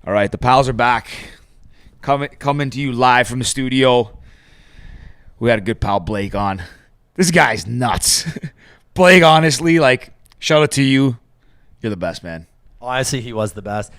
All right, the pals are back. Coming to you live from the studio. We had a good pal, Blake, on. This guy's nuts. Blake, honestly, shout out to you. You're the best, man. Honestly, he was the best.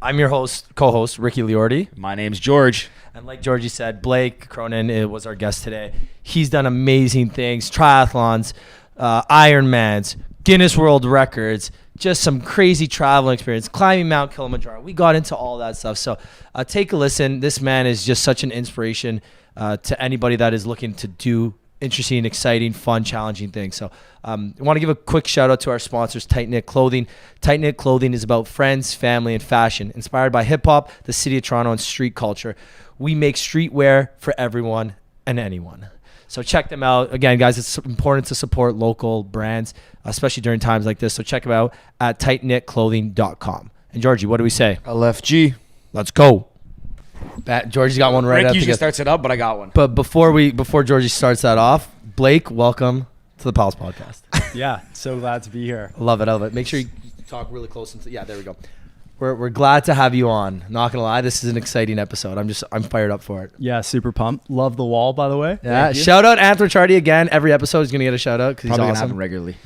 I'm your co-host, Ricky Liordi. My name's George. And like Georgie said, Blake Cronyn was our guest today. He's done amazing things, triathlons, Ironmans, Guinness World Records, just some crazy traveling experience, climbing Mount Kilimanjaro. We got into all that stuff. So take a listen. This man is just such an inspiration to anybody that is looking to do interesting, exciting, fun, challenging things. So I want to give a quick shout out to our sponsors, Tight Knit Clothing. Tight Knit Clothing is about friends, family, and fashion. Inspired by hip hop, the city of Toronto, and street culture. We make streetwear for everyone and anyone. So check them out. Again, guys, it's important to support local brands, especially during times like this. So check them out at tightknitclothing.com. And Georgie, what do we say? LFG. Let's go. Georgie's got one right Rick usually starts it up, but I got one. But before Georgie starts that off, Blake, welcome to the Pals Podcast. Yeah, so glad to be here. I love it. Make sure you talk really close. Yeah, there we go. We're glad to have you on. Not gonna lie, this is an exciting episode. I'm fired up for it. Yeah, super pumped. Love the wall, by the way. Yeah, shout out Anthony Chardy again. Every episode is gonna get a shout out because he's Probably awesome. gonna happen regularly.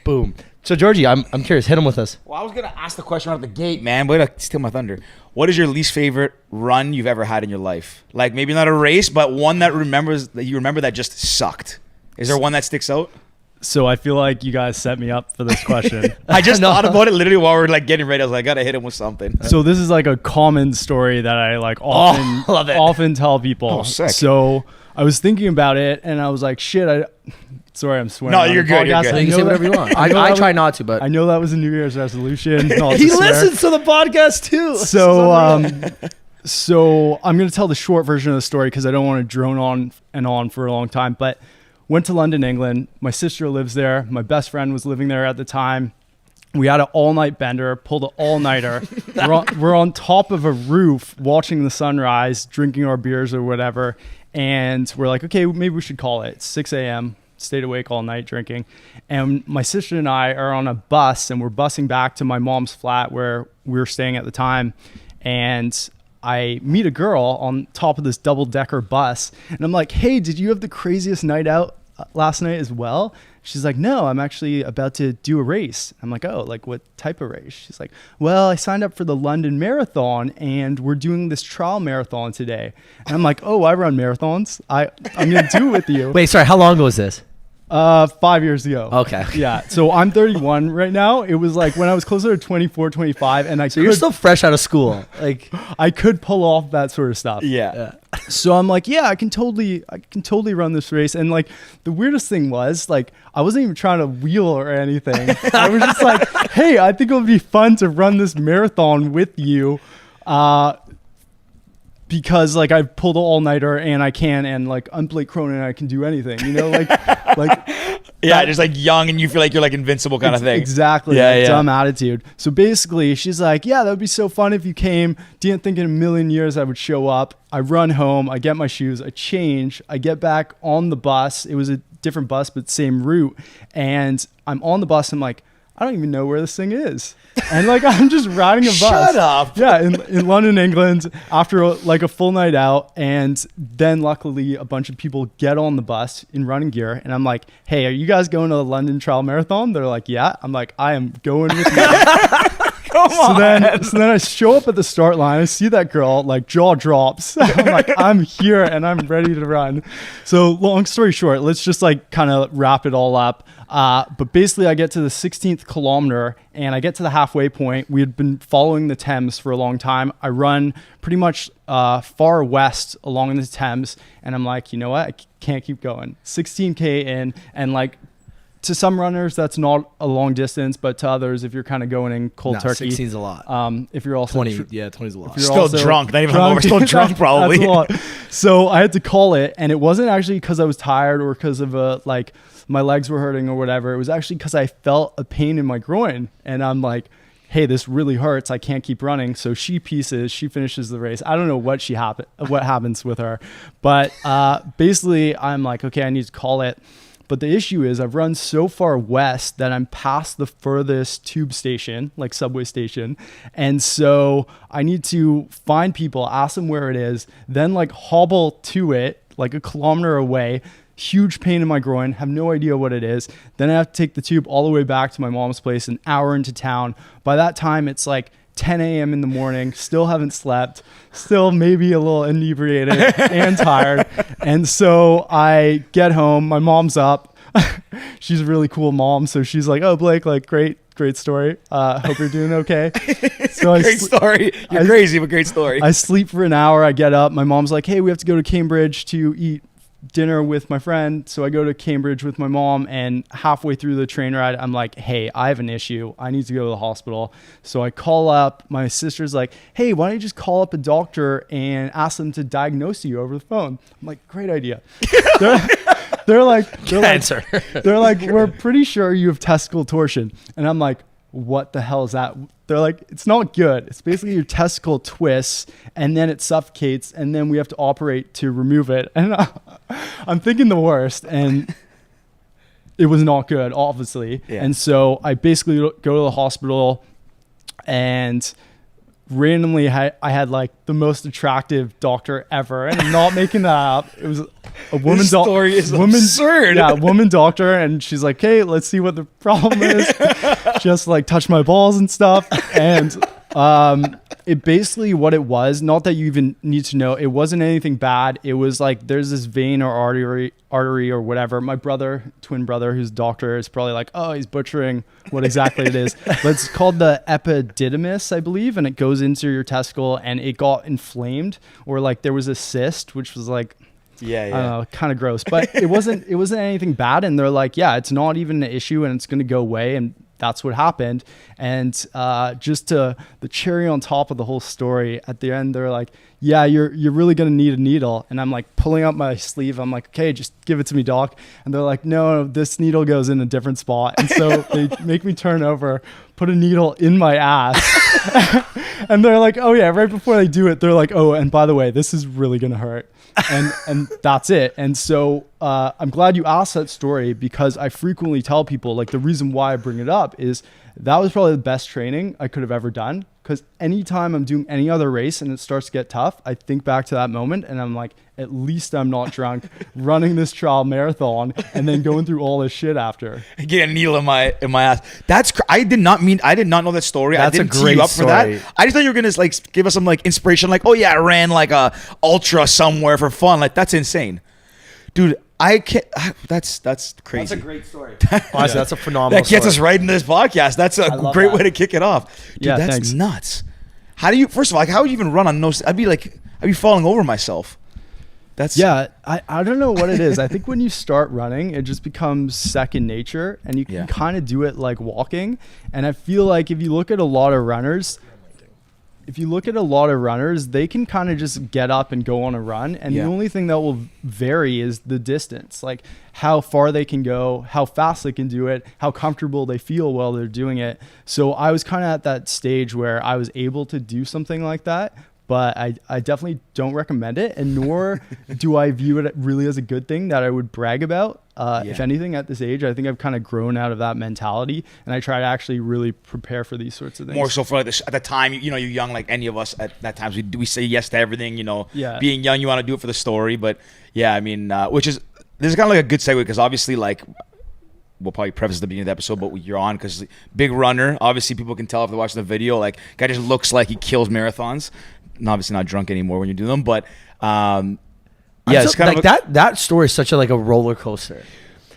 Boom. So Georgie, I'm curious. Hit him with us. Well, I was gonna ask the question out the gate, man. Way to steal my thunder. What is your least favorite run you've ever had in your life? Like maybe not a race, but one that you remember that just sucked. Is there one that sticks out? So I feel like you guys set me up for this question. I just thought about it literally while we were getting ready. I was like, I gotta hit him with something. So this is a common story that I often tell people. Oh, sick. So I was thinking about it and I was like, shit, sorry, I'm swearing. No, you're good. You're good. You can say whatever you want. I try not to, but I know that was a New Year's resolution. he listens to the podcast too. So I'm going to tell the short version of the story because I don't want to drone on and on for a long time. But went to London, England. My sister lives there. My best friend was living there at the time. We had an all-night bender, pulled an all-nighter. We're on top of a roof watching the sunrise, drinking our beers or whatever. And we're like, okay, maybe we should call it. It's 6 a.m. Stayed awake all night drinking. And my sister and I are on a bus and we're busing back to my mom's flat where we were staying at the time. And I meet a girl on top of this double-decker bus. And I'm like, hey, did you have the craziest night out last night as well? She's like, no, I'm actually about to do a race. I'm like, oh, what type of race? She's like, well, I signed up for the London Marathon and we're doing this trial marathon today. And I'm like, oh, I run marathons. I'm going to do it with you. Wait, sorry, how long ago was this? 5 years ago. Okay. Yeah. So I'm 31 right now. It was when I was closer to 24, 25 and you're still fresh out of school. I could pull off that sort of stuff. Yeah. So I'm like, yeah, I can totally run this race. And the weirdest thing was I wasn't even trying to wheel or anything. I was just like, hey, I think it would be fun to run this marathon with you. Because I pulled an all-nighter and I can, and I'm Blake Cronyn, I can do anything, Yeah, just young and you feel like you're invincible kind of thing. Exactly. Yeah. Dumb attitude. So basically she's like, yeah, that would be so fun if you came. Didn't think in a million years I would show up. I run home, I get my shoes, I change, I get back on the bus. It was a different bus, but same route. And I'm on the bus. I'm like, I don't even know where this thing is. And I'm just riding a bus. Shut up. Yeah, in London, England, after a full night out. And then luckily a bunch of people get on the bus in running gear. And I'm like, hey, are you guys going to the London Trial Marathon? They're like, yeah. I'm like, I am going with you. Come on. So then I show up at the start line. I see that girl, jaw drops. I'm like, I'm here and I'm ready to run. So long story short, let's just kind of wrap it all up. But basically I get to the 16th kilometer and I get to the halfway point. We had been following the Thames for a long time. I run pretty much far west along the Thames and I'm like, you know what? I can't keep going. 16K in and to some runners, that's not a long distance, but to others, if you're kind of going in cold turkey, 16's a lot. If you're also 20, 20's a lot. Still drunk, not even hungover, still drunk probably. That's a lot. So I had to call it, and it wasn't actually because I was tired or because of my legs were hurting or whatever. It was actually because I felt a pain in my groin, and I'm like, hey, this really hurts. I can't keep running. So she finishes the race. I don't know what happens with her, but basically I'm like, okay, I need to call it. But the issue is I've run so far west that I'm past the furthest tube station, like subway station. And so I need to find people, ask them where it is, then like hobble to it like a kilometer away. Huge pain in my groin, have no idea what it is. Then I have to take the tube all the way back to my mom's place, an hour into town. By that time, it's like 10 a.m. in the morning, still haven't slept, still maybe a little inebriated and tired. And so I get home, my mom's up. She's a really cool mom. So she's like, oh, Blake, like great story. Hope you're doing okay. So Great story. You're crazy, but great story. I sleep for an hour. I get up. My mom's like, hey, we have to go to Cambridge to eat dinner with my friend. So I go to Cambridge with my mom, and halfway through the train ride, I'm like, hey, I have an issue. I need to go to the hospital. So I call up. My sister's like, hey, why don't you just call up a doctor and ask them to diagnose you over the phone? I'm like, great idea. They're like, we're pretty sure you have testicle torsion. And I'm like, what the hell is that? They're like, it's not good. It's basically your testicle twists and then it suffocates and then we have to operate to remove it. And I'm thinking the worst, and it was not good, obviously. Yeah. And so I basically go to the hospital, and randomly I had like the most attractive doctor ever, and I'm not making that up. It was a woman. This story is absurd. Yeah, woman doctor, and she's like, "Hey, let's see what the problem is." Just like touch my balls and stuff, and it basically what it was. Not that you even need to know. It wasn't anything bad. It was like there's this vein or artery or whatever. My twin brother, who's a doctor, is probably like, "Oh, he's butchering what exactly it is." But it's called the epididymis, I believe, and it goes into your testicle, and it got inflamed, or like there was a cyst, which was like, I don't know, kind of gross. But it wasn't anything bad. And they're like, yeah, it's not even an issue, and it's going to go away. And that's what happened. And just the cherry on top of the whole story, at the end, they're like, yeah, you're really going to need a needle. And I'm like pulling up my sleeve. I'm like, okay, just give it to me, doc. And they're like, no, this needle goes in a different spot. And so they make me turn over, put a needle in my ass. And they're like, oh yeah, right before they do it, they're like, oh, and by the way, this is really going to hurt. And that's it. And so I'm glad you asked that story, because I frequently tell people, like, the reason why I bring it up is that was probably the best training I could have ever done. Because anytime I'm doing any other race and it starts to get tough, I think back to that moment and I'm like, at least I'm not drunk running this trial marathon and then going through all this shit after. Get a needle in my ass. I did not know that story. That's I didn't a great tee you up story. for that. I just thought you were gonna like give us some like inspiration, like, oh yeah, I ran like a ultra somewhere for fun. Like, that's insane, dude. I can't. That's crazy. That's a great story. Honestly, that's a phenomenal. That gets story. us right into this podcast. That's a great way to kick it off, dude. Yeah, that's thanks. nuts. How do you? First of all, like, how would you even run on no? I'd be falling over myself. I don't know what it is. I think when you start running, it just becomes second nature, and you can kind of do it like walking. And I feel like if you look at a lot of runners, they can kind of just get up and go on a run. And the only thing that will vary is the distance, like how far they can go, how fast they can do it, how comfortable they feel while they're doing it. So I was kind of at that stage where I was able to do something like that. But I definitely don't recommend it, and nor do I view it really as a good thing that I would brag about. If anything, at this age, I think I've kind of grown out of that mentality, and I try to actually really prepare for these sorts of things. More so for like at the time, you're young, like any of us at that time. We say yes to everything, Yeah. Being young, you want to do it for the story. But yeah, I mean, this is kind of like a good segue, because obviously, like, we'll probably preface at the beginning of the episode, but you're on because big runner. Obviously, people can tell if they're watching the video. Like, guy just looks like he kills marathons. And obviously not drunk anymore when you do them, but it's kind of like that story is such a roller coaster.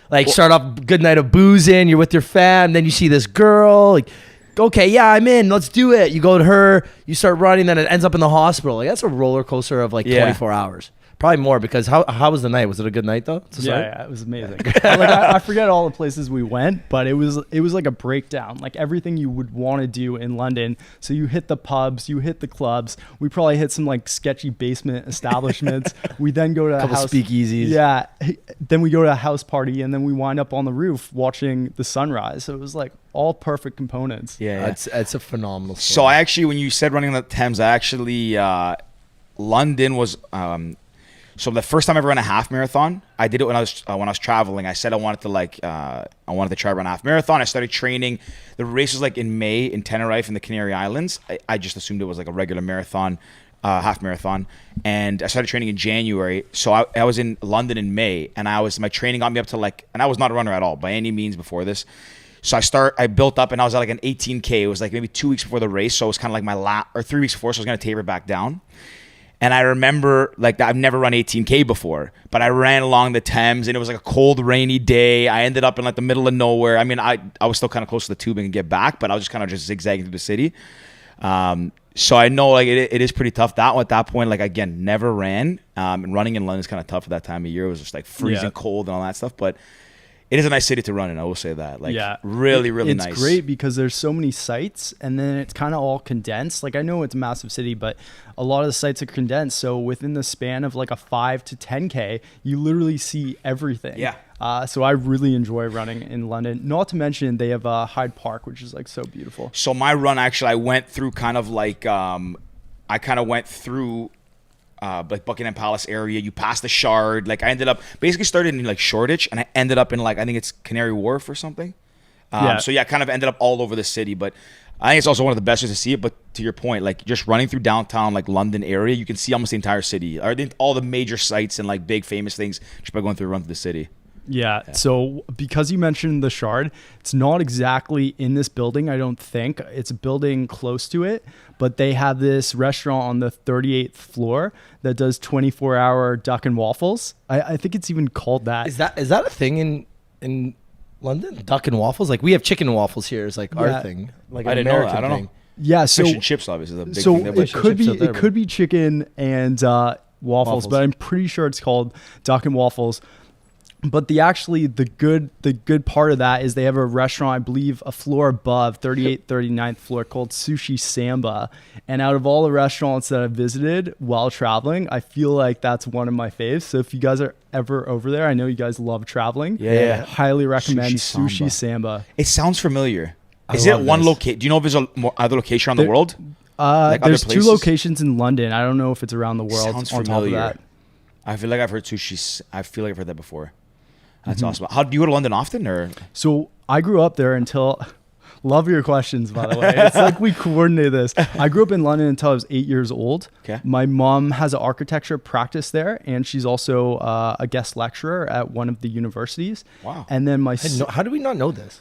Like, start off good night of boozing, you're with your fam, then you see this girl, like, okay, yeah, I'm in, let's do it. You go to her, you start running, then it ends up in the hospital. Like, that's a roller coaster of 24 hours. Probably more, because how was the night? Was it a good night though? Yeah, it was amazing. I forget all the places we went, but it was like a breakdown, like everything you would want to do in London. So you hit the pubs, you hit the clubs. We probably hit some like sketchy basement establishments. We then go to a house speakeasies. Yeah, then we go to a house party, and then we wind up on the roof watching the sunrise. So it was like all perfect components. Yeah. It's a phenomenal story. So I actually, when you said running on the Thames, London was. So the first time I ever ran a half marathon, I did it when I was traveling. I said I wanted to try to run a half marathon. I started training. The race was like in May in Tenerife in the Canary Islands. I just assumed it was like a regular marathon, half marathon, and I started training in January. So I was in London in May, and my training got me up to and I was not a runner at all by any means before this. So I built up, and I was at like an 18K. It was like maybe 2 weeks before the race, so it was kind of like or 3 weeks before, so I was gonna taper back down. And I remember I've never run 18K before, but I ran along the Thames, and it was like a cold, rainy day. I ended up in like the middle of nowhere. I mean, I was still kind of close to the tubing and get back, but I was just kind of zigzagging through the city. So I know like it is pretty tough. At that point, like again, never ran. And running in London is kind of tough at that time of year. It was just like freezing cold and all that stuff, but it is a nice city to run in. I will say that. Really, really nice. It's great because there's so many sites, and then it's kind of all condensed. Like I know it's a massive city, but a lot of the sites are condensed. So within the span of like a 5 to 10K, you literally see everything. Yeah. So I really enjoy running in London. Not to mention they have Hyde Park, which is like so beautiful. So my run actually, I went through kind of like like Buckingham Palace area. You pass the Shard. Like I ended up basically started in like Shoreditch, and I ended up in like I think it's Canary Wharf or something. So yeah, I kind of ended up all over the city. But I think it's also one of the best ways to see it. But to your point, like just running through downtown like London area, you can see almost the entire city, or all the major sites and like big famous things just by going through a run through the city. Yeah. So because you mentioned the Shard, it's not exactly in this building, I don't think. It's a building close to it, but they have this restaurant on the 38th floor that does 24-hour duck and waffles. I think it's even called that. Is that a thing in London? Duck and waffles? Like we have chicken and waffles here. It's like our thing. Like I an didn't know American that. I don't thing. know. Yeah. So Fish and chips obviously is a big so thing. it could be chicken and waffles, but I'm pretty sure it's called duck and waffles. But the good part of that is they have a restaurant, I believe, a floor above, 38th, 39th floor, called Sushi Samba. And out of all the restaurants that I've visited while traveling, I feel like that's one of my faves. So if you guys are ever over there, I know you guys love traveling. Yeah. Highly recommend Sushi Sushi Samba. It sounds familiar. Is it one location? Do you know if there's other location around the world? There's 2 locations in London. I don't know if it's around the world. Sounds on familiar. top of that. I feel like I've heard sushi. I feel like I've heard that before. That's awesome. How do you go to London often, or? So I grew up there until. Love your questions, by the way. It's like we coordinated this. I grew up in London until I was 8 years old. Okay. My mom has an architecture practice there, and she's also a guest lecturer at one of the universities. Wow. And then How do we not know this?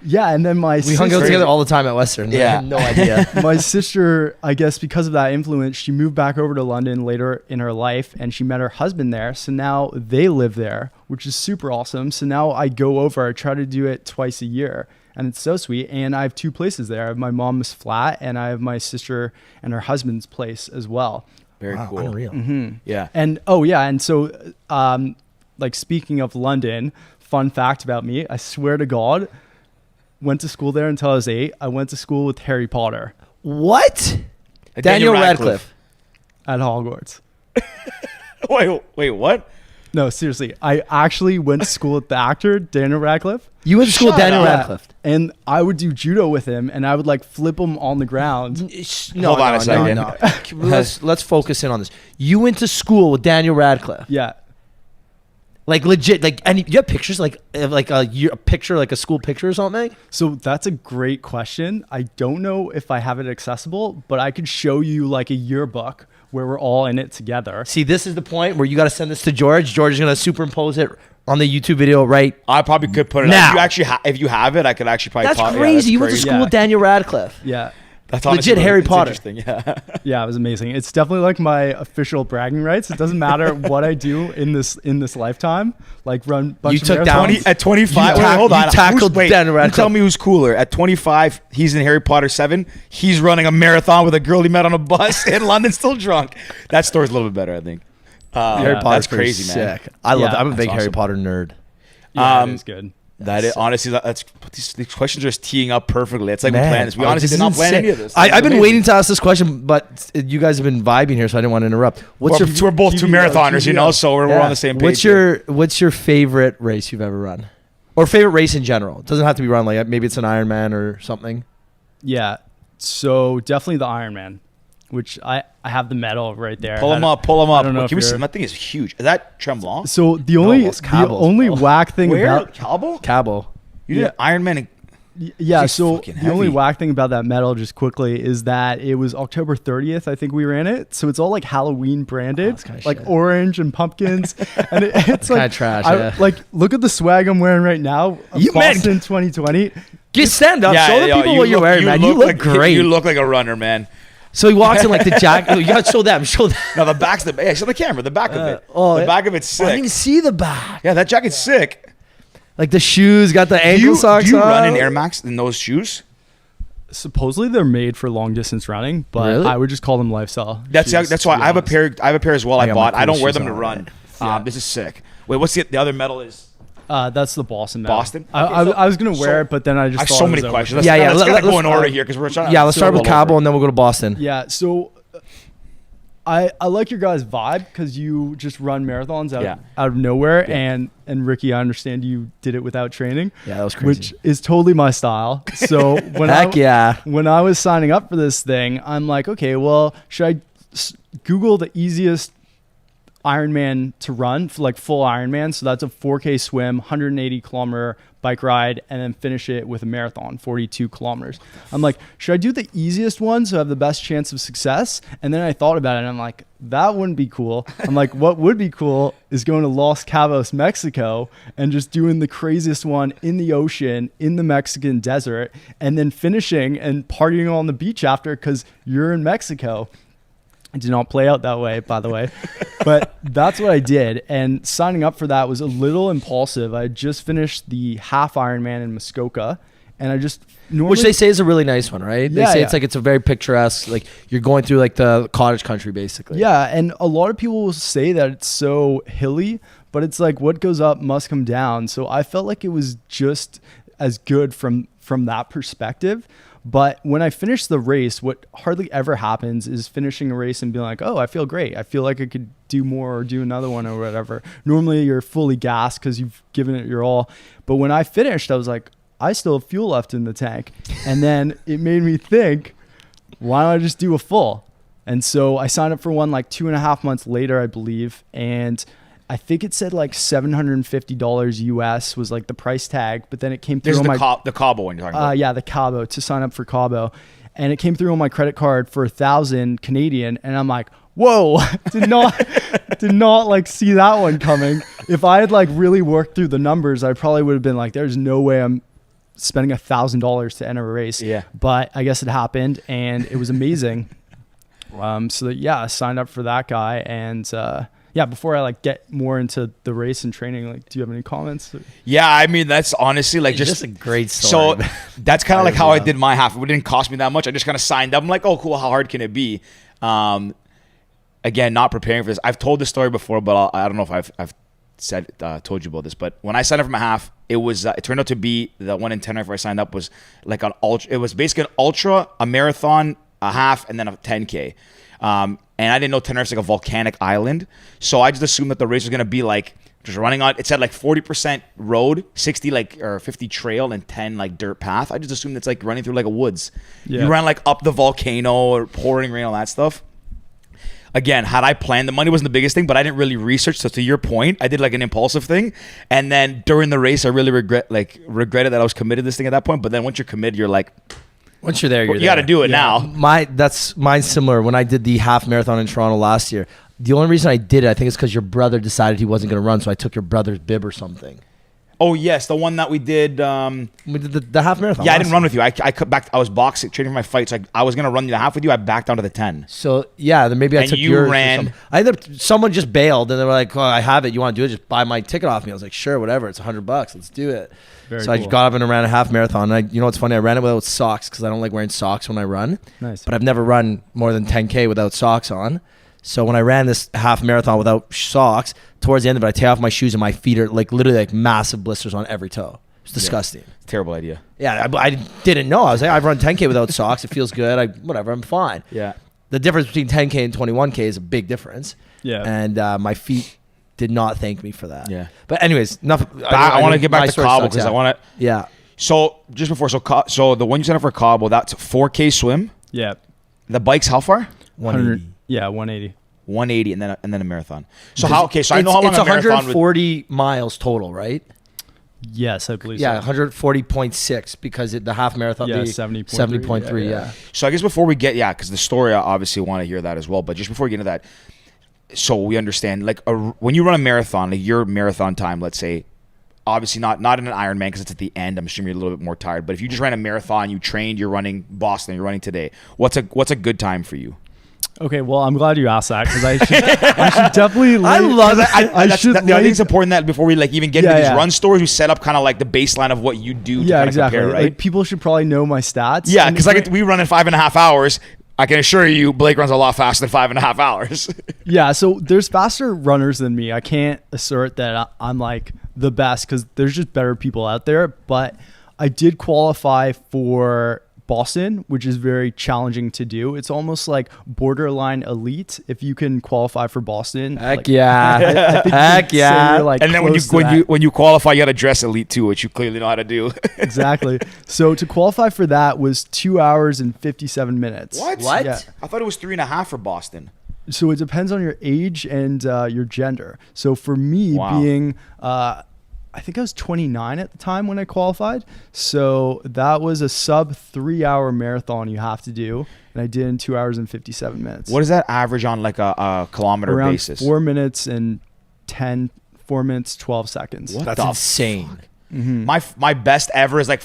Yeah, and then we hung out together all the time at Western. Yeah. I had no idea. My sister, I guess because of that influence, she moved back over to London later in her life, and she met her husband there. So now they live there, which is super awesome. So now I go over, I try to do it twice a year, and it's so sweet. And I have 2 places there. I have my mom's flat, and I have my sister and her husband's place as well. Very cool. Unreal. Mm-hmm. Yeah. And and so like speaking of London, fun fact about me, I swear to God, went to school there until I was 8. I went to school with Harry Potter. What? Daniel Radcliffe. At Hogwarts. Wait, what? No, seriously. I actually went to school with the actor, Daniel Radcliffe. You went to school with Daniel Yeah. Radcliffe? And I would do judo with him, and I would like flip him on the ground. Hold on a second. No. Let's focus in on this. You went to school with Daniel Radcliffe? Yeah. Like legit, like, and you have pictures, like a picture, like a school picture or something? So that's a great question. I don't know if I have it accessible, but I could show you like a yearbook where we're all in it together. See, this is the point where you got to send this to George. George is going to superimpose it on the YouTube video right I probably could put it now. up. If you actually if you have it, I could actually probably. That's crazy. You went to school with Daniel Radcliffe. Yeah. That's legit Harry Potter. Interesting. Yeah. Yeah, it was amazing. It's definitely like my official bragging rights. It doesn't matter what I do in this lifetime. Like run bunch You of took down 20, at 25. You Hold on. you tackled Daniel You Radcliffe. tell me who's cooler. At 25, he's in Harry Potter 7. He's running a marathon with a girl he met on a bus in London, still drunk. That story's a little bit better, I think. Harry Potter's that's crazy, man. sick. I love Yeah. that. I'm a big That's Harry awesome. Potter nerd. Yeah, it is good. That is honestly, that's these questions are just teeing up perfectly. It's like we Man, planned this. We oh, honestly this did not is plan insane. any of this. I've been waiting to ask this question, but you guys have been vibing here, so I didn't want to interrupt. We're both two GBO, marathoners, you know, so we're on the same page. What's your favorite race you've ever run, or favorite race in general? It doesn't have to be run, like maybe it's an Ironman or something. Yeah. So definitely the Ironman. which I have the medal right there. Pull him up. Pull him I up. don't know if Can we see? you're- That thing is huge. Is that Tremblant? So the No, only it's Cabos. whack thing Where? about Cabo? Cabo. You did Ironman. yeah, He's so fucking the only heavy. whack thing about that medal, just quickly, is that it was October 30th. I think we ran it, so it's all like Halloween branded, that's kinda like shit. orange and pumpkins, and it's like kinda trash, I, yeah. like look at the swag I'm wearing right now. You- man. Boston 2020. Get stand up. Show the people what you're wearing, man. You look like, great. You look like a runner, man. So he walks in like the jacket. You gotta show them. Show them. No, the back's the. Hey, show the camera. The back of it. oh, the back of it's I didn't sick. even see the back. Yeah, that jacket's sick. Like the shoes, got the Do ankle you, socks do you on. run in Air Max in those shoes? Supposedly they're made for long distance running, but Really? I would just call them lifestyle. That's shoes, that's to why be I have a honest. pair. I have a pair as well. I got my bought. I cool don't wear shoes them to on, run. Yeah. This is sick. Wait, what's the other medal is? That's the Boston medal. Boston? I, Okay, I, so- I was gonna wear so- it, but then I just I have thought so it many was over. questions. Let's, Yeah, yeah, Let's let- kind of go let's- in order here because we're trying. Yeah, let's start with all over. Cabo and then we'll go to Boston. Yeah, so I like your guys' vibe because you just run marathons out of nowhere, Yeah. and Ricky, I understand you did it without training, Yeah, that was crazy. which is totally my style. So when Heck yeah. when I was signing up for this thing, I'm like, okay, well, should I Google the easiest Ironman to run for like full Ironman? So that's a 4K swim, 180 kilometer bike ride, and then finish it with a marathon, 42 kilometers. I'm like, should I do the easiest one so I have the best chance of success? And then I thought about it and I'm like, that wouldn't be cool. I'm like, what would be cool is going to Los Cabos, Mexico, and just doing the craziest one in the ocean, in the Mexican desert, and then finishing and partying on the beach after because you're in Mexico. It did not play out that way, by the way. But that's what I did. And signing up for that was a little impulsive. I had just finished the half Ironman in Muskoka. And I just normally... Which they say is a really nice one, right? They Yeah, say yeah. it's like it's a very picturesque, like you're going through like the cottage country basically. Yeah, and a lot of people will say that it's so hilly, but it's like what goes up must come down. So I felt like it was just as good from that perspective. But when I finished the race, what hardly ever happens is finishing a race and being like, oh, I feel great. I feel like I could do more or do another one or whatever. Normally you're fully gassed because you've given it your all. But when I finished, I was like, I still have fuel left in the tank. And then it made me think, why don't I just do a full? And so I signed up for one like 2.5 months later, I believe. And I think it said like $750 US was like the price tag, but then it came through This is on my the Cabo one you're talking about. yeah, the Cabo, to sign up for Cabo, and it came through on my credit card for 1,000 Canadian, and I'm like, whoa, did not like see that one coming. If I had like really worked through the numbers, I probably would have been like, there's no way I'm spending $1,000 to enter a race. Yeah. But I guess it happened, and it was amazing. So that, yeah, I signed up for that guy, and yeah, before I like get more into the race and training, like, do you have any comments? Yeah, I mean that's honestly like Just just a great story. So that's kind of like how I really did my half. It didn't cost me that much. I just kind of signed up. I'm like, oh, cool. How hard can it be? Again, not preparing for this. I've told this story before, but I don't know if I've said told you about this. But when I signed up for my half, it was it turned out to be the one in Tenerife where I signed up was like an ultra. It was basically an ultra, a marathon, a half, and then a 10K. And I didn't know Tenerife's like a volcanic island, so I just assumed that the race was gonna be like just running on. It said like 40% road, 60 like or 50 trail, and 10 like dirt path. I just assumed it's like running through like a woods. Yeah. You ran like up the volcano or pouring rain, all that stuff. Again, had I planned, the money wasn't the biggest thing, but I didn't really research. So to your point, I did like an impulsive thing, and then during the race, I really regretted that I was committed to this thing at that point. But then once you're committed, you're like, Once you're there, you're you got to there. do it now. Mine's similar. When I did the half marathon in Toronto last year, the only reason I did it, I think, is because your brother decided he wasn't going to run, so I took your brother's bib or something. Oh yes, the one that we did. We did the half marathon. Yeah, I last didn't run with you. I cut back. I was boxing, training for my fight, so I was gonna run the half with you. I backed down to the 10. So yeah, then maybe I And took you yours. ran- Someone just bailed, and they were like, "Oh, I have it. You want to do it? Just buy my ticket off me." I was like, "Sure, whatever. It's $100. Let's do it." Very so I cool. just got up and ran a half marathon. And you know what's funny? I ran it without socks because I don't like wearing socks when I run. Nice. But I've never run more than 10K without socks on. So when I ran this half marathon without socks, towards the end of it, I take off my shoes and my feet are like literally like massive blisters on every toe. It's disgusting. Terrible idea. Yeah, I didn't know. I was like, I've run 10K without socks. It feels good. Whatever, I'm fine. Yeah. The difference between 10K and 21K is a big difference. Yeah. And my feet did not thank me for that. Yeah. But anyways, enough. I want to get my back to story Cabo sucks, because yeah. I want to. Yeah. So just before, so the one you signed up for Cabo, that's 4K swim. Yeah. The bike's how far? 180. Yeah, 180. 180 and then a marathon. So how? Okay, so I know how long it's a marathon would. 140 miles total, right? Yes, I believe Yeah, so. 140.6 because the half marathon. Yeah, the 70.3. 70.3. Yeah. So I guess before we get because the story, I obviously want to hear that as well. But just before we get into that, so we understand like when you run a marathon, like your marathon time, let's say, obviously not in an Ironman because it's at the end. I'm assuming you're a little bit more tired. But if you just ran a marathon, you trained, you're running Boston, you're running today. What's a good time for you? Okay, well, I'm glad you asked that because I should definitely. I love it. I think it's important that before we like even get into these Yeah. run stories, we set up kind of like the baseline of what you do. To kind Exactly. of compare, right? Like people should probably know my stats. Yeah, And because we run in 5.5 hours. I can assure you, Blake runs a lot faster than 5.5 hours. yeah, so there's faster runners than me. I can't assert that I'm like the best because there's just better people out there. But I did qualify for Boston, which is very challenging to do. It's almost like borderline elite if you can qualify for Boston. Heck like, yeah. I think you Heck could say yeah. you're, like, And then close to that. when you qualify, you got to dress elite too, which you clearly know how to do. Exactly. So to qualify for that was 2 hours and 57 minutes. What? Yeah. I thought it was 3.5 for Boston. So it depends on your age and your gender. So for me, Wow. being, I think I was 29 at the time when I qualified. So that was a sub 3 hour marathon you have to do. And I did in 2 hours and 57 minutes. What is that average on like a kilometer Around basis? 4 minutes and 4 minutes, 12 seconds. What That's the insane. My best ever is like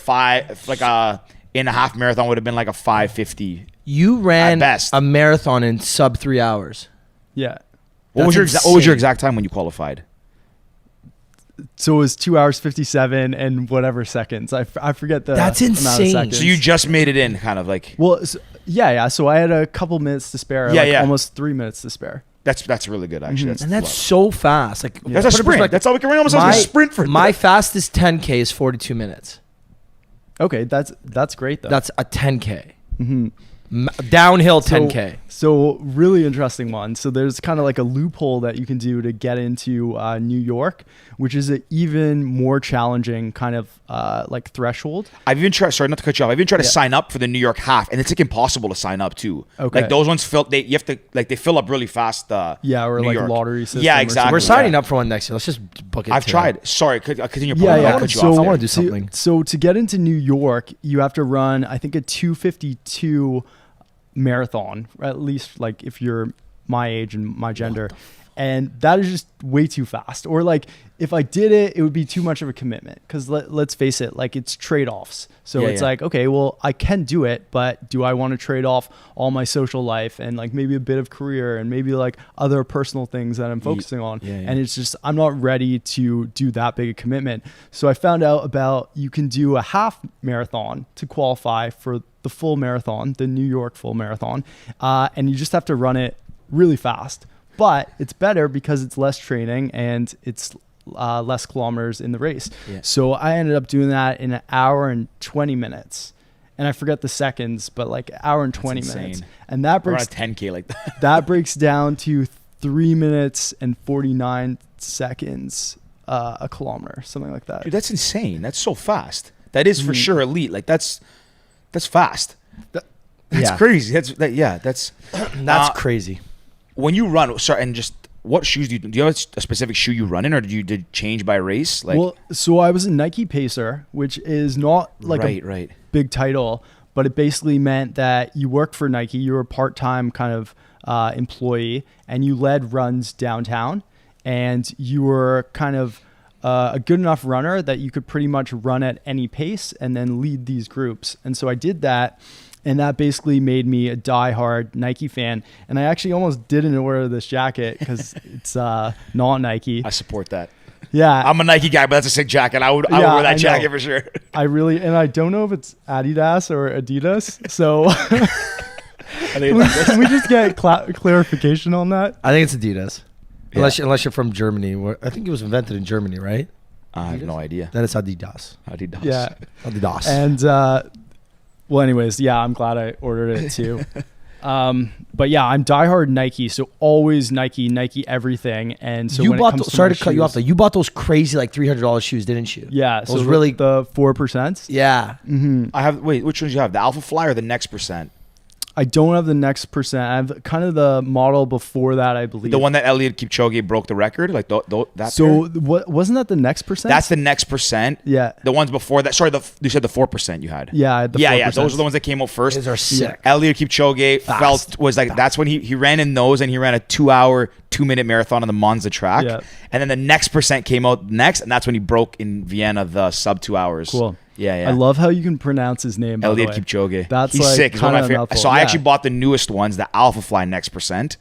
in a half marathon would have been like a 5:50. You ran At best. a marathon in sub 3 hours. Yeah. What was That's your insane. exact time when you qualified? So it was 2 hours, 57 and whatever seconds. I forget the That's amount of insane. seconds. So you just made it in, kind of like. Well, yeah. So I had a couple minutes to spare. Yeah. Almost 3 minutes to spare. That's really good actually. And that's so fast. Like That's a put it in sprint. perspective. That's all we can run. Almost like a sprint for my that. fastest 10K is 42 minutes. Okay, that's great though. That's a 10K. Mhm. Downhill So- 10K. So really interesting one. So there's kind of like a loophole that you can do to get into New York, which is an even more challenging kind of like threshold. I've even tried. Sorry, not to cut you off. I've even tried to Yeah. sign up for the New York half, and it's like impossible to sign up too. Okay. Like those ones fill. You have to like they fill up really fast. Yeah, or New like York. lottery system. Yeah, or exactly. something. We're signing yeah. up for one next year. Let's just book it. I've today. tried. Sorry, continue. Yeah, Paul. yeah. I'll cut you So off I there. wanna do something. So to get into New York, you have to run, I think, a 2:52 marathon, at least like if you're my age and my gender. And that is just way too fast. Or like if I did it, it would be too much of a commitment because let's face it, like it's trade-offs. So Yeah, it's yeah. like, okay, well, I can do it, but do I want to trade off all my social life and like maybe a bit of career and maybe like other personal things that I'm focusing on? yeah, yeah. And it's just, I'm not ready to do that big a commitment. So I found out about you can do a half marathon to qualify for the full marathon, the New York full marathon. And you just have to run it really fast. But it's better because it's less training and it's less kilometers in the race. Yeah. So I ended up doing that in 1 hour and 20 minutes. And I forget the seconds, but like 1 hour and 20 insane. minutes. And that We're on breaks a 10K like that. that breaks down to 3 minutes and 49 seconds a kilometer, something like that. Dude, that's insane. That's so fast. That is Mm-hmm. for sure elite. Like that's fast. That's Yeah. crazy. That's That's crazy. when you run. Sorry, and just what shoes do you have a specific shoe you run in, or did you change by race? Like Well, so I was a Nike Pacer, which is not like right. a big title, but it basically meant that you worked for Nike, you were a part-time kind of employee, and you led runs downtown, and you were kind of a good enough runner that you could pretty much run at any pace and then lead these groups. And so I did that. And that basically made me a diehard Nike fan. And I actually almost didn't order this jacket because it's not Nike. I support that. Yeah. I'm a Nike guy, but that's a sick jacket. I would Yeah, wear I that know. jacket for sure. and I don't know if it's Adidas or Adidas. So can we just get clarification on that? I think it's Adidas. Yeah. Unless you're from Germany. I think it was invented in Germany, right? I have no idea. Then it's Adidas. Adidas. Yeah. Adidas. And well, anyways, yeah, I'm glad I ordered it too. But yeah, I'm diehard Nike, so always Nike everything. And so you when it bought comes those, to sorry my to cut you off shoes- though. You bought those crazy like $300 shoes, didn't you? Yeah, Those so really the 4%. Yeah. I have. Wait, which ones do you have? The Alpha Fly or the Next Percent? I don't have the next percent. I have kind of the model before that, I believe. The one that Eliud Kipchoge broke the record, like that. So what wasn't that the next percent? That's the next percent. Yeah. The ones before that. Sorry, you said the 4% you had. Yeah, I had the yeah. 4%. Those are the ones that came out first. Those are sick. Eliud Kipchoge was like that's when he ran in those, and he ran a 2-hour, 2-minute marathon on the Monza track. Yeah. And then the next percent came out next, and that's when he broke in Vienna the sub 2 hours. Cool. Yeah. I love how you can pronounce his name. By the Eliud way. Kipchoge. That's He's like sick. He's one of my favorite. So I Yeah. actually bought the newest ones, the Alpha Fly Next Percent.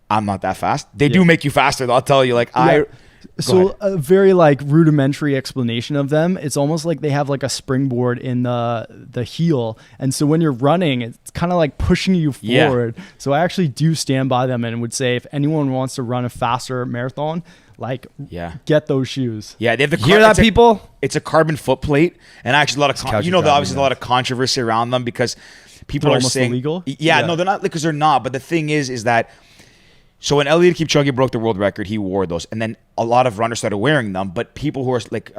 I'm not that fast. They do make you faster, though. I'll tell you. Like So a very like rudimentary explanation of them. It's almost like they have like a springboard in the heel, and so when you're running, it's kind of like pushing you forward. Yeah. So I actually do stand by them and would say if anyone wants to run a faster marathon, like get those shoes. Yeah, they have the Hear that, people? It's a carbon foot plate, and actually a lot of obviously a lot of of controversy around them because people They're are almost saying illegal? Yeah, no, they're not because they're not. But the thing is that so when Eliud Kipchoge broke the world record, he wore those, and then a lot of runners started wearing them. But people who are like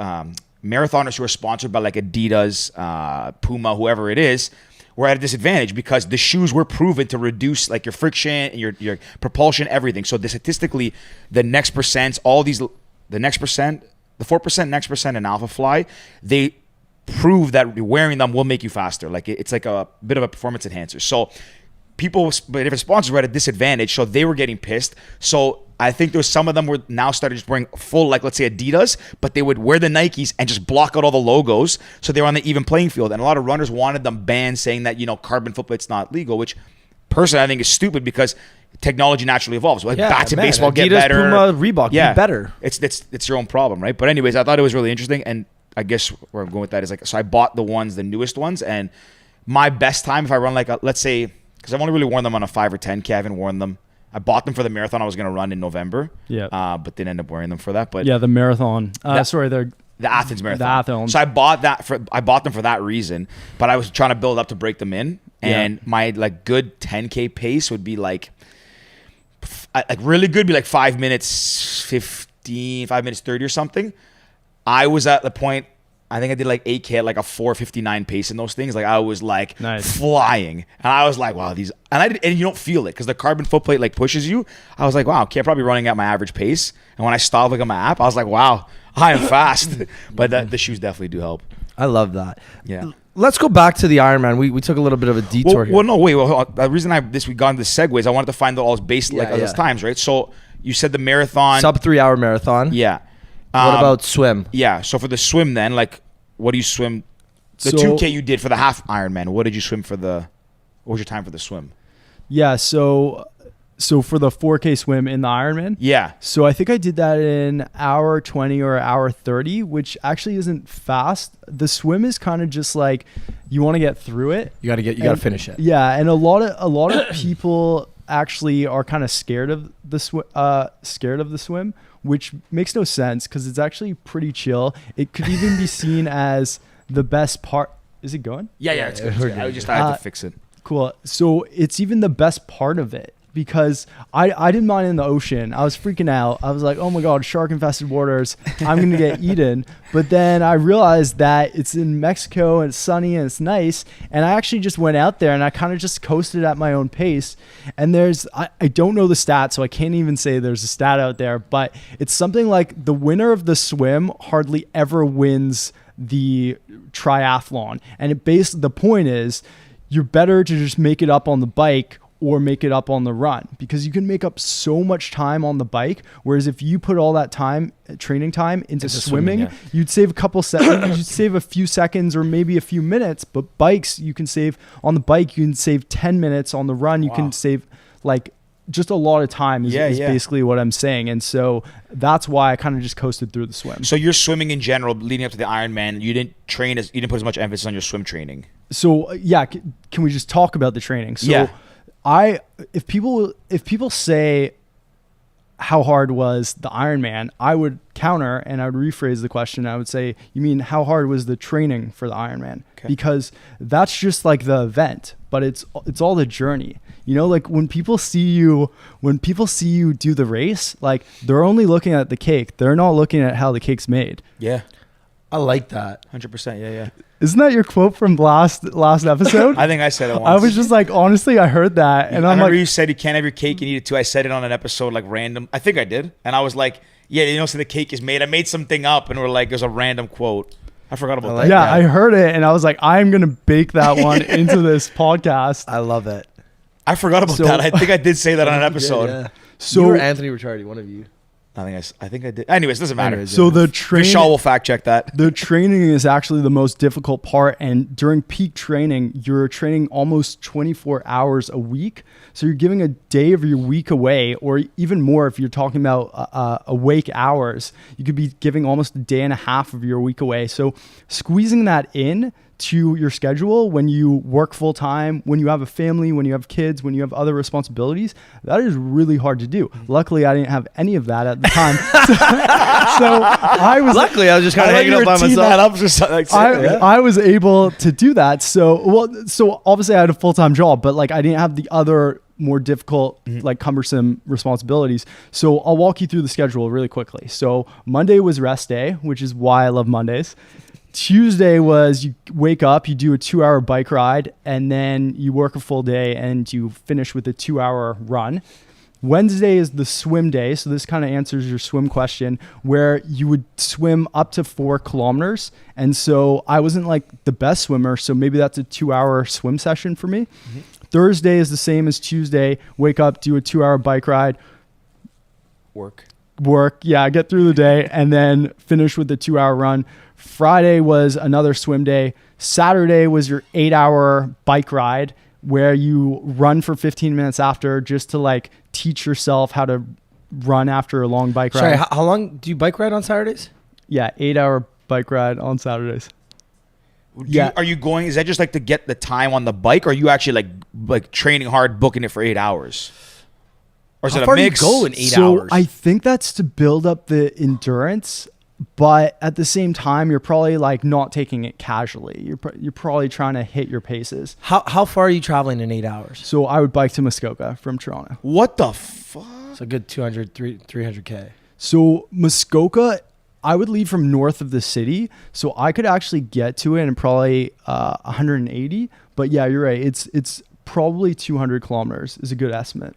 marathoners who are sponsored by like Adidas, Puma, whoever it is, were at a disadvantage because the shoes were proven to reduce like your friction and your propulsion, everything. So statistically, the next percents, the next percent, the 4%, next percent, and Alpha Fly, they prove that wearing them will make you faster. Like it's like a bit of a performance enhancer. So people, but different sponsors were at a disadvantage, so they were getting pissed. So I think there was some of them were now started just wearing full, like let's say Adidas, but they would wear the Nikes and just block out all the logos, so they were on the even playing field. And a lot of runners wanted them banned, saying that carbon footplate's not legal, which personally I think is stupid because technology naturally evolves. Like bats in baseball get Adidas, better. Puma, Reebok get better. It's your own problem, right? But anyways, I thought it was really interesting, and I guess where I'm going with that is like, so I bought the newest ones, and my best time if I run like let's say, because I've only really worn them on a 5 or 10K, I haven't worn them. I bought them for the marathon I was going to run in November. Yeah. But didn't end up wearing them for that. But Yeah, the marathon. They're the Athens marathon. The Athens. So I bought them for that reason, but I was trying to build up to break them in, and my like good 10K pace would be like really good, be like 5 minutes 15, 5 minutes 30 or something. I was at the point, I think I did like 8K at like a 4:59 pace in those things. Like I was like flying, and I was like, wow, and you don't feel it because the carbon foot plate like pushes you. I was like, wow, okay, I'm probably running at my average pace. And when I stopped like on my app, I was like, wow, I am fast. But the shoes definitely do help. I love that. Yeah. Let's go back to the Ironman. We took a little bit of a detour here. Well, no, wait. Well, the reason we got into segues, I wanted to find out all based on those times, right? So you said the marathon, sub 3 hour marathon. Yeah. What about swim? Yeah. So for the swim, then, like, what do you swim? The 2K you did for the half Ironman. What did you swim for what was your time for the swim? Yeah. So for the 4K swim in the Ironman. Yeah. So I think I did that in hour 20 or hour 30, which actually isn't fast. The swim is kind of just like you want to get through it. You got to finish it. Yeah, and a lot of people actually are kind of scared of the swim, which makes no sense because it's actually pretty chill. It could even be seen as the best part. Is it going? Yeah, it's good. I had to fix it. Cool. So it's even the best part of it because I didn't mind in the ocean. I was freaking out. I was like, oh my God, shark infested waters. I'm going to get eaten. But then I realized that it's in Mexico and it's sunny and it's nice. And I actually just went out there and I kind of just coasted at my own pace. And I don't know the stat, so I can't even say there's a stat out there, but it's something like the winner of the swim hardly ever wins the triathlon. And the point is you're better to just make it up on the bike or make it up on the run because you can make up so much time on the bike. Whereas if you put all that training time into swimming, you'd save a couple seconds, you'd save a few seconds or maybe a few minutes, but on the bike, you can save 10 minutes. On the run, you can save like just a lot of time is basically what I'm saying. And so that's why I kind of just coasted through the swim. So your swimming in general, leading up to the Ironman, you didn't put as much emphasis on your swim training. So can we just talk about the training? So if people say how hard was the Ironman, I would counter and I would rephrase the question. I would say, you mean how hard was the training for the Ironman? Okay. Because that's just like the event, but it's all the journey. Like when people see you do the race, like they're only looking at the cake. They're not looking at how the cake's made. Yeah. I like that. 100%. Yeah. Isn't that your quote from last episode? I think I said it once. I was just like, honestly, I heard that, and I I'm remember like, you said you can't have your cake and eat it too. I said it on an episode like random. I think I did, and I was like, yeah, so the cake is made. I made something up, and we're like, there's a random quote. I forgot about that. yeah, I heard it, and I was like, I'm gonna bake that one into this podcast. I love it. I forgot about that. I think I did say that on an episode. Yeah. So You or Anthony Ricciardi, one of you. I think I did. Anyways, doesn't matter. So the training, Vishal will fact check that. the training is actually the most difficult part, and during peak training, you're training almost 24 hours a week. So you're giving a day of your week away, or even more if you're talking about awake hours. You could be giving almost a day and a half of your week away. So squeezing that in to your schedule when you work full time, when you have a family, when you have kids, when you have other responsibilities, that is really hard to do. Luckily, I didn't have any of that at the time. So I was Luckily, I was just kind of hanging out by myself. I was able to do that. So obviously I had a full-time job, but like I didn't have the other more difficult, like cumbersome responsibilities. So I'll walk you through the schedule really quickly. So Monday was rest day, which is why I love Mondays. Tuesday was you wake up, you do a 2-hour bike ride, and then you work a full day and you finish with a 2-hour run. Wednesday is the swim day. So this kind of answers your swim question, where you would swim up to 4 kilometers. And so I wasn't like the best swimmer, so maybe that's a 2-hour swim session for me. Thursday is the same as Tuesday. Wake up, do a 2-hour bike ride. Work. Yeah, get through the day and then finish with the 2-hour run. Friday was another swim day. Saturday was your 8-hour bike ride, where you run for 15 minutes after, just to like teach yourself how to run after a long bike ride. Sorry, how long do you bike ride on Saturdays? Yeah, 8-hour bike ride on Saturdays. Are you going? Is that just like to get the time on the bike, or are you actually like training hard, booking it for 8 hours? Or is How it a far do you mix? go in 8 So hours? I think that's to build up the endurance, but at the same time, you're probably like not taking it casually. You're probably trying to hit your paces. How far are you traveling in 8 hours? So I would bike to Muskoka from Toronto. What the fuck? It's a good 300K. So Muskoka, I would leave from north of the city, so I could actually get to it in probably 180. But yeah, you're right. It's probably 200 kilometers is a good estimate.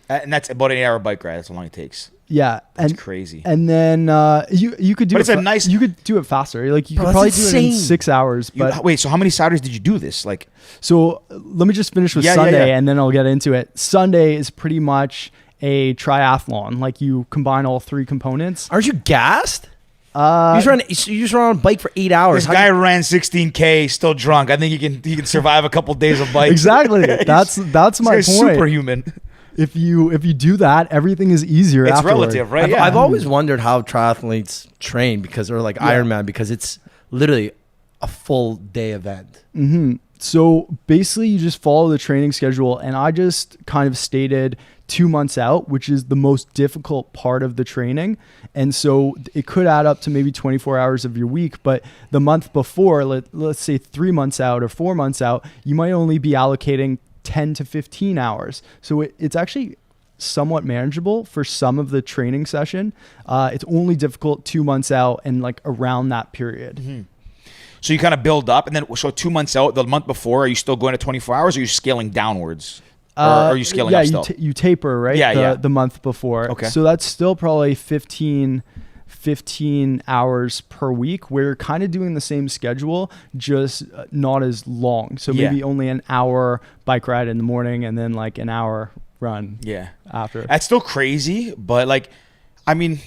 And that's about an 8-hour bike ride. That's how long it takes. Yeah, That's crazy. And then you could do. But it's a nice. You could do it faster. Like you Bro, could that's probably do it in insane. 6 hours. But Wait, so how many Saturdays did you do this? Like, so let me just finish with Yeah, Sunday, yeah. and then I'll get into it. Sunday is pretty much a triathlon. Like you combine all 3 components. Aren't you gassed? You just run on a bike for 8 hours. this guy ran 16K, still drunk. I think he can survive a couple days of bikes. Exactly. That's my This guy's point. superhuman. If you do that, everything is easier. It's afterward. relative, right? I've always wondered how triathletes train, because they're like Ironman, because it's literally a full day event. So basically, you just follow the training schedule, and I just kind of stated 2 months out, which is the most difficult part of the training. And so it could add up to maybe 24 hours of your week, but the month before, let's say 3 months out or 4 months out, you might only be allocating 10 to 15 hours. So it's actually somewhat manageable for some of the training session. It's only difficult 2 months out and like around that period. So you kind of build up, and then so 2 months out, the month before, are you still going to 24 hours, or are you scaling downwards? Or are you scaling up still? You taper, right? Yeah, the month before. Okay. So that's still probably 15 hours per week. We're kind of doing the same schedule, just not as long. So maybe only an hour bike ride in the morning and then like an hour run after. That's still crazy, but like, I mean,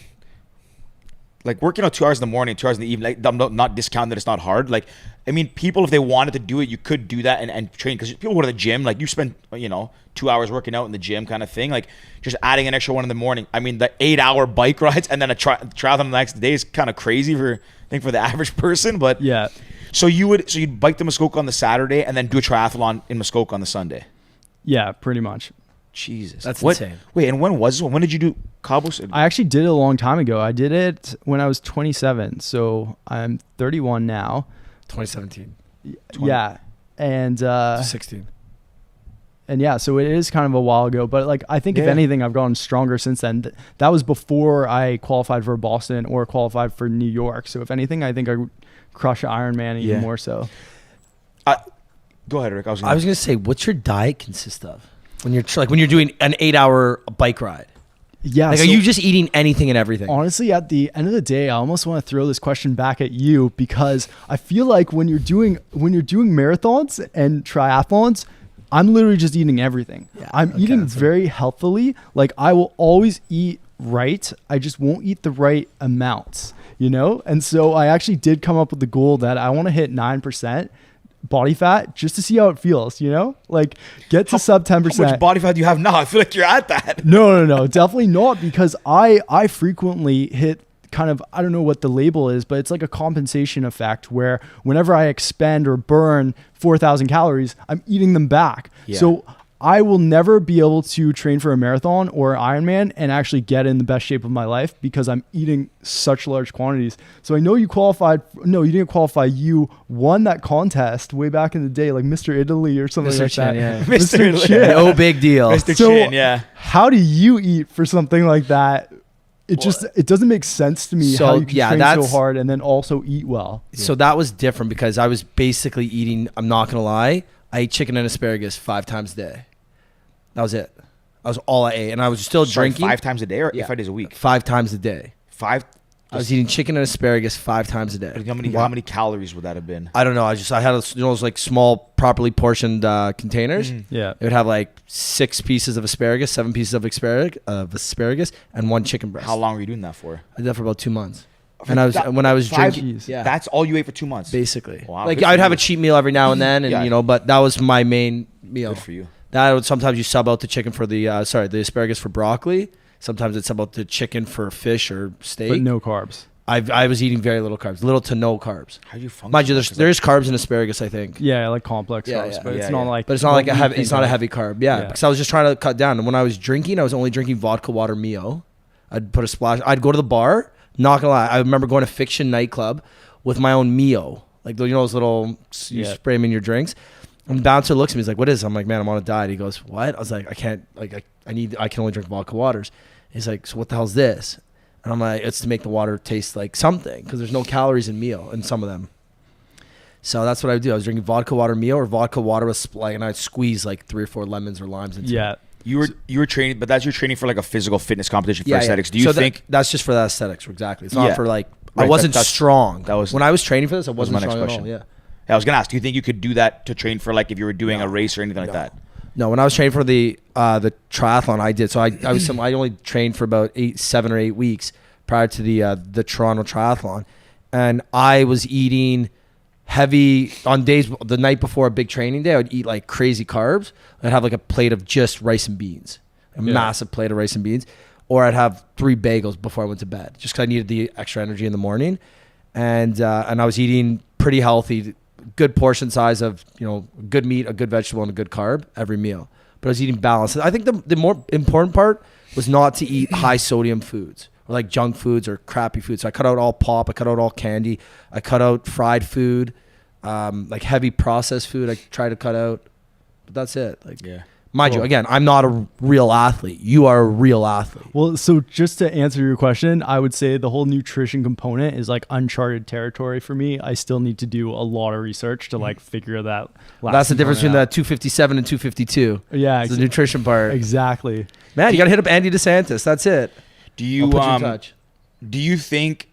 like working out 2 hours in the morning, 2 hours in the evening, like, I'm not discounting that it's not hard. Like, I mean, people, if they wanted to do it, you could do that and train, because people go to the gym, like you spend, 2 hours working out in the gym kind of thing, like just adding an extra one in the morning. I mean, the 8-hour bike rides and then a triathlon the next day is kind of crazy for the average person, but yeah. So you'd bike to Muskoka on the Saturday and then do a triathlon in Muskoka on the Sunday. Yeah, pretty much. Jesus. That's insane. Wait, and when was this one? When did you do Cabos? I actually did it a long time ago. I did it when I was 27. So I'm 31 now. 2017. 20. Yeah. And 16. yeah, so it is kind of a while ago, but like I think if anything, I've gotten stronger since then. That was before I qualified for Boston or qualified for New York. So if anything, I think I would crush Ironman even more so. Go ahead, Rick. I was gonna say, what's your diet consist of when you're doing an 8-hour bike ride? Yeah. Like, are you just eating anything and everything? Honestly, at the end of the day, I almost want to throw this question back at you, because I feel like when you're doing marathons and triathlons, I'm literally just eating everything. Yeah, I'm eating very healthily. Like, I will always eat right. I just won't eat the right amounts, And so I actually did come up with the goal that I want to hit 9% body fat just to see how it feels, like get to sub 10%. How much body fat do you have now? I feel like you're at that. No, definitely not, because I frequently hit kind of, I don't know what the label is, but it's like a compensation effect where whenever I expend or burn 4,000 calories, I'm eating them back. Yeah. So I will never be able to train for a marathon or Ironman and actually get in the best shape of my life because I'm eating such large quantities. So I know you qualified. No, you didn't qualify. You won that contest way back in the day, like Mr. Italy or something like Chin, that. Yeah. Mr. Chin. No big deal. Mr. So Chin, yeah. How do you eat for something like that? It doesn't make sense to me how you can train so hard and then also eat well. So that was different because I was basically eating, I'm not going to lie, I ate chicken and asparagus 5 times a day. That was it. That was all I ate. And I was still drinking. 5 times a day or 5 days a week? 5 times a day. 5? I was eating chicken and asparagus 5 times a day. How many calories would that have been? I don't know. I had those like small, properly portioned containers. Yeah. It would have like 6 pieces of asparagus, 7 pieces of asparagus, and 1 chicken breast. How long were you doing that for? I did that for about 2 months. And when I was drinking, that's all you ate for 2 months, basically. Wow, like I'd have a cheat meal every now and then, and but that was my main meal. Good for you. That would sometimes you sub out the chicken for the asparagus for broccoli. Sometimes it's sub out the chicken for fish or steak. But no carbs. I was eating very little carbs, little to no carbs. How do you function? Mind you, there's carbs in asparagus, I think. Yeah, like complex carbs, but it's not like. But it's not like a heavy. It's not a heavy carb. Yeah, because I was just trying to cut down. And when I was drinking, I was only drinking vodka water Mio. I'd put a splash. I'd go to the bar. Not gonna lie, I remember going to Fiction nightclub with my own Mio, like those little you spray them in your drinks. And the bouncer looks at me, he's like, "What is it?" I'm like, "Man, I'm on a diet." He goes, "What?" I was like, "I can't. Like, I can only drink vodka waters." He's like, "So what the hell's this?" And I'm like, "It's to make the water taste like something because there's no calories in Mio in some of them." So that's what I would do. I was drinking vodka water Mio or vodka water with and I'd squeeze like 3 or 4 lemons or limes into it. You were training, but that's your training for like a physical fitness competition for aesthetics. Do you think that's just for the aesthetics? Exactly. It's not for like I wasn't strong. That was when I was training for this. I wasn't my next strong question. at all. Yeah. I was gonna ask. Do you think you could do that to train for like if you were doing a race or anything like that? No, when I was training for the triathlon, I did. So I only trained for about 7 or 8 weeks prior to the Toronto triathlon, and I was eating heavy on days. The night before a big training day, I would eat like crazy carbs. I'd have like a plate of just rice and beans, massive plate of rice and beans, or I'd have 3 bagels before I went to bed, just because I needed the extra energy in the morning, and I was eating pretty healthy. Good portion size of good meat, a good vegetable, and a good carb every meal. But I was eating balanced. I think the more important part was not to eat high sodium foods or like junk foods or crappy foods. So I cut out all pop. I cut out all candy. I cut out fried food, like heavy processed food. I try to cut out. But that's it. Mind you, again, I'm not a real athlete. You are a real athlete. Well, so just to answer your question, I would say the whole nutrition component is like uncharted territory for me. I still need to do a lot of research to like figure that. That's the difference between that 257 and 252. Yeah, the nutrition part. Exactly. Man, you got to hit up Andy DeSantis. That's it. Do you do you think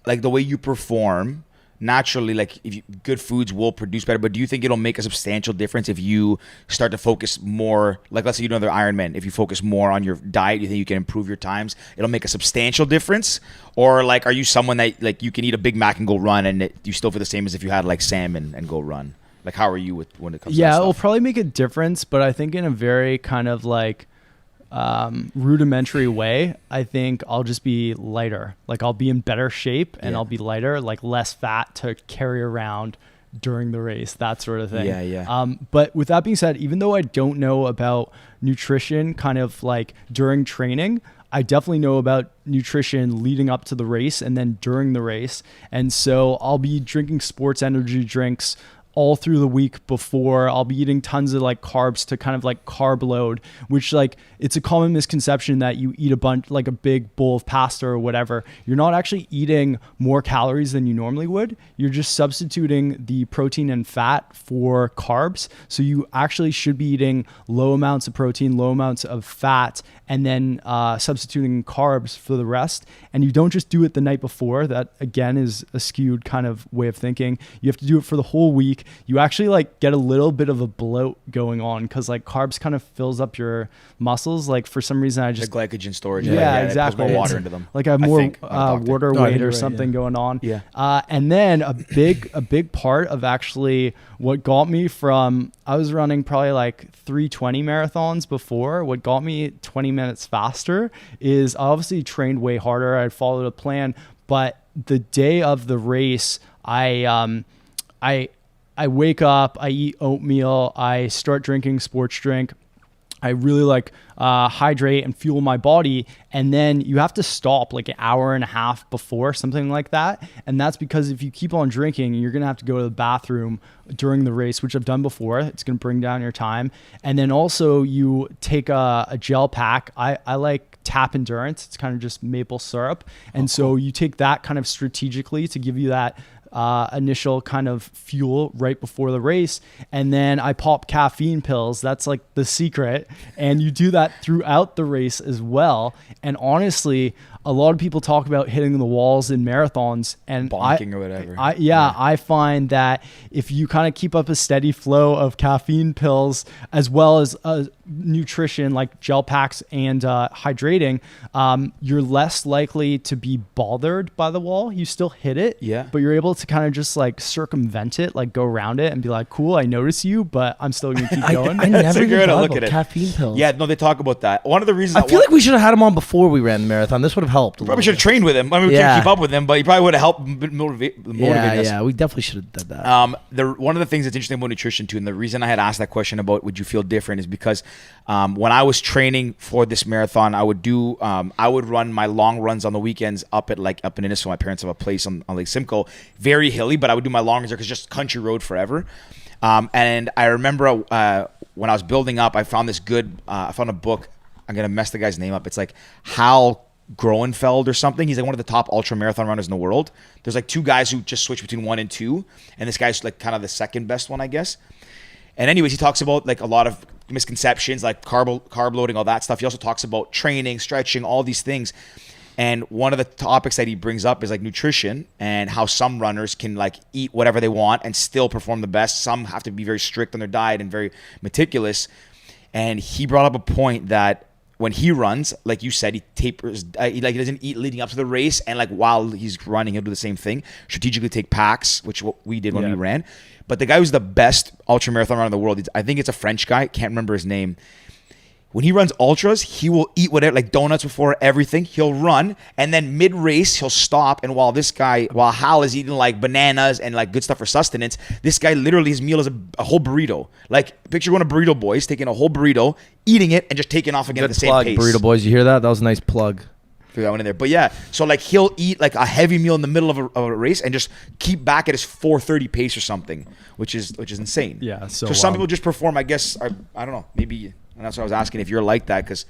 like the way you perform? Naturally, like good foods will produce better, but do you think it'll make a substantial difference if you start to focus more, like let's say you do another Ironman, if you focus more on your diet, you think you can improve your times, it'll make a substantial difference? Or like, are you someone that like you can eat a Big Mac and go run and you still feel the same as if you had like salmon and go run? Like how are you when it comes to that stuff? It'll probably make a difference, but I think in a very kind of like rudimentary way, I think I'll just be lighter. Like I'll be in better shape and I'll be lighter, like less fat to carry around during the race, that sort of thing. But with that being said, even though I don't know about nutrition kind of like during training, I definitely know about nutrition leading up to the race and then during the race. And so I'll be drinking sports energy drinks all through the week before. I'll be eating tons of like carbs to kind of like carb load, which like it's a common misconception that you eat a bunch, like a big bowl of pasta or whatever. You're not actually eating more calories than you normally would. You're just substituting the protein and fat for carbs. So you actually should be eating low amounts of protein, low amounts of fat, and then substituting carbs for the rest. And you don't just do it the night before. That again is a skewed kind of way of thinking. You have to do it for the whole week. You actually like get a little bit of a bloat going on because like carbs kind of fills up your muscles. Like for some reason I just the glycogen storage. Yeah, It exactly. puts more water into them. Like I have more doctor. water I weight think or you're right, something going on. Yeah. And then a big part of actually what got me from, I was running probably like 320 marathons before. What got me 20 minutes faster is I obviously trained way harder. I followed a plan, but the day of the race, I wake up, I eat oatmeal, I start drinking sports drink. I really like hydrate and fuel my body. And then you have to stop like an hour and a half before, something like that. And that's because if you keep on drinking, you're going to have to go to the bathroom during the race, which I've done before. It's going to bring down your time. And then also you take a gel pack. I like Tap Endurance. It's kind of just maple syrup. And so you take that kind of strategically to give you that initial kind of fuel right before the race. And then I pop caffeine pills. That's like the secret. And you do that throughout the race as well. And honestly, a lot of people talk about hitting the walls in marathons and bonking or whatever. I find that if you kind of keep up a steady flow of caffeine pills as well as nutrition like gel packs and hydrating, you're less likely to be bothered by the wall. You still hit it, but you're able to kind of just like circumvent it, like go around it and be like, cool, I notice you, but I'm still gonna keep going. I never even thought look about at it. caffeine pills. Yeah, no, they talk about that. One of the reasons I feel like we should have had him on before we ran the marathon. This would have helped. probably should have trained with him. I mean, we couldn't keep up with him, but he probably would have helped motivate us. Yeah, we definitely should have done that. One of the things that's interesting about nutrition too, and the reason I had asked that question about would you feel different is because when I was training for this marathon, I would run my long runs on the weekends up in Innisfil. My parents have a place on Lake Simcoe, very hilly, but I would do my long runs there because just country road forever. And I remember when I was building up, I found I found a book. I'm gonna mess the guy's name up. It's like Hal Groenfeld or something. He's like one of the top ultra marathon runners in the world. There's like two guys who just switch between 1 and 2, and this guy's like kind of the second best one, I guess. And anyways, he talks about like a lot of misconceptions, like carb loading, all that stuff. He also talks about training, stretching, all these things. And one of the topics that he brings up is like nutrition and how some runners can like eat whatever they want and still perform the best. Some have to be very strict on their diet and very meticulous. And he brought up a point that when he runs, like you said, he tapers, he doesn't eat leading up to the race, and like while he's running, he'll do the same thing. Strategically take packs, which what we did when we ran. But the guy who's the best ultra marathon runner in the world, I think it's a French guy, can't remember his name. When he runs ultras, he will eat whatever, like donuts before everything. He'll run, and then mid-race, he'll stop. And while Hal is eating like bananas and like good stuff for sustenance, this guy literally, his meal is a whole burrito. Like, picture one of Burrito Boys taking a whole burrito, eating it, and just taking off again at the same pace. Burrito Boys, you hear that? That was a nice plug. Threw that one in there. But yeah, so like he'll eat like a heavy meal in the middle of a race and just keep back at his 4:30 pace or something, which is insane. Yeah. So some people just perform, I guess, I don't know, maybe. And that's why I was asking if you're like that, because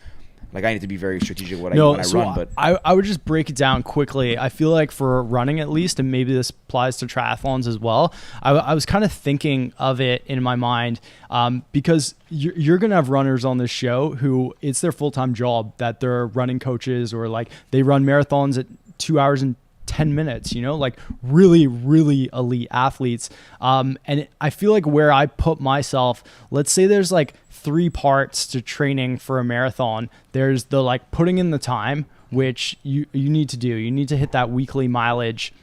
like I need to be very strategic when I run. But I would just break it down quickly. I feel like for running at least, and maybe this applies to triathlons as well, I was kind of thinking of it in my mind because you're going to have runners on this show who it's their full-time job, that they're running coaches, or like they run marathons at 2 hours and 10 minutes, like really, really elite athletes. And I feel like where I put myself, let's say there's like 3 parts to training for a marathon. There's the like putting in the time, which you need to do. You need to hit that weekly mileage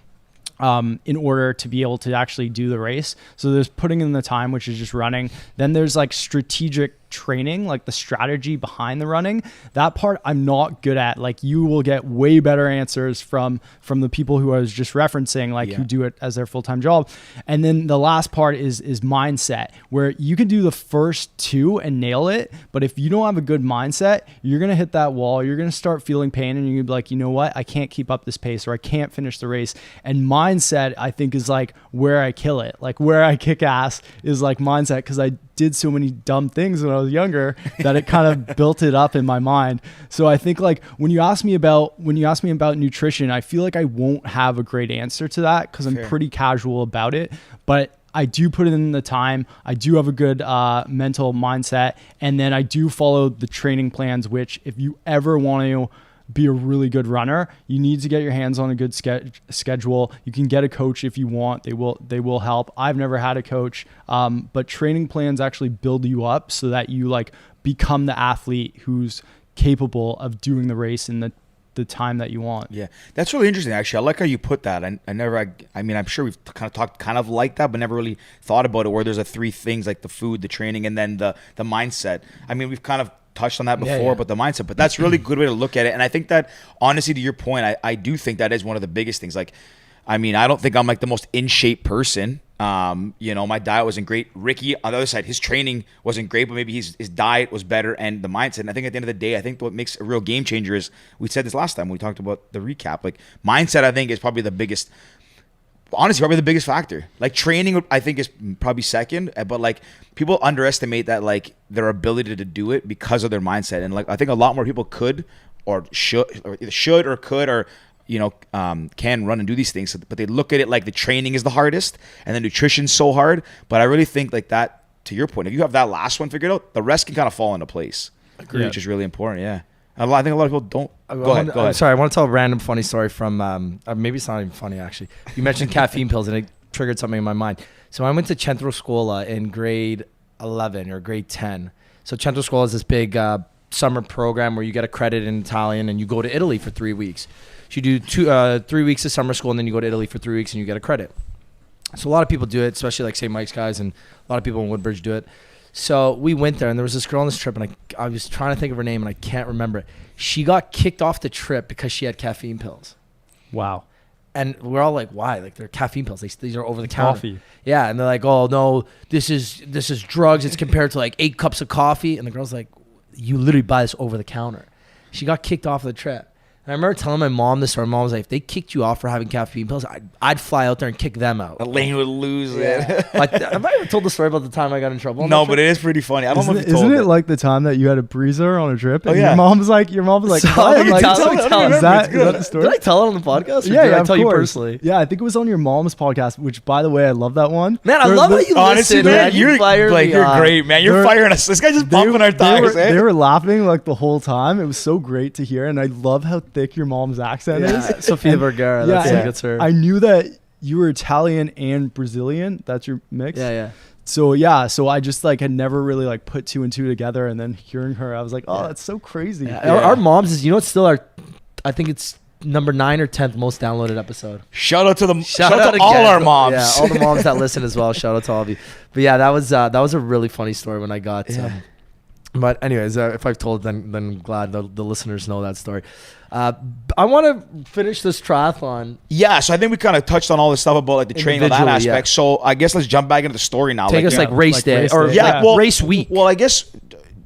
in order to be able to actually do the race. So there's putting in the time, which is just running. Then there's like strategic training, like the strategy behind the running, that part I'm not good at. Like you will get way better answers from the people who I was just referencing, like who do it as their full-time job. And then the last part is mindset, where you can do the first two and nail it, but if you don't have a good mindset, you're gonna hit that wall. You're gonna start feeling pain, and you're gonna be like, you know what, I can't keep up this pace, or I can't finish the race. And mindset, I think, is like where I kill it, like where I kick ass is like mindset, because I did so many dumb things when I was younger that it kind of built it up in my mind. So I think like when you ask me about nutrition, I feel like I won't have a great answer to that because I'm pretty casual about it, but I do put in the time. I do have a good mental mindset, and then I do follow the training plans, which if you ever want to be a really good runner, you need to get your hands on a good schedule. You can get a coach if you want. They will help. I've never had a coach, but training plans actually build you up so that you like become the athlete who's capable of doing the race in the time that you want. Yeah, that's really interesting. Actually, I like how you put that. I mean, I'm sure we've kind of talked kind of like that, but never really thought about it. Where there's three things like the food, the training, and then the mindset. I mean, we've kind of touched on that before, but the mindset. But that's really good way to look at it. And I think that, honestly, to your point, I do think that is one of the biggest things. Like, I mean, I don't think I'm like the most in shape person. My diet wasn't great. Ricky, on the other side, his training wasn't great, but maybe his diet was better, and the mindset. And I think at the end of the day, I think what makes a real game changer is, we said this last time when we talked about the recap, like mindset, I think is probably the biggest, honestly, probably the biggest factor. Like training, I think, is probably second, but like people underestimate that, like their ability to do it because of their mindset. And like, I think a lot more people could or should, or either should or could, or can run and do these things, but they look at it like the training is the hardest and the nutrition's so hard. But I really think like that, to your point, if you have that last one figured out, the rest can kind of fall into place. Agreed. Which is really important. Yeah. I think a lot of people don't. Go ahead. Sorry, I want to tell a random funny story from, maybe it's not even funny actually. You mentioned caffeine pills and it triggered something in my mind. So I went to Centro Scuola in grade 11 or grade 10. So Centro Scuola is this big summer program where you get a credit in Italian and you go to Italy for 3 weeks. So you do 3 weeks of summer school, and then you go to Italy for 3 weeks and you get a credit. So a lot of people do it, especially like St. Mike's guys, and a lot of people in Woodbridge do it. So we went there, and there was this girl on this trip, and I was trying to think of her name, and I can't remember it. She got kicked off the trip because she had caffeine pills. Wow. And we're all like, why? Like, they're caffeine pills. These are over the counter. Coffee. Yeah, and they're like, oh, no, this is drugs. It's compared to like 8 cups of coffee. And the girl's like, you literally buy this over the counter. She got kicked off the trip. And I remember telling my mom this story. My mom was like, if they kicked you off for having caffeine pills, I'd fly out there and kick them out. Elaine would lose it. Have I ever told the story about the time I got in trouble? No, but it is pretty funny. I don't know if you told Isn't it like the time that you had a breezer on a trip? And yeah. Your mom was like, so tell is that the story? Did I tell it on the podcast? Or Yeah, did I of tell you course. personally? Yeah, I think it was on your mom's podcast, which, by the way, I love that one. Man, I love how you honestly, listen. man, you're great, man. You're firing us. This guy's just bumping our tires. They were laughing like the whole time. It was so great to hear, and I love how thick your mom's accent is. Sofia Vergara. That's her. I knew that you were Italian and Brazilian. That's your mix. Yeah. So I just like had never really like put 2 and 2 together, and then hearing her, I was like, oh, that's so crazy. Yeah. Our moms is, it's still I think it's number 9 or 10th most downloaded episode. Shout out to all our moms. Yeah, all the moms that listen as well. Shout out to all of you. But yeah, that was a really funny story when I got. But anyways, if I've told, then I'm glad the listeners know that story. I want to finish this triathlon. Yeah, so I think we kind of touched on all this stuff about like the training and that aspect. Yeah. So I guess let's jump back into the story now. Take us race day or race week. Well, I guess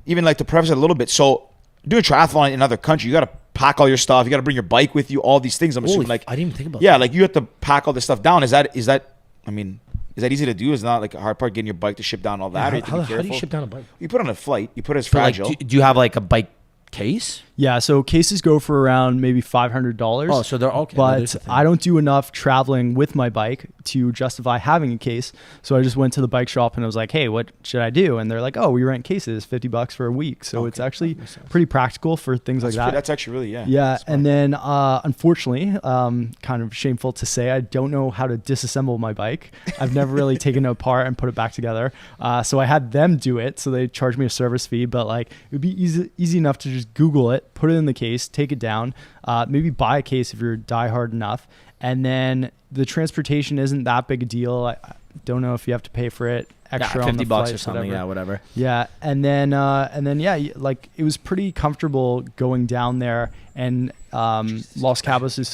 even like to preface it a little bit. So do a triathlon in another country, you got to pack all your stuff. You got to bring your bike with you. All these things. I'm assuming like I didn't even think about. Yeah, like you have to pack all this stuff down. Is that? I mean, is that easy to do? Is not like a hard part getting your bike to ship down all that? How do you ship down a bike? You put it on a flight. You put it as fragile. Do you have like a bike case? Yeah, so cases go for around maybe $500. Oh, so they're okay. But I don't do enough traveling with my bike to justify having a case. So I just went to the bike shop and I was like, hey, what should I do? And they're like, oh, we rent cases, $50 for a week. So it's actually pretty practical for things like that. That's actually really, Yeah. And then unfortunately, kind of shameful to say, I don't know how to disassemble my bike. I've never really taken it apart and put it back together. So I had them do it. So they charged me a service fee, but like it would be easy enough to just Google it, put it in the case, take it down, maybe buy a case if you're diehard enough. And then the transportation isn't that big a deal. I don't know if you have to pay for it extra Yeah, on the $50 or flights, something. Yeah, whatever. Yeah, and then yeah, like it was pretty comfortable going down there, and Los Cabos is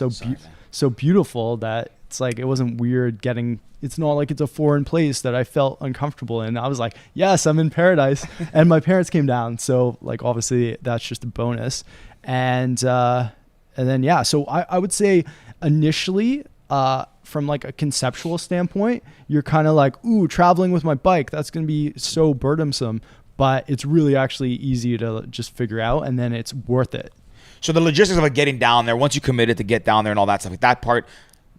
so beautiful that it's like it wasn't weird getting. It's not like it's a foreign place that I felt uncomfortable in. I was like, yes, I'm in paradise, and my parents came down, so like obviously that's just a bonus, and then yeah, so I would say initially. From like a conceptual standpoint, you're kind of like, ooh, traveling with my bike, that's going to be so burdensome, but it's really actually easy to just figure out, and then it's worth it. So the logistics of like getting down there, once you committed to get down there and all that stuff, like that part,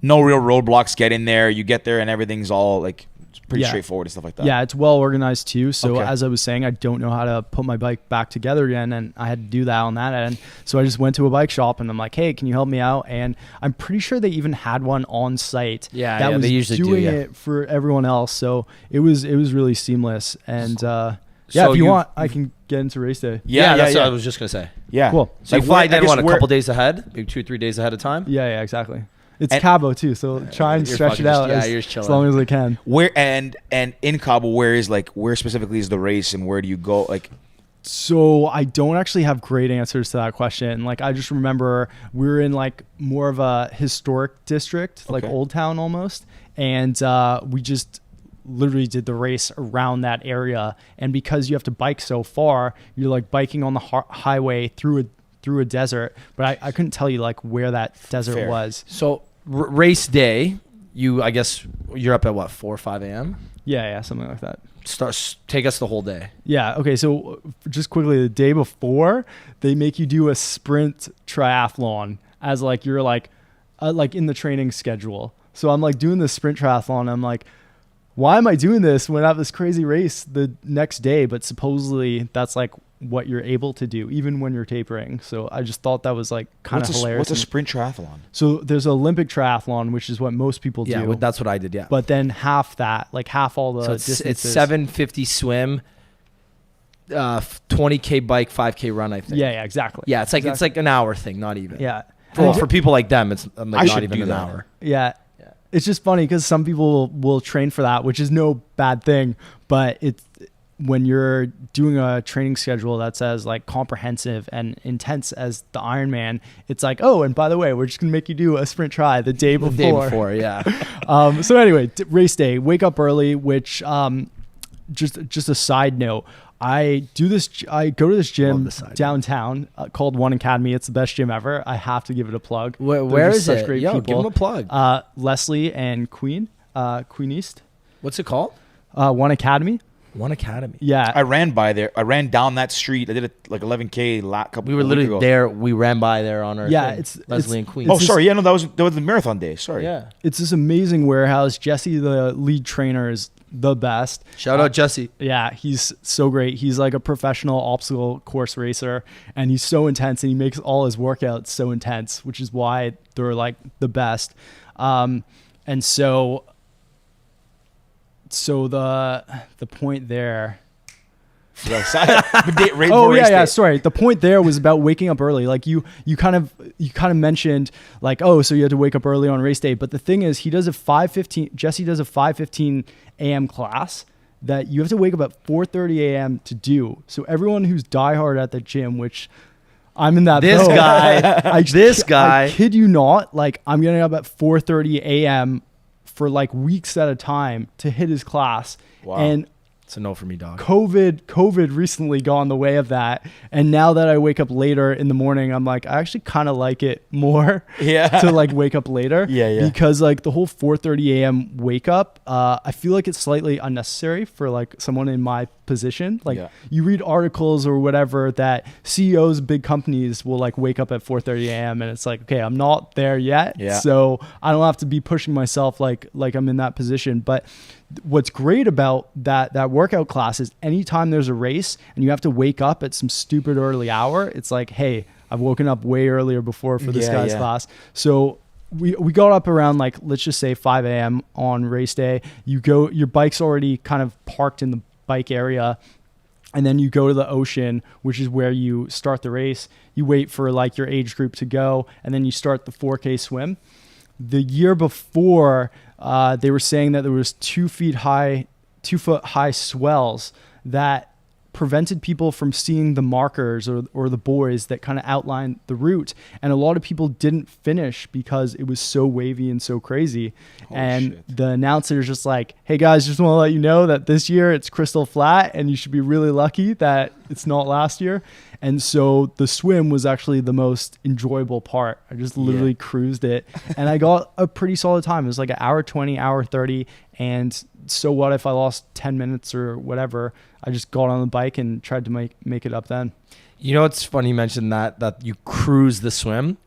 no real roadblocks getting there. You get there and everything's all like it's pretty straightforward and stuff like that. Yeah, it's well organized too. So Okay. as I was saying, I don't know how to put my bike back together again, and I had to do that on that end. So I just went to a bike shop and I'm like, hey, can you help me out? And I'm pretty sure they even had one on site. Yeah, that was they usually doing do, yeah. it for everyone else. So it was really seamless. And yeah, So if you you- want, I can get into race day. Yeah, that's what I was just gonna say. Yeah. Cool. So you Like, fly where- I in guess a where- couple days ahead, maybe 2-3 days ahead of time. Yeah, exactly. It's And- Cabo too, so try and you're stretch fucking it out just- yeah, you're just as chilling. long as I can. Where and in Cabo, where specifically is the race and where do you go? Like, So I don't actually have great answers to that question. Like I just remember we were in like more of a historic district, like Okay. Old Town almost, and we just literally did the race around that area. And because you have to bike so far, you're like biking on the highway through a desert. But I couldn't tell you like where that desert Fair. was. So race day, I guess you're up at what 4 or 5 a.m. Yeah, something like that. Take us the whole day. Yeah. Okay. So just quickly, the day before, they make you do a sprint triathlon as like you're like in the training schedule. So I'm like doing this sprint triathlon. I'm like, why am I doing this when I have this crazy race the next day? But supposedly that's like what you're able to do even when you're tapering. So I just thought that was like kind of hilarious. What's a sprint triathlon? So there's an Olympic triathlon, which is what most people Yeah, do. that's what I did. Yeah, But then half that, like half all the so it's distances. 750 swim, 20K bike, 5K run. I think. Yeah, exactly. Yeah, it's Exactly. like an hour thing, not even. Yeah. Well, And- for people like them, it's like I not should even do an that. hour. Yeah. Yeah. It's just funny because some people will train for that, which is no bad thing. But it's when you're doing a training schedule that's as like comprehensive and intense as the Ironman, it's like, oh, and by the way, we're just gonna make you do a sprint try the day before. The day before, yeah. So anyway, race day, wake up early, which just a side note. I go to this Love gym the side note. downtown called One Academy. It's the best gym ever. I have to give it a plug. Where They're is just such it? great Yo, give people. them a plug. Leslie and Queen East. What's it called? One Academy. One Academy. Yeah. I ran by there. I ran down that street. I did it like 11K couple. We were weeks literally ago. there. We ran by there on our Yeah, thing. it's Leslie and Queen. Oh, It's sorry. Yeah, no, that was the marathon day. Sorry. yeah. It's this amazing warehouse. Jesse, the lead trainer, is the best. Shout out Jesse. Yeah, he's so great. He's like a professional obstacle course racer, and he's so intense, and he makes all his workouts so intense, which is why they're like the best. And so the point there. Sorry. The point there was about waking up early. Like you kind of mentioned like, oh, so you had to wake up early on race day. But the thing is, Jesse does a 5:15 a.m. class that you have to wake up at 4:30 a.m. to do. So everyone who's diehard at the gym, which I'm in that This boat. guy. I kid you not. Like I'm getting up at 4:30 a.m. for like weeks at a time to hit his class. Wow. And It's a no for me, dog. COVID recently got in the way of that. And now that I wake up later in the morning, I'm like, I actually kind of like it more to like wake up later. Yeah. Because like the whole 4:30 a.m. wake up, I feel like it's slightly unnecessary for like someone in my position. Like you read articles or whatever that CEOs of big companies will like wake up at 4:30 a.m. and it's like, okay, I'm not there yet. Yeah. So I don't have to be pushing myself like I'm in that position. But what's great about that workout class is anytime there's a race and you have to wake up at some stupid early hour, it's like, hey, I've woken up way earlier before for this guy's class. So we got up around like, let's just say 5 a.m. on race day. Your bike's already kind of parked in the bike area. And then you go to the ocean, which is where you start the race. You wait for like your age group to go, and then you start the 4K swim. The year before, they were saying that there was 2 feet high 2-foot high swells that prevented people from seeing the markers or the buoys that kind of outlined the route. And a lot of people didn't finish because it was so wavy and so crazy. And the announcer's just like, hey guys, just want to let you know that this year it's crystal flat and you should be really lucky that it's not last year. And so the swim was actually the most enjoyable part. I just literally cruised it and I got a pretty solid time. It was like an hour 20, hour 30. And so what if I lost 10 minutes or whatever? I just got on the bike and tried to make it up then. You know, it's funny you mentioned that you cruise the swim.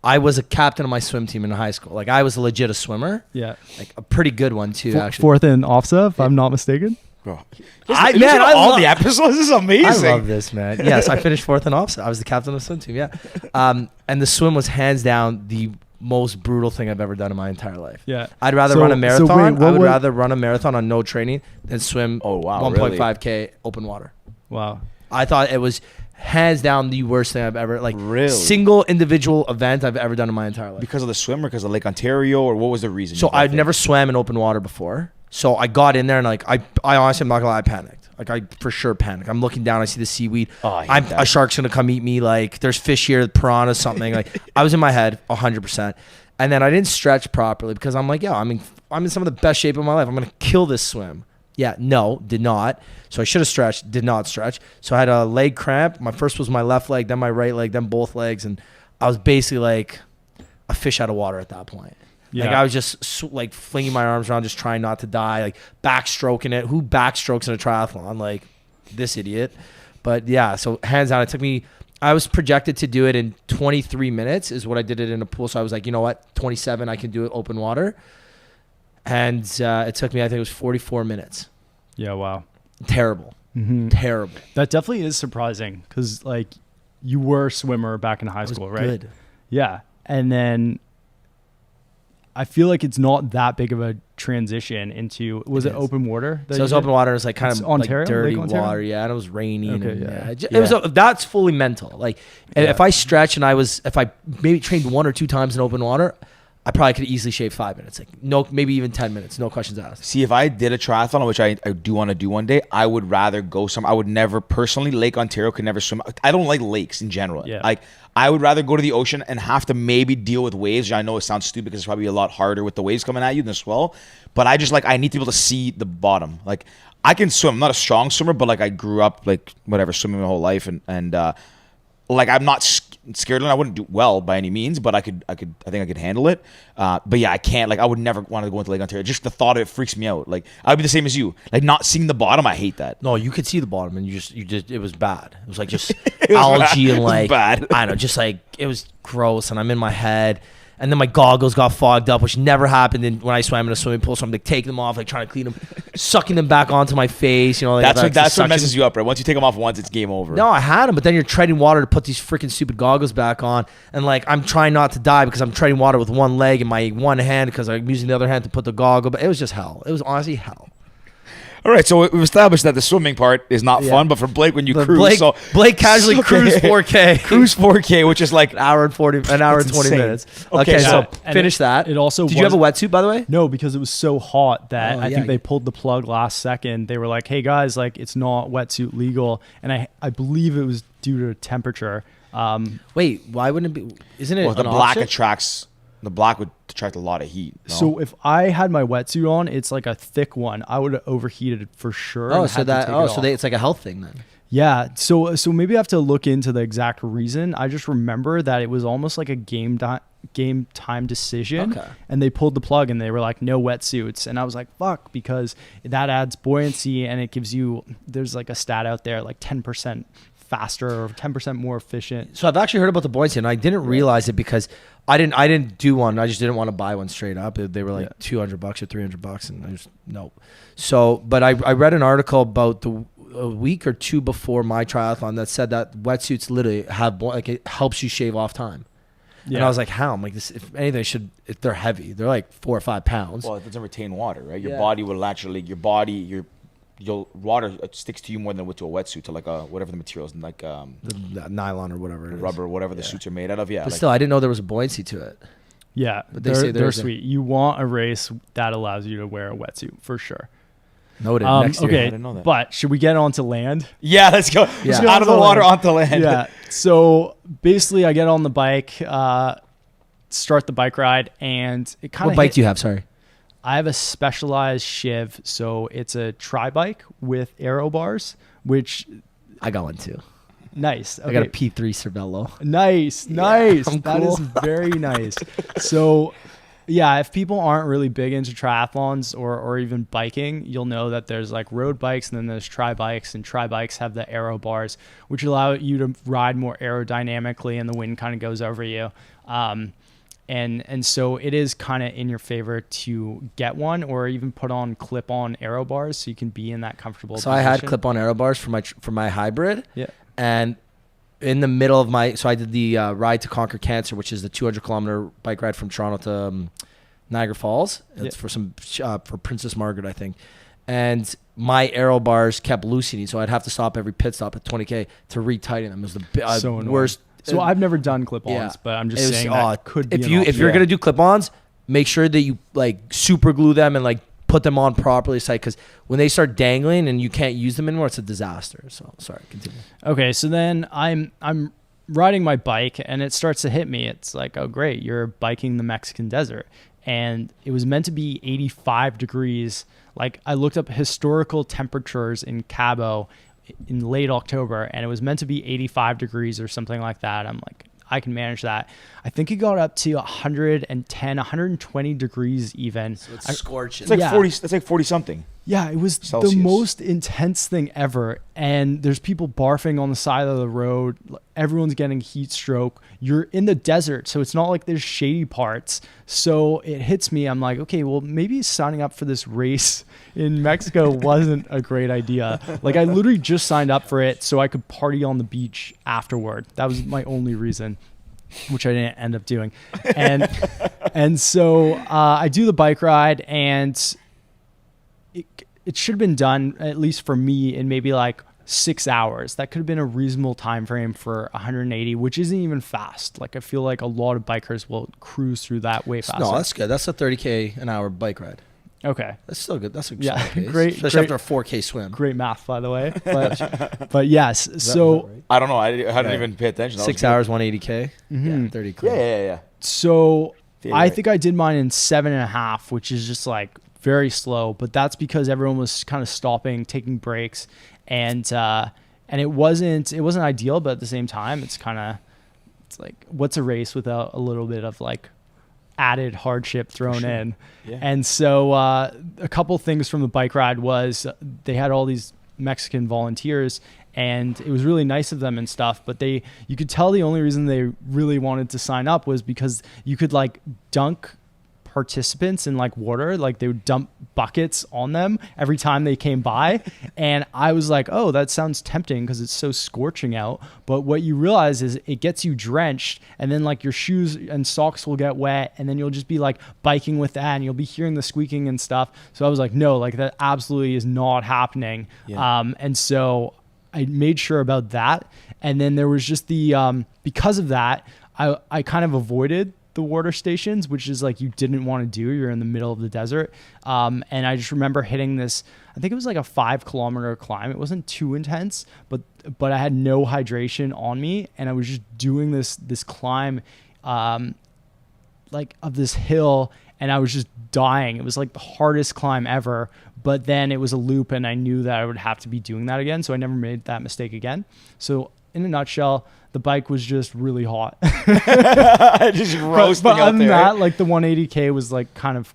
I was a captain of my swim team in high school. Like I was legit a swimmer. Yeah. Like a pretty good one too, actually. Fourth in OFSA, if I'm not mistaken. Bro. I love the episodes. This is amazing. I love this, man. Yes, I finished fourth in OFSA. I was the captain of the swim team, yeah. And the swim was hands down the most brutal thing I've ever done in my entire life. Yeah. I'd rather run a marathon. I would rather run a marathon on no training than swim 1.5K open water. Wow. I thought it was hands down the worst thing I've ever, like, Really? single individual event I've ever done in my entire life. Because of the swim or because of Lake Ontario, or what was the reason? So I'd never swam in open water before. So I got in there and like I honestly, I'm not gonna lie, I panicked. Like I for sure panicked. I'm looking down, I see the seaweed. A shark's gonna come eat me. Like there's fish here, piranha, something. Like I was in my head 100%. And then I didn't stretch properly because I'm like, I'm in some of the best shape of my life. I'm gonna kill this swim. Yeah, no, did not. So I should have stretched, did not stretch. So I had a leg cramp. My first was my left leg, then my right leg, then both legs, and I was basically like a fish out of water at that point. Yeah. Like I was just like flinging my arms around, just trying not to die, like backstroking it. Who backstrokes in a triathlon? Like this idiot. But yeah, so hands down, it took me, I was projected to do it in 23 minutes is what I did it in a pool. So I was like, you know what, 27, I can do it open water. And it took me, I think it was 44 minutes. Yeah, wow. Terrible. Mm-hmm. Terrible. That definitely is surprising because like you were a swimmer back in high school, right? Good. Yeah. And then I feel like it's not that big of a transition into, was it open water? So it was open water. It was like kind of Ontario, like dirty Ontario? water. Yeah. And it was raining. Okay, and, It was that's fully mental. Like if I stretch and if I maybe trained 1 or 2 times in open water, I probably could easily shave 5 minutes. Like no, maybe even 10 minutes. No questions asked. See, if I did a triathlon, which I do want to do one day, I would rather go I would never personally, Lake Ontario could never swim. I don't like lakes in general. Yeah. Like I would rather go to the ocean and have to maybe deal with waves. I know it sounds stupid because it's probably a lot harder with the waves coming at you than the swell. But I just I need to be able to see the bottom. Like I can swim. I'm not a strong swimmer, but like I grew up swimming my whole life and like I'm not scared, and I wouldn't do well by any means, but I think I could handle it. But yeah, I can't. Like I would never want to go into Lake Ontario. Just the thought of it freaks me out. Like I'd be the same as you. Like not seeing the bottom, I hate that. No, you could see the bottom, and you just it was bad. It was like just algae and like bad. I don't know, just like it was gross, and I'm in my head. And then my goggles got fogged up, which never happened when I swam in a swimming pool. So I'm like taking them off, like trying to clean them, sucking them back onto my face. You know, like, that's what messes you up, right? Once you take them off once, it's game over. No, I had them, but then you're treading water to put these freaking stupid goggles back on, and like I'm trying not to die because I'm treading water with one leg and my one hand because I'm using the other hand to put the goggle. But it was just hell. It was honestly hell. All right, so we've established that the swimming part is not fun, but for Blake, when you cruise, Blake casually cruised 4K, cruise 4K, which is like an hour and 20 minutes. Okay, so finish that. It also did you have a wetsuit, by the way? No, because it was so hot that I think they pulled the plug last second. They were like, "Hey guys, like it's not wetsuit legal," and I believe it was due to temperature. Wait, why wouldn't it be? Isn't it? Well, the black attracts. The black would attract a lot of heat. No? So if I had my wetsuit on, it's like a thick one. I would have overheated for sure. Oh, so it's like a health thing then. Yeah. So maybe I have to look into the exact reason. I just remember that it was almost like a game time decision. Okay. And they pulled the plug and they were like, no wetsuits. And I was like, fuck, because that adds buoyancy and it gives you, there's like a stat out there, like 10% faster or 10% more efficient. So I've actually heard about the buoyancy and I didn't realize it because I didn't do one. I just didn't want to buy one straight up. They were like $200 or $300 and I just, no. So, but I read an article about a week or two before my triathlon that said that wetsuits literally have, like it helps you shave off time. Yeah. And I was like, how? I'm like, this, if anything, if they're heavy, they're like 4 or 5 pounds. Well, it doesn't retain water, right? Your body will naturally, water sticks to you more than to a wetsuit, to like whatever the material is, like the nylon or whatever it is. Rubber, whatever the suits are made out of. Yeah, but still, I didn't know there was a buoyancy to it. Yeah, but they're sweet. You want a race that allows you to wear a wetsuit for sure. Noted. Next year. Okay, didn't know that. but should we get onto land? Yeah, let's go. Yeah. Let's go out of the water onto land. Yeah. So basically, I get on the bike, start the bike ride, and it kind of. What bike do you have? Sorry. I have a Specialized Shiv, so it's a tri bike with aero bars, which I got one too. nice. Okay. I got a P3 Cervelo. Nice. I'm That is cool. very nice. So, yeah, if people aren't really big into triathlons or even biking, you'll know that there's like road bikes and then there's tri bikes, and tri bikes have the aero bars, which allow you to ride more aerodynamically and the wind kind of goes over you. And so it is kind of in your favor to get one or even put on clip-on aero bars so you can be in that comfortable So position. I had clip-on aero bars for my hybrid. Yeah. And in the middle of so I did the Ride to Conquer Cancer, which is the 200-kilometer bike ride from Toronto to Niagara Falls. It's for Princess Margaret, I think. And my aero bars kept loosening, so I'd have to stop every pit stop at 20K to retighten them. It was the So annoying. worst. So I've never done clip-ons, Yeah. but I'm It just was- saying that could be if an you're option. gonna do clip-ons, make sure that you like super glue them and like put them on properly, because when they start dangling and you can't use them anymore, it's a disaster. So sorry, continue. Okay, so then I'm riding my bike and it starts to hit me. It's like, oh great, you're biking the Mexican desert. And it was meant to be 85 degrees. Like I looked up historical temperatures in Cabo in late October, and it was meant to be 85 degrees or something like that. I'm like, I can manage that. I think it got up to 110, 120 degrees even. So it's scorching. It's like Yeah. 40. It's like 40 something. Yeah, it was Celsius. the most intense thing ever. And there's people barfing on the side of the road. Everyone's getting heat stroke. You're in the desert, so it's not like there's shady parts. So it hits me. I'm like, okay, well, maybe signing up for this race in Mexico wasn't a great idea. Like I literally just signed up for it so I could party on the beach afterward. That was my only reason, which I didn't end up doing. And so I do the bike ride, and it should have been done, at least for me, in maybe like 6 hours. That could have been a reasonable time frame for 180, which isn't even fast. Like I feel like a lot of bikers will cruise through that way faster. No, that's good. That's a 30K an hour bike ride. Okay. That's still good. That's a Yeah, solid pace, great- especially great- after a 4K swim. Great math, by the way. But yes. So I don't know. I didn't Yeah. even pay attention. That was 6 good. hours, 180K. Mhm. Yeah, 30 Yeah, clean. yeah. So Yeah, I right. think I did mine in 7.5, which is just like very slow, but that's because everyone was kind of stopping, taking breaks, and it wasn't ideal, but at the same time, it's like, what's a race without a little bit of like added hardship thrown sure. in? Yeah. And so a couple things from the bike ride was they had all these Mexican volunteers, and it was really nice of them and stuff, but you could tell the only reason they really wanted to sign up was because you could like dunk participants in like water. Like they would dump buckets on them every time they came by. And I was like, oh, that sounds tempting because it's so scorching out. But what you realize is it gets you drenched, and then like your shoes and socks will get wet, and then you'll just be like biking with that, and you'll be hearing the squeaking and stuff. So I was like, no, like that absolutely is not happening. Yeah. And so I made sure about that. And then there was just because of that, I kind of avoided the water stations, which is like you didn't want to do. You're in the middle of the desert. And I just remember hitting this, I think it was like a 5-kilometer climb. It wasn't too intense, but I had no hydration on me. And I was just doing this climb, like of this hill, and I was just dying. It was like the hardest climb ever, but then it was a loop, and I knew that I would have to be doing that again. So I never made that mistake again. So in a nutshell, the bike was just really hot. Just roasting but out other than there. that, like the 180K was like kind of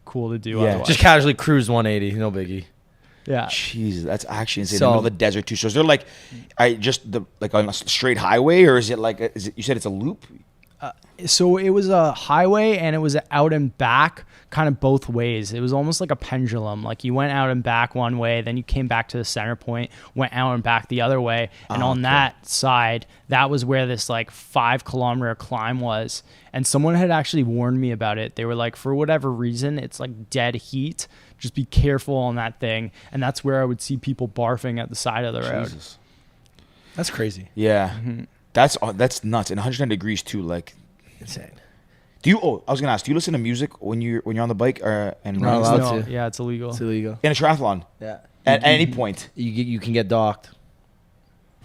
cool to do. Yeah. Otherwise. Just casually cruise 180, no biggie. yeah. Jesus, that's actually insane. So- in the middle of the desert too. So is there like, like on a straight highway, or is it like, you said it's a loop? So it was a highway, and it was out and back, kind of both ways. It was almost like a pendulum. Like you went out and back one way, then you came back to the center point, went out and back the other way. And on that side, that was where this like 5-kilometer climb was. And someone had actually warned me about it. They were like, for whatever reason, it's like dead heat. Just be careful on that thing. And that's where I would see people barfing at the side of the road. Jesus. That's crazy. Yeah. That's nuts. And 110 degrees too. Like, Insane. Do you? Oh, I was gonna ask. Do you listen to music when you're on the bike or and Not running allowed stuff? to. Yeah, it's illegal. It's illegal. In a triathlon Yeah. at any point You can get docked.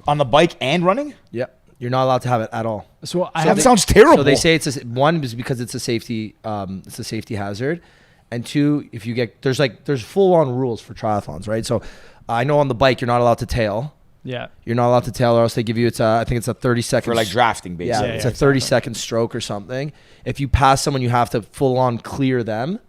on the bike and running? Yep. You're not allowed to have it at all. So I So have that sounds terrible. So they say one is because it's a safety hazard, and two, if you get there's full on rules for triathlons, right? So I know on the bike you're not allowed to tail. yeah. You're not allowed to tail, or else they give you I think it's a 30-second for like drafting, Yeah, basically. it's a 30-second stroke or something. If you pass someone, you have to full on clear them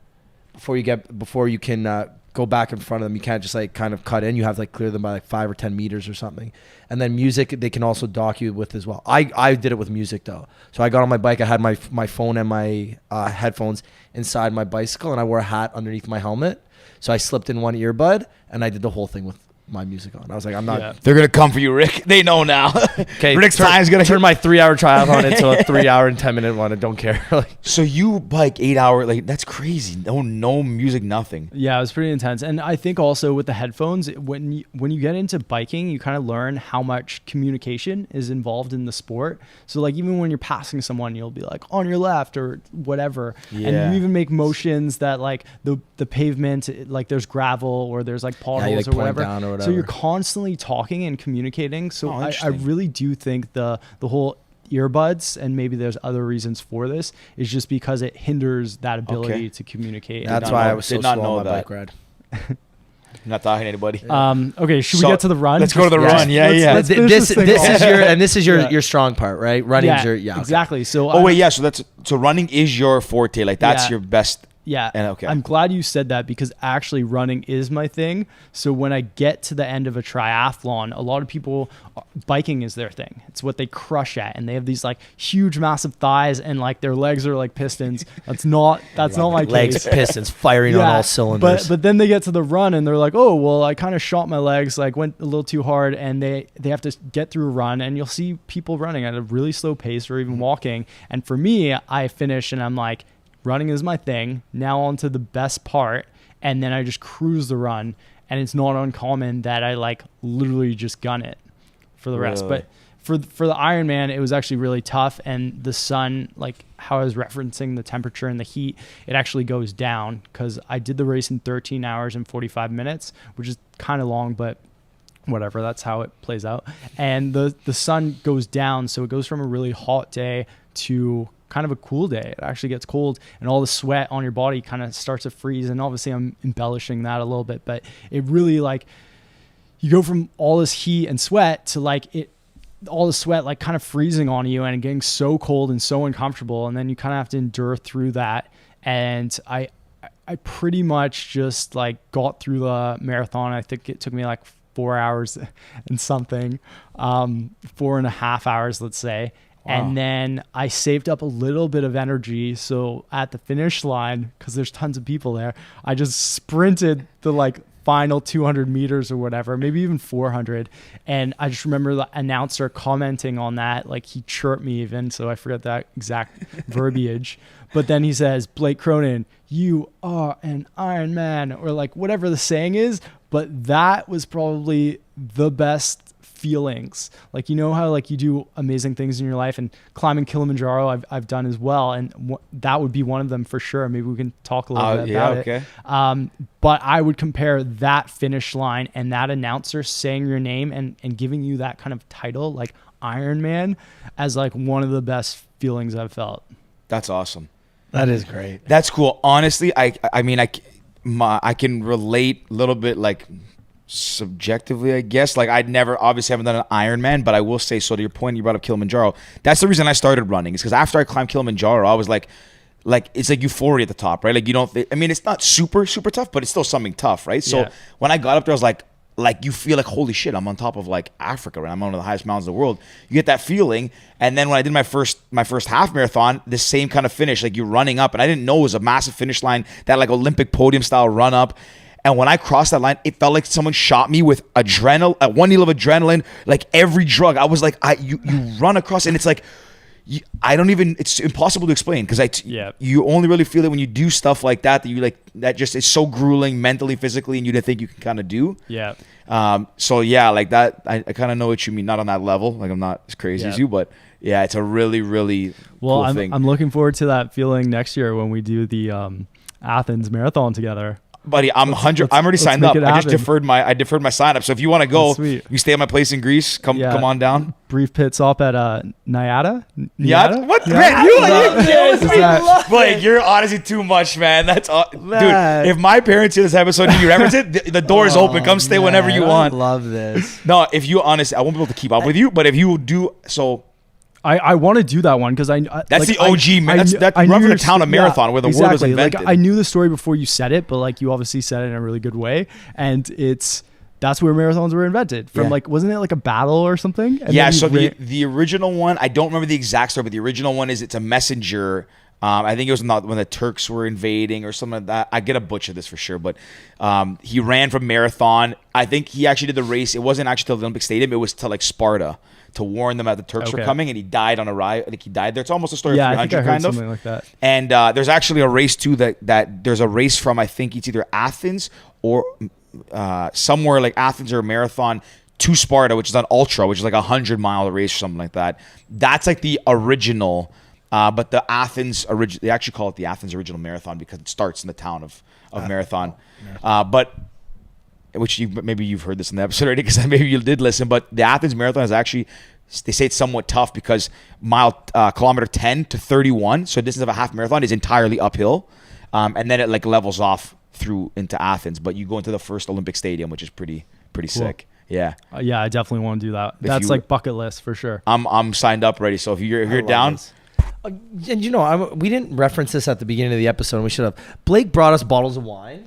before you can go back in front of them. You can't just like kind of cut in. You have to like clear them by like 5 or 10 meters or something. And then music, they can also dock you with as well. I did it with music though. So I got on my bike. I had my phone and my headphones inside my bicycle, and I wore a hat underneath my helmet. So I slipped in one earbud, and I did the whole thing with my music on. I was like, I'm not. Yeah. They're gonna come for you, Rick. They know now. Okay, Rick's time's gonna turn my 3-hour triathlon into a 3-hour and 10-minute one. I don't care. Like, So you bike 8 hour, like that's crazy. No music, nothing. Yeah, it was pretty intense. And I think also with the headphones, when you get into biking, you kind of learn how much communication is involved in the sport. So like even when you're passing someone, you'll be like on your left or whatever. Yeah. And you even make motions that like the pavement, like there's gravel or there's like potholes like or point whatever. down or So you're whatever. constantly talking and communicating. So I interesting. really do think the whole earbuds, and maybe there's other reasons for this, is just because it hinders that ability Okay. to communicate. that's not why know- I was so did not slow know on my that. bike ride. I'm not talking to anybody. Okay, should So, we get to the run? let's go to the Yes. run. Yeah, Let's- yeah. let's finish This this thing off. is your Yeah. your strong part, right? Running's your okay. exactly. So Oh wait, yeah. So running is your forte. Like that's Yeah. your best. yeah. And okay. I'm glad you said that, because actually running is my thing. So when I get to the end of a triathlon, a lot of people, biking is their thing. It's what they crush at, and they have these like huge, massive thighs, and like their legs are like pistons. That's not my Legs, case. pistons, firing on all cylinders. But then they get to the run and they're like, oh, well, I kind of shot my legs, like went a little too hard, and they have to get through a run, and you'll see people running at a really slow pace or even walking. And for me, I finish and I'm like, running is my thing. Now on to the best part. And then I just cruise the run, and it's not uncommon that I like literally just gun it for the rest. Really? But for the Ironman, it was actually really tough, and the sun, like how I was referencing the temperature and the heat, it actually goes down, because I did the race in 13 hours and 45 minutes, which is kind of long, but whatever, that's how it plays out. And the sun goes down, so it goes from a really hot day to kind of a cool day. It actually gets cold, and all the sweat on your body kind of starts to freeze. And obviously I'm embellishing that a little bit, but it really, like, you go from all this heat and sweat to like all the sweat like kind of freezing on you and getting so cold and so uncomfortable, and then you kind of have to endure through that. And I pretty much just like got through the marathon. I think it took me like 4 hours and something, 4.5 hours, let's say. Wow. And then I saved up a little bit of energy. So at the finish line, because there's tons of people there, I just sprinted the like final 200 meters or whatever, maybe even 400. And I just remember the announcer commenting on that. Like he chirped me even, so I forget that exact verbiage. But then he says, Blake Cronyn, you are an Iron Man, or like whatever the saying is. But that was probably the best feelings. Like, you know how like you do amazing things in your life, and climbing Kilimanjaro I've done as well, and that would be one of them for sure. Maybe we can talk a little bit about okay. it. But I would compare that finish line and that announcer saying your name and giving you that kind of title, like Iron Man, as like one of the best feelings I've felt. That's awesome. That is great. That's cool. Honestly, I mean, I can relate a little bit, like subjectively, I guess. Like I'd never, obviously haven't done an Ironman, but I will say, so to your point, you brought up Kilimanjaro. That's the reason I started running, is because after I climbed Kilimanjaro, I was like it's like euphoria at the top, right? Like you don't, I mean, it's not super tough, but it's still something tough, right? So Yeah. when I got up there, I was like you feel like, holy shit, I'm on top of like Africa, right? I'm on one of the highest mountains in the world. You get that feeling. And then when I did my first half marathon, the same kind of finish, like you're running up, and I didn't know it was a massive finish line, that like Olympic podium style run up. And when I crossed that line, it felt like someone shot me with adrenaline, one needle of adrenaline, like every drug. I was like, you run across, and it's like, it's impossible to explain, because you only really feel it when you do stuff like that you like, that just is so grueling mentally, physically, and you didn't think you can kind of do. Yeah. So yeah, like that, I kind of know what you mean. Not on that level, like I'm not as crazy as you, but Yeah, it's a really, really Well, cool thing. I'm looking forward to that feeling next year when we do the Athens marathon together. Buddy, I'm already let's signed make up. it I just happen. deferred my sign up. So if you want to go, That's sweet. you stay at my place in Greece. Come on down. Brief pit stop at Nyada. Yeah, what? Yeah. Man, Is that- Blake, you're honestly too much, man. That's Man. dude. If my parents hear this episode and you reference it, the door is open. Come stay whenever you want. I love this. No, if you honest, I won't be able to keep up with you. But if you do, so I want to do that one because that's the OG. That run from the town of Marathon where the word was invented. Like, I knew the story before you said it, but like you obviously said it in a really good way, and that's where marathons were invented from. Yeah. Like, wasn't it like a battle or something? And Yeah. then So you the original one, I don't remember the exact story, but the original one is it's a messenger. I think it was when the Turks were invading or something like that. I get to butcher this for sure, but he ran from Marathon. I think he actually did the race. It wasn't actually to the Olympic Stadium. It was to like Sparta to warn them that the Turks were coming, and he died on arrival. I think he died there. It's almost a story yeah, of I think 300 I heard kind of. something like that. And there's actually a race too that there's a race from, I think it's either Athens or somewhere like Athens or Marathon to Sparta, which is an ultra, which is like 100-mile race or something like that. That's like the original. But the they actually call it the Athens Original Marathon because it starts in the town of Marathon. But which maybe you've heard this in the episode already because maybe you did listen. But the Athens Marathon is actually, they say it's somewhat tough because kilometer 10 to 31, so a distance of a half marathon is entirely uphill, and then it like levels off through into Athens. But you go into the first Olympic stadium, which is pretty cool. Sick. Yeah. Yeah, I definitely want to do that. That's like bucket list for sure. I'm signed up already. So if you're down. This. And we didn't reference this at the beginning of the episode, and we should have. Blake brought us bottles of wine.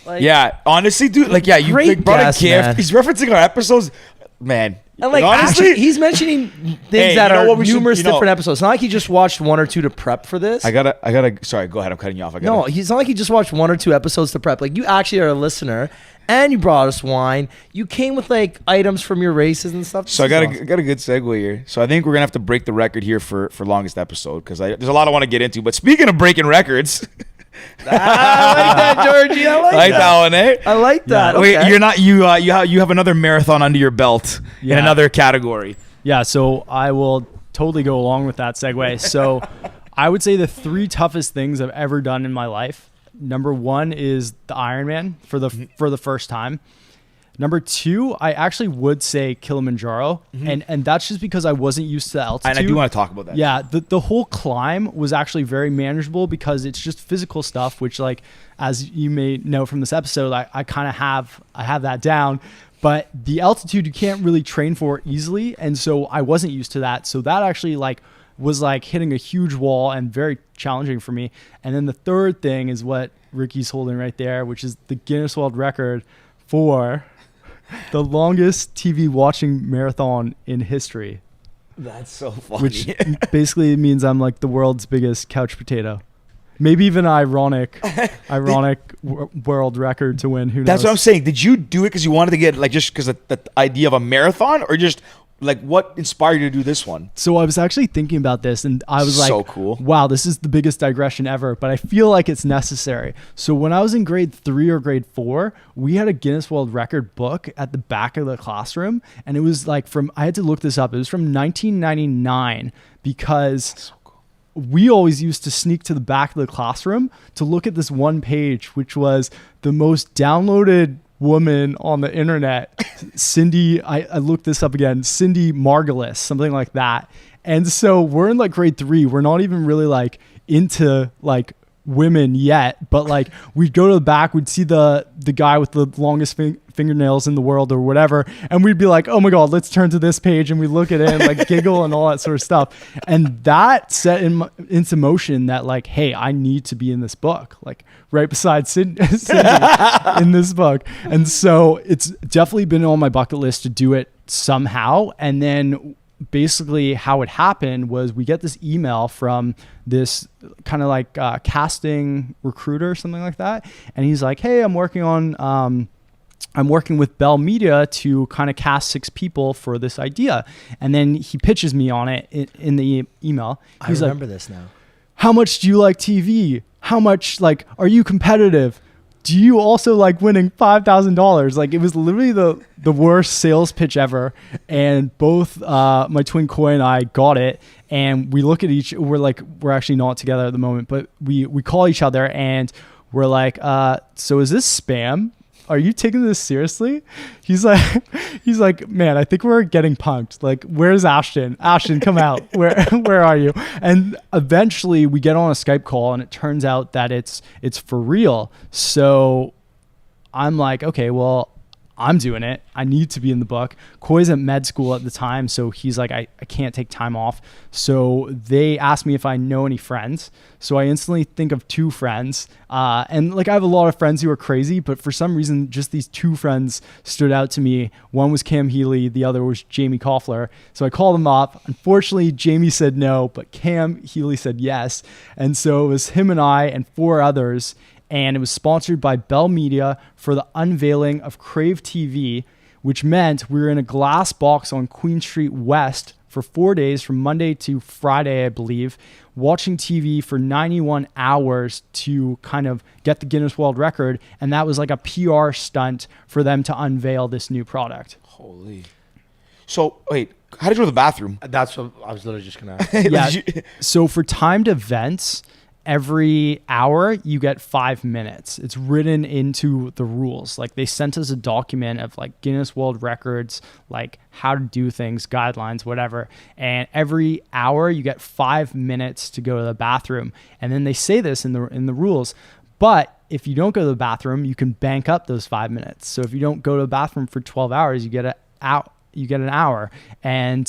Like, yeah, honestly, dude. Like, yeah, you great brought guest, a gift. man. He's referencing our episodes, man. And like, honestly, actually, he's mentioning things that you know are what we should- numerous you know- different episodes. It's not like he just watched one or two to prep for this. I gotta. Sorry, go ahead. I'm cutting you off. No, it's not like he just watched one or two episodes to prep. Like, you actually are a listener, and you brought us wine. You came with like items from your races and stuff. So I got a good segue here. So I think we're gonna have to break the record here for longest episode because there's a lot I want to get into. But speaking of breaking records, I like that, Georgie. I like that one, eh? I like that. Wait, Okay. you're not you have another marathon under your belt in Yeah. another category. Yeah, so I will totally go along with that segue. So I would say the 3 toughest things I've ever done in my life. Number 1 is the Ironman for the first time. Number 2, I actually would say Kilimanjaro, and that's just because I wasn't used to the altitude. And I do want to talk about that. Yeah, the whole climb was actually very manageable because it's just physical stuff, which, like, as you may know from this episode, I kind of have that down. But the altitude you can't really train for easily, and so I wasn't used to that. So that actually was hitting a huge wall and very challenging for me. And then the third thing is what Ricky's holding right there, which is the Guinness World Record for the longest TV watching marathon in history. That's so funny. Which basically means I'm like the world's biggest couch potato. Maybe even ironic world record to win. Who knows? That's what I'm saying. Did you do it because you wanted to get just because of the idea of a marathon, or just what inspired you to do this one? So I was actually thinking about this, and I was So like, cool. Wow, this is the biggest digression ever, but I feel like it's necessary. So when I was in grade 3 or grade 4, we had a Guinness World Record book at the back of the classroom, and it was I had to look this up. It was from 1999 because we always used to sneak to the back of the classroom to look at this one page, which was the most downloaded woman on the internet, Cindy. I looked this up again, Cindy Margulis, something like that. And so we're in grade 3. We're not even really into women yet, but we'd go to the back, we'd see the guy with the longest fingernails in the world or whatever, and we'd be like, oh my god, let's turn to this page, and we look at it and giggle and all that sort of stuff. And that set into motion that hey, I need to be in this book, right beside Cindy in this book. And so it's definitely been on my bucket list to do it somehow. And then basically how it happened was we get this email from this kind of casting recruiter or something like that, and he's like, hey, I'm working with Bell Media to kind of cast 6 people for this idea. And then he pitches me on it in the email. He's I remember this now. How much do you like TV? How much are you competitive? do you also like winning $5,000? Like, it was literally the worst sales pitch ever. And both my twin Koi and I got it. And we look at we're actually not together at the moment, but we call each other and we're like, so is this spam? Are you taking this seriously? He's like, man, I think we're getting punked. Like, where's Ashton? Ashton, come out. Where are you? And eventually we get on a Skype call and it turns out that it's for real. So I'm like, okay, well, I'm doing it. I need to be in the book. Koi's at med school at the time, so he's like, I can't take time off. So they asked me if I know any friends. So I instantly think of 2 friends. And like, I have a lot of friends who are crazy, but for some reason, just these 2 friends stood out to me. One was Cam Healy, the other was Jamie Koffler. So I called them up. Unfortunately, Jamie said no, but Cam Healy said yes. And so it was him and I and 4 others. And it was sponsored by Bell Media for the unveiling of Crave TV, which meant we were in a glass box on Queen Street West for 4 days, from Monday to Friday, I believe, watching TV for 91 hours to kind of get the Guinness World Record. And that was like a PR stunt for them to unveil this new product. Holy. So, wait, how did you go to the bathroom? That's what I was literally just going to ask. Yeah. So for timed events, every hour you get 5 minutes. It's written into the rules. Like, they sent us a document of like Guinness World Records, like how to do things, guidelines, whatever. And every hour you get 5 minutes to go to the bathroom. And then they say this in the rules. But if you don't go to the bathroom, you can bank up those 5 minutes. So if you don't go to the bathroom for 12 hours, you get an hour. And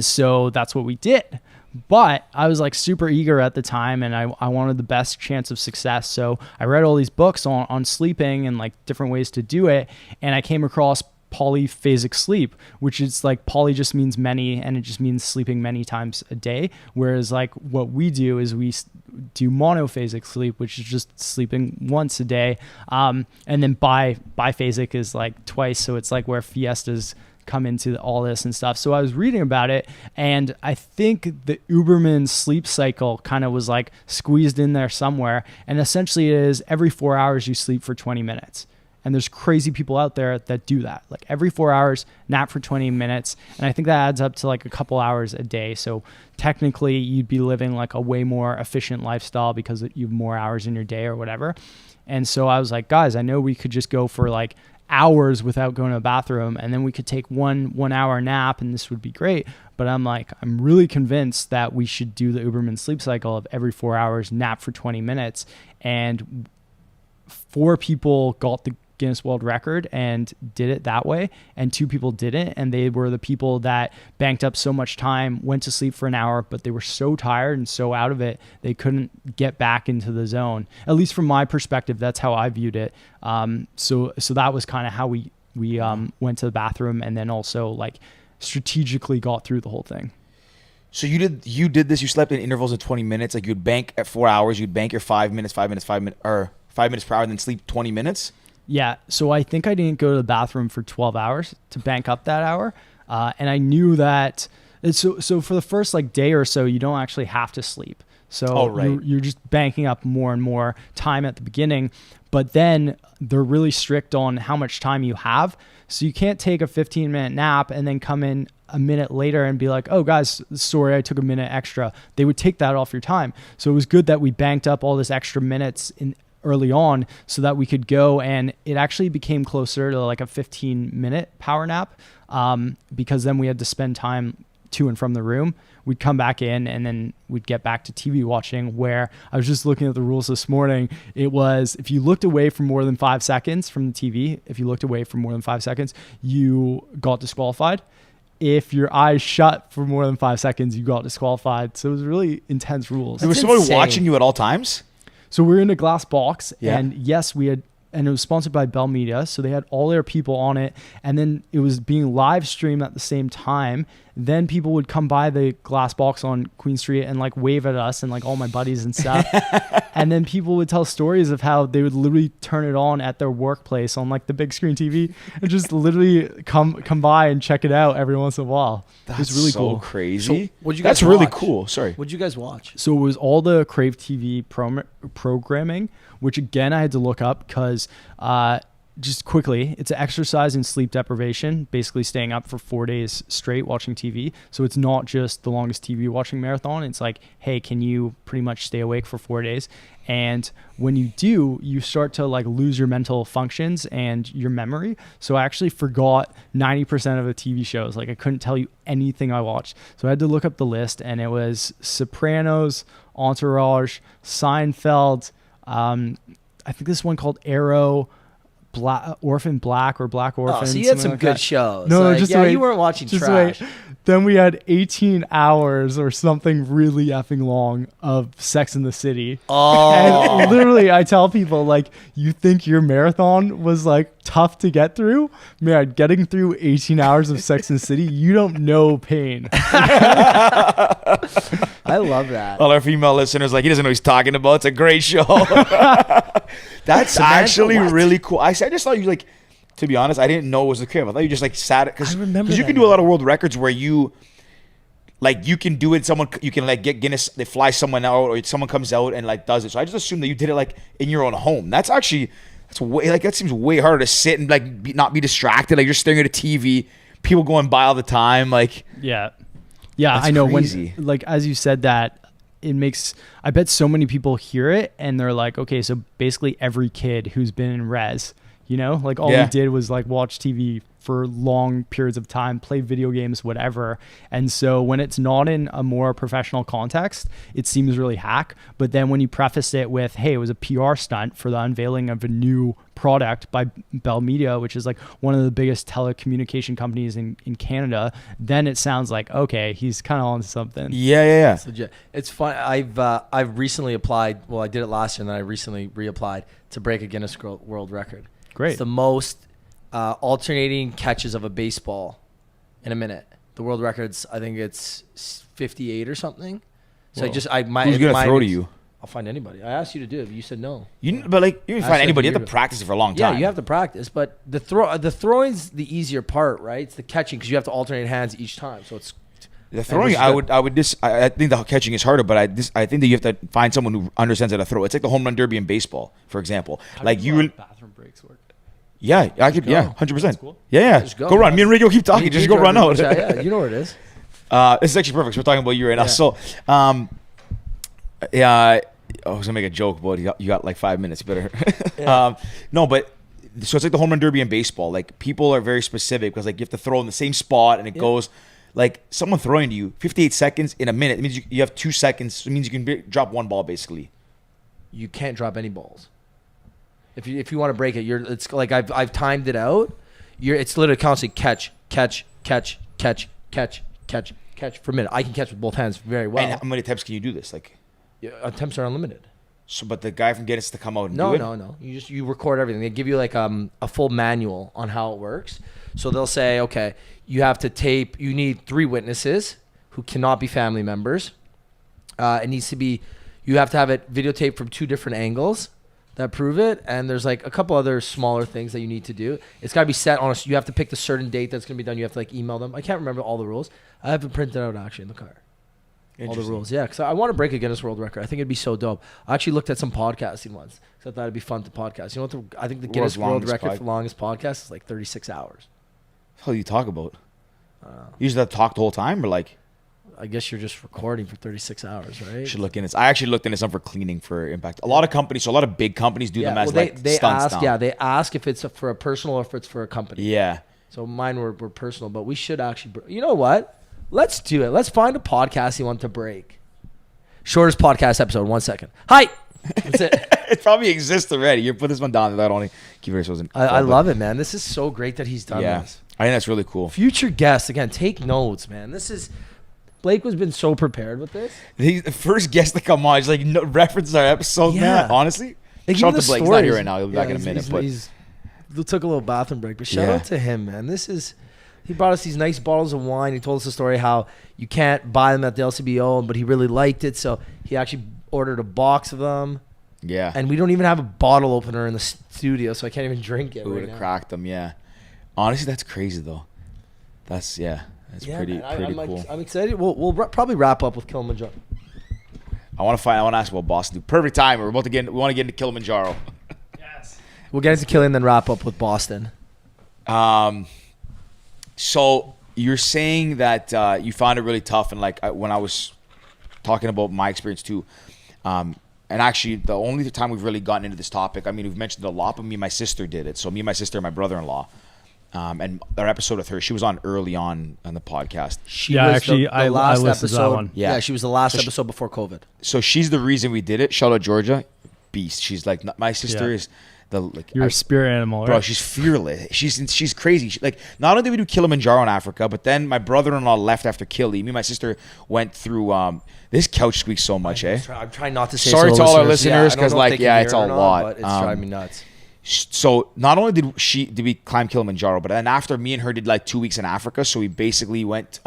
so that's what we did. But I was like super eager at the time, and I wanted the best chance of success. So I read all these books on sleeping and like different ways to do it. And I came across polyphasic sleep, which is like, poly just means many, and it just means sleeping many times a day. Whereas like what we do is we do monophasic sleep, which is just sleeping once a day. And then biphasic is like twice. So it's like where fiestas come into all this and stuff. So I was reading about it, and I think the Uberman sleep cycle kind of was like squeezed in there somewhere. And essentially it is every 4 hours you sleep for 20 minutes. And there's crazy people out there that do that. Like every 4 hours, nap for 20 minutes. And I think that adds up to like a couple hours a day. So technically you'd be living like a way more efficient lifestyle because you have more hours in your day or whatever. And so I was like, guys, I know we could just go for like hours without going to the bathroom, and then we could take one hour nap, and this would be great. But I'm like, I'm really convinced that we should do the Uberman sleep cycle of every 4 hours, nap for 20 minutes. And 4 people got the Guinness World Record and did it that way, and 2 people didn't. And they were the people that banked up so much time, went to sleep for an hour, but they were so tired and so out of it, they couldn't get back into the zone. At least from my perspective, that's how I viewed it. So that was kind of how we went to the bathroom, and then also like strategically got through the whole thing. So you did this, you slept in intervals of 20 minutes, like you'd bank at 4 hours, you'd bank your 5 minutes, or 5 minutes per hour, and then sleep 20 minutes? Yeah, so I think I didn't go to the bathroom for 12 hours to bank up that hour. And I knew that, so for the first like day or so, you don't actually have to sleep. So you're just banking up more and more time at the beginning. But then they're really strict on how much time you have. So you can't take a 15-minute nap and then come in a minute later and be like, oh guys, sorry, I took a minute extra. They would take that off your time. So it was good that we banked up all this extra minutes early on so that we could go, and it actually became closer to like a 15-minute power nap, because then we had to spend time to and from the room. We'd come back in, and then we'd get back to TV watching, where I was just looking at the rules this morning. It was, if you looked away for more than 5 seconds from the TV, if you looked away for more than 5 seconds, you got disqualified. If your eyes shut for more than 5 seconds, you got disqualified. So it was really intense rules. There was somebody watching you at all times? So we're in a glass box, yeah. And yes, and it was sponsored by Bell Media. So they had all their people on it, and then it was being live streamed at the same time. Then people would come by the glass box on Queen Street and like wave at us and like all my buddies and stuff. And then people would tell stories of how they would literally turn it on at their workplace on like the big screen TV and just literally come by and check it out every once in a while. That's really so cool. Crazy. So what'd you guys That's really watch? cool. Sorry. What'd you guys watch? So it was all the Crave TV programming, which again I had to look up because just quickly, it's exercise and sleep deprivation, basically staying up for 4 days straight watching TV. So it's not just the longest TV watching marathon. It's like, hey, can you pretty much stay awake for 4 days? And when you do, you start to like lose your mental functions and your memory. So I actually forgot 90% of the TV shows. Like I couldn't tell you anything I watched. So I had to look up the list, and it was Sopranos, Entourage, Seinfeld. I think this one called Arrow, Orphan Black or Black Orphan. Oh, so you had some good shows. No, like, just yeah, wait. you weren't watching Just trash. wait. Then we had 18 hours or something really effing long of Sex in the City. Oh. And literally, I tell people, like, you think your marathon was like tough to get through? Man, getting through 18 hours of Sex in the City, you don't know pain. I love that. All our female listeners, like, he doesn't know what he's talking about. It's a great show. That's Samantha, actually what? really cool. I just thought you, like, to be honest, I didn't know it was a crib. I thought you just, like, sat it. I remember Because you that can do now. a lot of world records where you, like, you can do it. You can, like, get Guinness. They fly someone out, or someone comes out and, like, does it. So I just assumed that you did it, like, in your own home. That seems way harder to sit and, like, not be distracted. Like, you're staring at a TV, people going by all the time. Like, Yeah, That's I know. crazy. When, like, as you said that, it makes, I bet so many people hear it and they're like, okay, so basically every kid who's been in res, you know, like all Yeah. we did was like watch TV for long periods of time, play video games, whatever. And so when it's not in a more professional context, it seems really hack. But then when you preface it with, hey, it was a PR stunt for the unveiling of a new product by Bell Media, which is like one of the biggest telecommunication companies in Canada, then it sounds like, okay, he's kind of on something. yeah. It's legit. It's fun. I've recently applied. Well, I did it last year, and then I recently reapplied to break a Guinness World Record. Great. It's the most alternating catches of a baseball in a minute. The world record's, I think it's 58 or something. So Whoa. Who's gonna throw to you? I'll find anybody. I asked you to do it, but you said no. But like, you can That's find like anybody. You weird. have to practice it for a long Yeah, time. you have to practice, but the throwing's the easier part, right? It's the catching because you have to alternate hands each time. So it's The throwing, which is I think the catching is harder, but I think that you have to find someone who understands how to throw. It's like the home run derby in baseball, for example. Like bathroom breaks work. yeah, I could, go. yeah, 100%. That's cool. Yeah. Just go. Go run. Me and Rico keep talking. Just go run out. Yeah, you know where it is. This is actually perfect. So we're talking about you right now. Yeah. So, yeah, I was gonna make a joke, but you got like 5 minutes. Better. Yeah. No, but so it's like the home run derby in baseball. Like people are very specific because like you have to throw in the same spot, and it goes like someone throwing to you 58 seconds in a minute. It means you have 2 seconds. It means you can drop one ball basically. You can't drop any balls. If you want to break it, it's like I've timed it out. It's literally constantly catch for a minute. I can catch with both hands very well. And how many times can you do this? Like, Attempts are unlimited. so, but the guy from Guinness to come out and No, do it. no. You record everything. They give you like a full manual on how it works. So they'll say, okay, you have to tape. You need 3 witnesses who cannot be family members. It needs to be. You have to have it videotaped from 2 different angles that prove it. And there's like a couple other smaller things that you need to do. It's got to be set on. You have to pick the certain date that's going to be done. You have to like email them. I can't remember all the rules. I have it printed out actually in the car. All the Interesting. rules, yeah. Because I want to break a Guinness World Record. I think it'd be so dope. I actually looked at some podcasting once because I thought it'd be fun to podcast. You know what? I think the Guinness World longest Record for longest podcast is like 36 hours. What do you talk about? You just have to talk the whole time, or like I guess you're just recording for 36 hours, right? you should look in this. I actually looked into some for cleaning for impact. A lot of companies, so a lot of big companies do them as like they stunts ask, now. they ask if it's for a personal or if it's for a company. Yeah. So mine were personal, but we should actually. You know what? Let's do it. Let's find a podcasting one to break. Shortest podcast episode, 1 second. Hi. That's it. It probably exists already. You put this one down without only keep it. I love it, man. This is so great that he's done Yeah, this. I think that's really cool. Future guests, again, take notes, man. Blake has been so prepared with this. He's the first guest to come on. He's like references our episode, Yeah. man. Honestly, Like, shout even out to the Blake. He's not stories- here right now. He'll be back in a he's- minute. he's- he took a little bathroom break, but shout Yeah. out to him, man. He brought us these nice bottles of wine. He told us a story how you can't buy them at the LCBO, but he really liked it, so he actually ordered a box of them. Yeah, And we don't even have a bottle opener in the studio, so I can't even drink it we would right have now. cracked them. Yeah, honestly, that's crazy though. That's Yeah, pretty man, cool. I'm excited. We'll probably wrap up with Kilimanjaro. I want to ask about Boston. Perfect time. We want to get into Kilimanjaro. Yes. We'll get into Killing, then wrap up with Boston. So you're saying that you found it really tough, and like when I was talking about my experience too, and actually the only time we've really gotten into this topic, I mean, we've mentioned it a lot, but me and my sister did it. So me and my sister and my brother-in-law, and our episode with her, she was on early on the podcast. She Yeah, was actually, the I last listened to that episode. one. Yeah, she was the last So she- episode before COVID. So she's the reason we did it. Shout out Georgia, beast. She's like my sister Yeah. is the like. You're a spirit animal, Bro, right? she's fearless. She's crazy. Like, not only did we do Kilimanjaro in Africa, but then my brother-in-law left after Kili. Me and my sister went through. This couch squeaks so much, eh? I'm trying not to say. Sorry so to all our listeners. listeners, I don't 'cause, know if like, they can yeah, hear it's it a or not, lot. but it's driving me nuts. So not only did we climb Kilimanjaro, but then after me and her did like 2 weeks in Africa, so we basically went.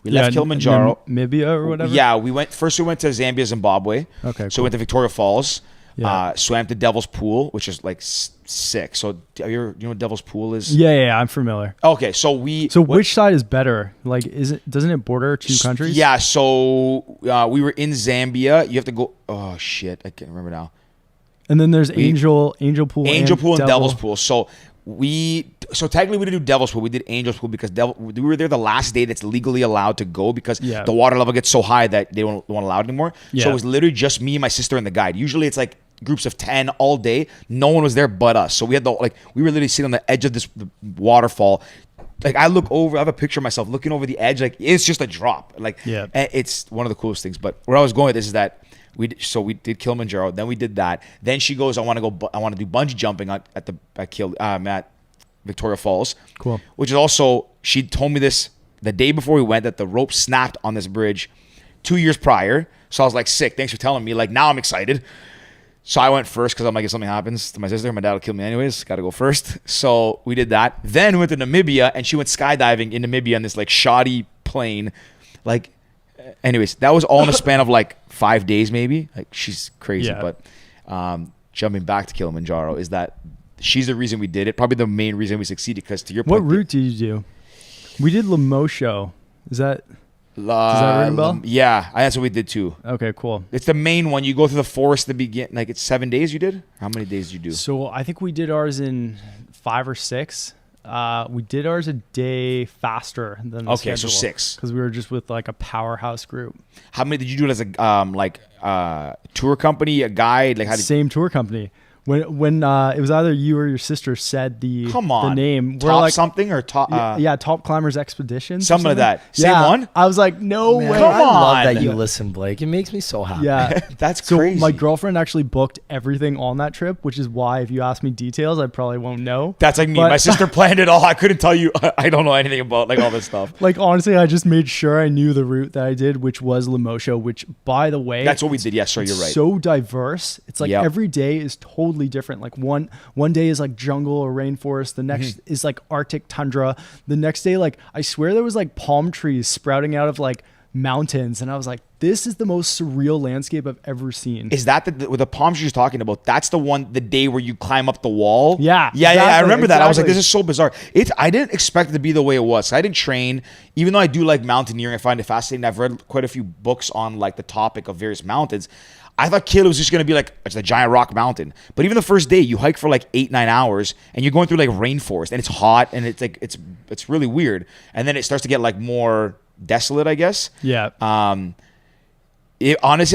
We left Kilimanjaro. Namibia or whatever. Yeah, we went to Zambia, Zimbabwe. Okay, So we went to Victoria Falls. Yeah. Swam to Devil's Pool, which is like sick. So have you know what Devil's Pool is? Yeah, I'm familiar. Okay, so we. So which side is better? Like, doesn't it border two countries? Yeah, so we were in Zambia. You have to go. Oh shit, I can't remember now. And then there's Angel Pool, Angel Pool and Devil. Devil's Pool. So technically we didn't do Devil's Pool. We did Angel's Pool because we were there the last day that's legally allowed to go because Yeah. the water level gets so high that they don't allow it anymore. So Yeah. it was literally just me, my sister, and the guide. Usually it's like groups of 10 all day. No one was there but us. So we were literally sitting on the edge of this waterfall. Like I look over, I have a picture of myself looking over the edge. Like it's just a drop. Like Yeah. it's one of the coolest things. But where I was going with this is that we did Kilimanjaro. Then we did that. Then she goes, I want to do bungee jumping at Victoria Falls. Cool. Which is also, she told me this the day before we went that the rope snapped on this bridge 2 years prior. So I was like, sick. Thanks for telling me. Like now I'm excited. So I went first because I'm like, if something happens to my sister, my dad will kill me anyways. Got to go first. So we did that. Then we went to Namibia, and she went skydiving in Namibia on this like shoddy plane. Like, anyways, that was all in a span of like 5 days maybe. Like she's crazy. Yeah. But jumping back to Kilimanjaro is that she's the reason we did it. Probably the main reason we succeeded because to your What point. route did you do? We did Lemosho. Is that? Does that ring a bell? Yeah, that's what we did too. Okay, cool. It's the main one. You go through the forest to begin. Like it's 7 days you did? How many days did you do? So I think we did ours in 5 or 6. We did ours a day faster than the Okay, so 6. because we were just with like a powerhouse group. How many did you do it as a tour company, a guide? Like how did Same tour company. When it was either you or your sister said the name. Top We're like something or top Top Climbers Expeditions. or something like that. Same Yeah. one? I was like, no Man, way. Come I love on. that you listen, Blake. It makes me so happy. Yeah. That's So crazy. my girlfriend actually booked everything on that trip, which is why if you ask me details, I probably won't know. That's like me. But- My sister planned it all. I couldn't tell you. I don't know anything about like all this stuff. Like honestly, I just made sure I knew the route that I did, which was Lemosho, which by the way, That's what we did. Yes, sir. it's You're right. so diverse. It's like Yep. every day is totally different. Like one day is like jungle or rainforest. The next is like Arctic tundra. The next day, like I swear there was like palm trees sprouting out of like mountains. And I was like, this is the most surreal landscape I've ever seen. Is that with the palm trees you're talking about? That's the day where you climb up the wall. Yeah, yeah. I exactly, remember that. I was like, exactly. this is so bizarre. I didn't expect it to be the way it was. I didn't train, even though I do like mountaineering. I find it fascinating. I've read quite a few books on like the topic of various mountains. I thought Kili was just gonna be like it's a giant rock mountain. But even the first day, you hike for like 8-9 hours, and you're going through like rainforest, and it's hot, and it's like it's really weird. And then it starts to get like more desolate, I guess. Yeah. Honestly,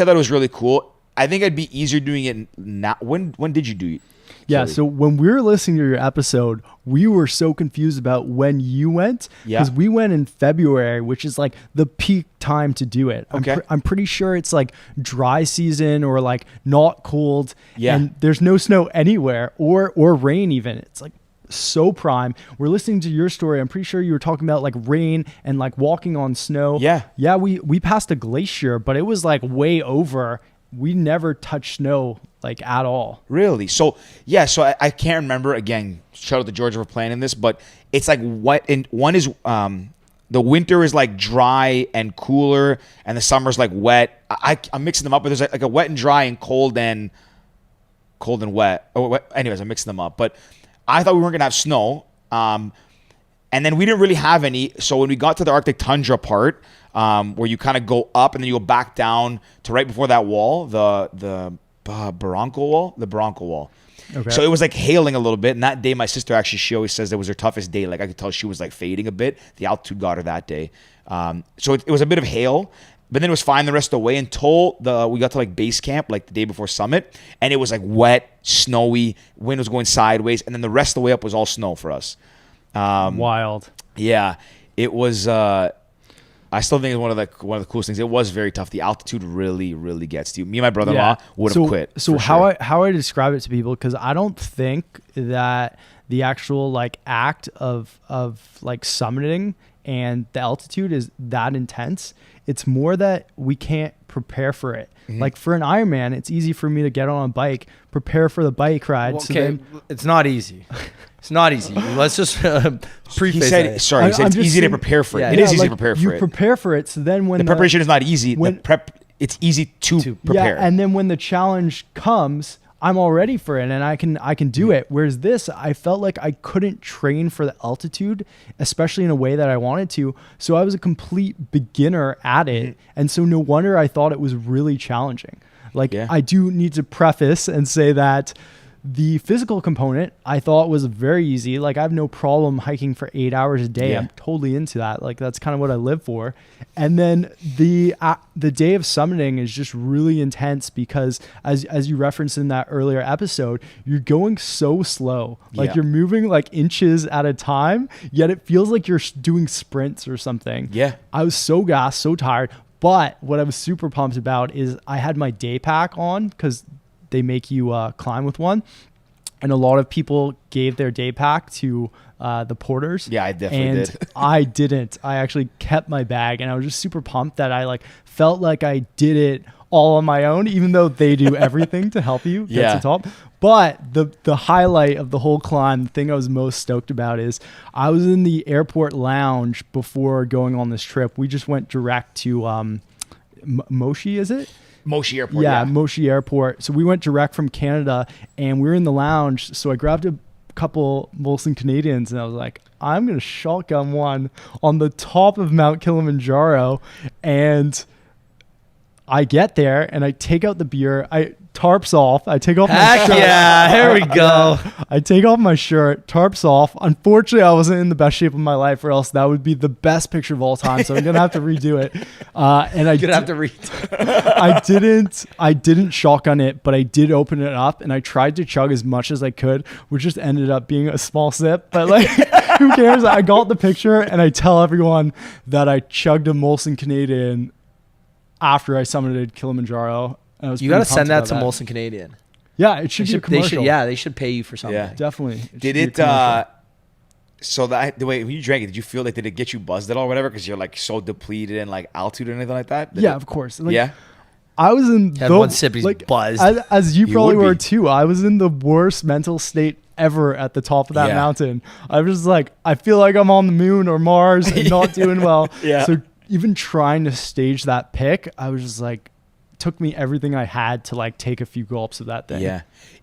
I thought it was really cool. I think I'd be easier doing it now. When did you do it? Yeah, Kili? so when we were listening to your episode, we were so confused about when you went Yeah. because we went in February, which is like the peak time to do it. Okay. I'm pretty sure it's like dry season or like not cold. Yeah. And there's no snow anywhere or rain even. It's like so prime. We're listening to your story. I'm pretty sure you were talking about like rain and like walking on snow. Yeah. Yeah, we passed a glacier, but it was like way over. We never touched snow like at all. Really? So yeah. So I can't remember. Again, shout out to Georgia for planning this, but it's like what? And one is the winter is like dry and cooler, and the summer's like wet. I'm mixing them up, but there's like a wet and dry and cold and wet. Oh, wet. Anyways, I'm mixing them up. But I thought we weren't gonna have snow. And then we didn't really have any. So when we got to the Arctic tundra part, where you kind of go up and then you go back down to right before that wall, the Barranco wall. Okay. So it was like hailing a little bit. And that day, my sister actually, she always says it was her toughest day. Like I could tell she was like fading a bit. The altitude got her that day. So it was a bit of hail, but then it was fine the rest of the way until we got to like base camp, like the day before summit. And it was like wet, snowy, wind was going sideways. And then the rest of the way up was all snow for us. Wild. Yeah, it was, I still think it's one of the coolest things. It was very tough. The altitude really, really gets to you. Me and my brother-in-law would have quit. So how I describe it to people, because I don't think that the actual like act of like summiting and the altitude is that intense. It's more that we can't prepare for it. Mm-hmm. Like for an Ironman, it's easy for me to get on a bike, prepare for the bike ride. Well, so okay, then, it's not easy. It's not easy. Let's just preface he said that. it's easy to saying- prepare for it. Yeah, It is easy like, to prepare for you it. prepare for it. So then when The preparation is not easy. It's easy to prepare. Yeah, and then when the challenge comes, I'm all ready for it and I can do it. Whereas this, I felt like I couldn't train for the altitude, especially in a way that I wanted to. So I was a complete beginner at it. And so no wonder I thought it was really challenging. Like I do need to preface and say that the physical component I thought was very easy. Like I have no problem hiking for 8 hours a day. Yeah. I'm totally into that. Like that's kind of what I live for. And then the day of summiting is just really intense because as you referenced in that earlier episode, you're going so slow. Like you're moving like inches at a time, yet it feels like you're doing sprints or something. Yeah. I was so gassed, so tired. But what I was super pumped about is I had my day pack on because they make you climb with one. And a lot of people gave their day pack to the porters. Yeah, I definitely did. I didn't. I actually kept my bag, and I was just super pumped that I like felt like I did it all on my own, even though they do everything to help you get to the top. But the highlight of the whole climb, the thing I was most stoked about is I was in the airport lounge before going on this trip. We just went direct to Moshi, is it? Moshi Airport. Yeah, Moshi Airport. So we went direct from Canada and we were in the lounge. So I grabbed a couple Molson Canadians and I was like, I'm going to shotgun one on the top of Mount Kilimanjaro. And I get there and I take out the beer. Tarps off. I take off my shirt. Yeah, here we go. I take off my shirt, tarps off. Unfortunately, I wasn't in the best shape of my life, or else that would be the best picture of all time. So I'm gonna have to redo it. And I You're gonna have to read. I didn't shotgun it, but I did open it up and I tried to chug as much as I could, which just ended up being a small sip. But like, who cares? I got the picture and I tell everyone that I chugged a Molson Canadian after I summited Kilimanjaro. You got to send that to Molson Canadian. Yeah, it should be a commercial. They should pay you for something. Yeah. Definitely. Did it? So the way when you drank it, did you feel like did it get you buzzed at all, or whatever? Because you're like so depleted in like altitude or anything like that. Yeah, of course. Like, yeah. I was in Had one sip, he's buzzed. As you probably would were be. too. I was in the worst mental state ever at the top of that mountain. I was just like, I feel like I'm on the moon or Mars and not doing well. Yeah. So even trying to stage that pick, I was just like, took me everything I had to like take a few gulps of that thing. Yeah.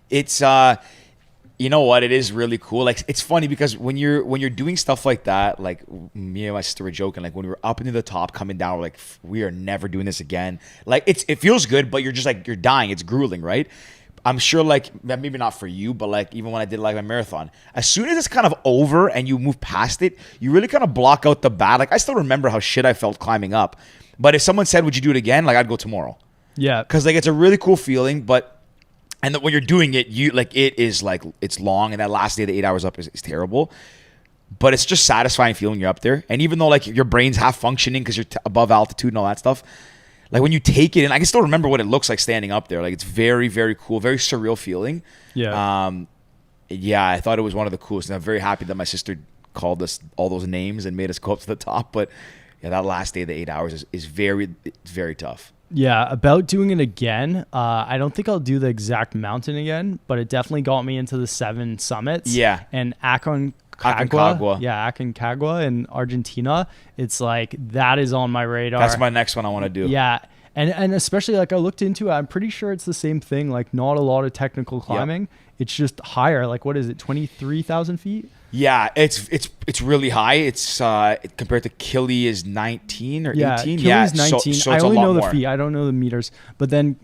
It's you know what? It is really cool. Like it's funny because when you're doing stuff like that, like me and my sister were joking, like when we were up into the top coming down, we're like, we are never doing this again. Like it feels good, but you're just like, you're dying. It's grueling, right? I'm sure like maybe not for you, but like even when I did like my marathon, as soon as it's kind of over and you move past it, you really kind of block out the bad. Like I still remember how shit I felt climbing up. But if someone said, would you do it again? Like I'd go tomorrow. Yeah. Because like it's a really cool feeling, and when you're doing it, you like it is like it's long, and that last day, the 8 hours up is terrible. But it's just satisfying feeling you're up there, and even though like your brain's half functioning because you're above altitude and all that stuff, like when you take it, and I can still remember what it looks like standing up there. Like it's very, very cool, very surreal feeling. Yeah. Yeah, I thought it was one of the coolest, and I'm very happy that my sister called us all those names and made us go up to the top. But yeah, that last day, the 8 hours is very, very tough. Yeah, about doing it again. I don't think I'll do the exact mountain again, but it definitely got me into the 7 summits. Yeah. And Aconcagua. Yeah, Aconcagua in Argentina. It's like that is on my radar. That's my next one I want to do. Yeah. And especially like I looked into it, I'm pretty sure it's the same thing. Like not a lot of technical climbing. It's just higher. Like what is it? 23,000 feet? Yeah, it's really high. It's compared to Kili is 19 or 18. Kili's 19. So I it's only a lot know the more. feet. I don't know the meters. But then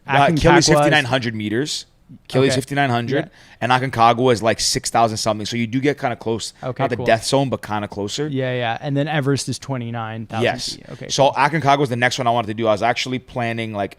Kili's Aconcagua 5,900 meters. Kili's Okay. 5,900, and Aconcagua is like 6,000 something. So you do get kind of close. Okay, Not the cool. death zone, but kind of closer. Yeah. And then Everest is 29,000 Yes. feet. Okay. So Aconcagua was the next one I wanted to do. I was actually planning like,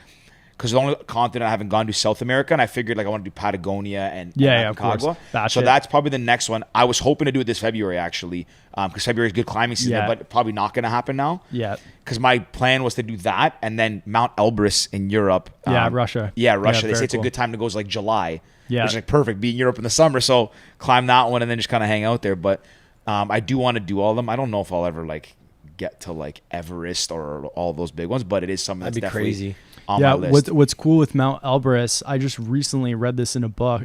because the only continent I haven't gone to is South America, and I figured like I want to do Patagonia and Of course. Aconcagua. Batch So it. that's probably the next one. I was hoping to do it this February actually, because February is good climbing season, Yeah. but probably not going to happen now. Yeah. Because my plan was to do that and then Mount Elbrus in Europe. Russia. Yeah, Russia. They very say it's cool. a good time to go. It's like July. Yeah. Which is like perfect. Be in Europe in the summer, so climb that one and then just kind of hang out there. But I do want to do all of them. I don't know if I'll ever like get to like Everest or all those big ones, but it is something that's That'd be definitely crazy. on my list. What's cool with Mount Elbrus, I just recently read this in a book.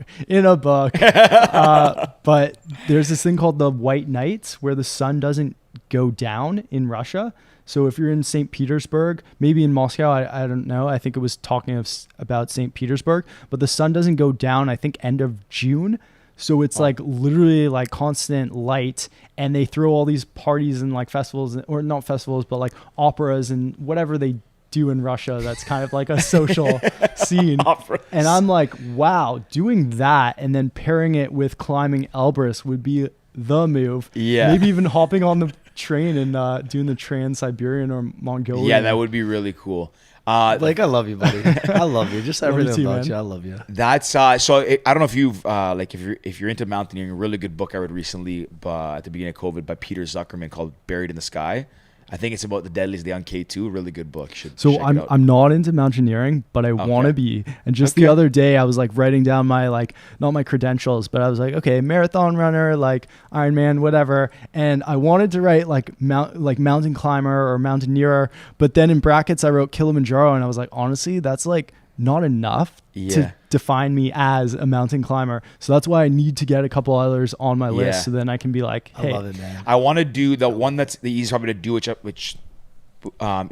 But there's this thing called the White Nights where the sun doesn't go down in Russia. So if you're in St. Petersburg, maybe in Moscow, I don't know. I think it was talking about St. Petersburg, but the sun doesn't go down, I think, end of June. So it's like literally like constant light, and they throw all these parties and like festivals, or not festivals, but like operas and whatever they do in Russia. That's kind of like a social scene. Operas. And I'm like, wow, doing that and then pairing it with climbing Elbrus would be the move. Yeah. Maybe even hopping on the train and doing the Trans-Siberian or Mongolian. Yeah, that would be really cool. Blake, I love you, buddy. I love you. Just Love you everything too, about man. you. I love you. That's I don't know if you've like if you're into mountaineering, a really good book I read recently at the beginning of COVID by Peter Zuckerman called Buried in the Sky. I think it's about the deadliest day on K2. Really good book. You should So check it out. I'm not into mountaineering, but I want to be. And just the Okay. other day, I was like writing down my like not my credentials, but I was like, okay, marathon runner, like Ironman, whatever. And I wanted to write like mountain climber or mountaineer, but then in brackets I wrote Kilimanjaro, and I was like, honestly, that's like not enough Yeah. to define me as a mountain climber. So that's why I need to get a couple others on my Yeah. list, so then I can be like, hey, I love it, man. I want to do the one that's the easiest probably to do, which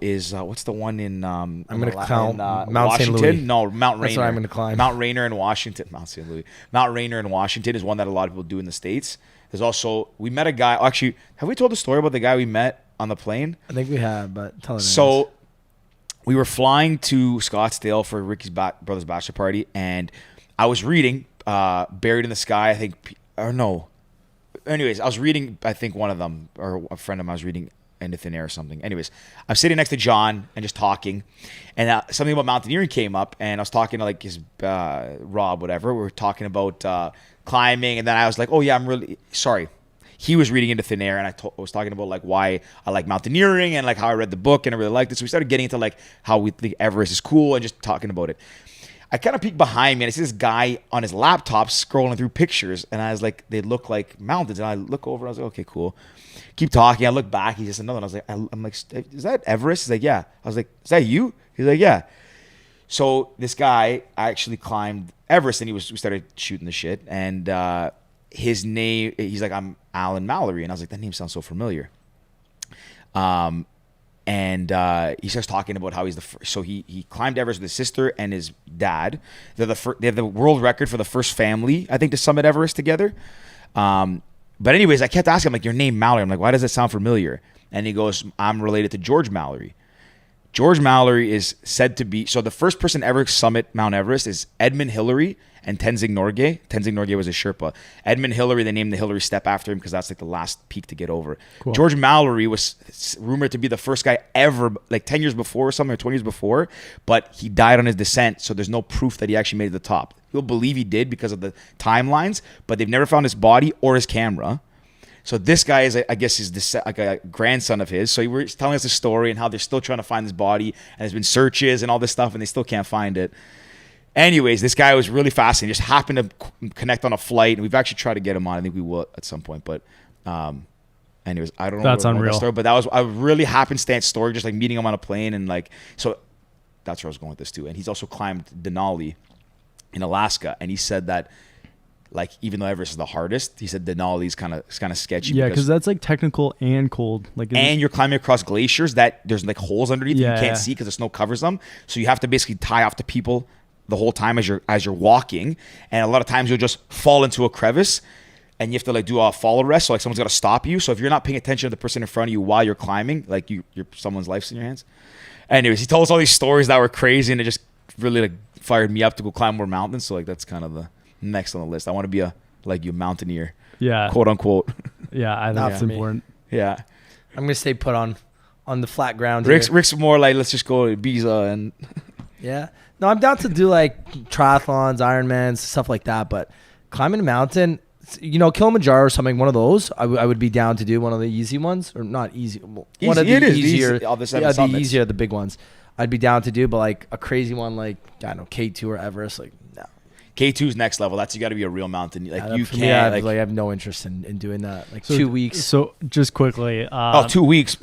is what's the one in I'm gonna count Mount St. Washington? Louis. No, Mount Rainier. That's what I'm gonna climb. Mount Rainier in Washington. Mount St. Louis. Mount Rainier in Washington is one that a lot of people do in the States. There's also we met a guy. Actually, have we told the story about the guy we met on the plane? I think we have, but tell it. So we were flying to Scottsdale for Ricky's brother's bachelor party, and I was reading Buried in the Sky, I think, or no. Anyways, I was reading, I think one of them, or a friend of mine was reading Into Thin Air or something. Anyways, I'm sitting next to John and just talking, and something about mountaineering came up, and I was talking to like his Rob, whatever. We were talking about climbing, and then I was like, oh yeah, I'm really sorry. He was reading Into Thin Air, and I was talking about like why I like mountaineering and like how I read the book and I really liked it. So we started getting into like how we think Everest is cool and just talking about it. I kind of peeked behind me and I see this guy on his laptop scrolling through pictures, and I was like, they look like mountains. And I look over, and I was like, okay, cool. Keep talking. I look back. He's just another one. I was like, I'm like, is that Everest? He's like, yeah. I was like, is that you? He's like, yeah. So this guy actually climbed Everest, and we started shooting the shit, and his name, he's like, I'm Alan Mallory, and I was like, that name sounds so familiar. And he starts talking about how he's the first. So he climbed Everest with his sister and his dad. They have the world record for the first family, I think, to summit Everest together. But anyways, I kept asking him, like, your name Mallory. I'm like, why does that sound familiar? And he goes, I'm related to George Mallory. George Mallory is said to be, so the first person ever to summit Mount Everest is Edmund Hillary and Tenzing Norgay. Tenzing Norgay was a Sherpa. Edmund Hillary, they named the Hillary Step after him because that's like the last peak to get over. Cool. George Mallory was rumored to be the first guy ever, like 10 years before or something, or 20 years before, but he died on his descent, so there's no proof that he actually made it to the top. People believe he did because of the timelines, but they've never found his body or his camera. So this guy is, I guess, is like a grandson of his. So he was telling us a story and how they're still trying to find his body, and there's been searches and all this stuff, and they still can't find it. Anyways, this guy was really fascinating. Just happened to connect on a flight, and we've actually tried to get him on. I think we will at some point, but anyways, I don't know. That's where we're going with unreal. that story, but that was a really happenstance story, just like meeting him on a plane, and like, so that's where I was going with this too. And he's also climbed Denali in Alaska, and he said that like even though Everest is the hardest, he said Denali's kind of sketchy. Yeah, because that's like technical and cold. Like, and you're climbing across glaciers that there's like holes underneath that you can't see because the snow covers them. So you have to basically tie off to people the whole time as you're walking, and a lot of times you'll just fall into a crevice, and you have to like do a fall arrest. So like someone's got to stop you. So if you're not paying attention to the person in front of you while you're climbing, like someone's life's in your hands. Anyways, he told us all these stories that were crazy, and it just really like fired me up to go climb more mountains. So like that's kind of the next on the list. I want to be a mountaineer. Yeah. Quote unquote. Yeah, I think that's important. Yeah. I'm gonna stay put on the flat ground. Rick's more like, let's just go to Ibiza and. Yeah. No, I'm down to do like triathlons, Ironmans, stuff like that. But climbing a mountain, Kilimanjaro or something, one of those, I would be down to do one of the easy ones, or not easy. One of the easier, the easier, the big ones. I'd be down to do, but like a crazy one, like I don't know, K2 or Everest, like no. K2 is next level. You got to be a real mountain. Like you can't. I have no interest in doing that. Like so, 2 weeks. So just quickly. 2 weeks.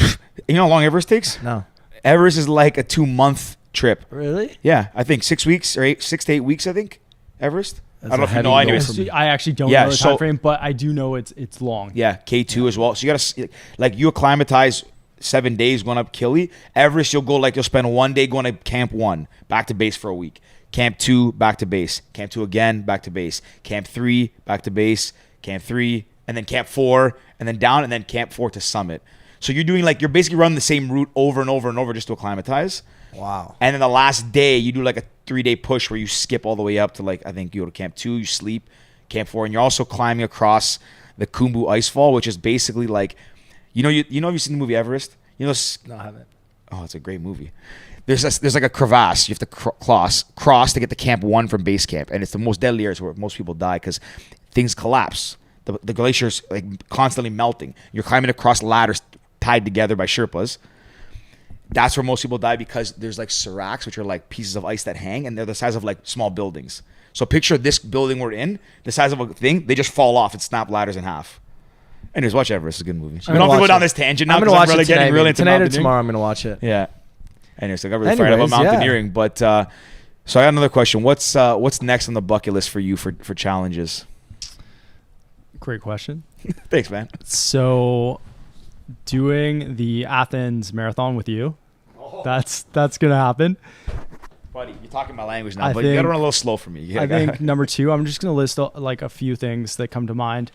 You know how long Everest takes? No. Everest is like a 2-month trip. Really? Yeah, I think 6 weeks or 6 to 8 weeks. I think Everest. That's I don't know if you know. Anyways, I actually don't know the time frame, but I do know it's long. Yeah, K2 as well. So you got to like you acclimatize 7 days going up Kili. Everest, you'll spend 1 day going to Camp 1, back to base for a week. Camp 2, back to base. Camp 2 again, back to base. Camp 3, back to base. Camp 3, and then Camp 4, and then down, and then Camp 4 to summit. So you're doing you're basically running the same route over and over and over just to acclimatize. Wow. And then the last day, you do like a 3-day push where you skip all the way up to I think you go to Camp 2, you sleep, Camp 4, and you're also climbing across the Khumbu Icefall, which is basically like, you've seen the movie Everest? No, I haven't. Oh, it's a great movie. There's like a crevasse you have to cross to get to Camp 1 from base camp, and it's the most deadly areas where most people die because things collapse. The glacier's like constantly melting. You're climbing across ladders tied together by Sherpas. That's where most people die because there's like seracs, which are like pieces of ice that hang, and they're the size of like small buildings. So picture this building we're in, the size of a thing, they just fall off and snap ladders in half. Anyways, watch Everest. It's a good movie. We don't have to go down this tangent now because I'm really getting really into tonight or mountaineering. tomorrow. I'm gonna watch it. Yeah. Anyways, I got really fired up about mountaineering, but so I got another question. What's next on the bucket list for you for challenges? Great question. Thanks, man. So, doing the Athens Marathon with you, that's gonna happen. Buddy, you're talking my language now, but you gotta run a little slow for me. I think number 2, I'm just gonna list like a few things that come to mind.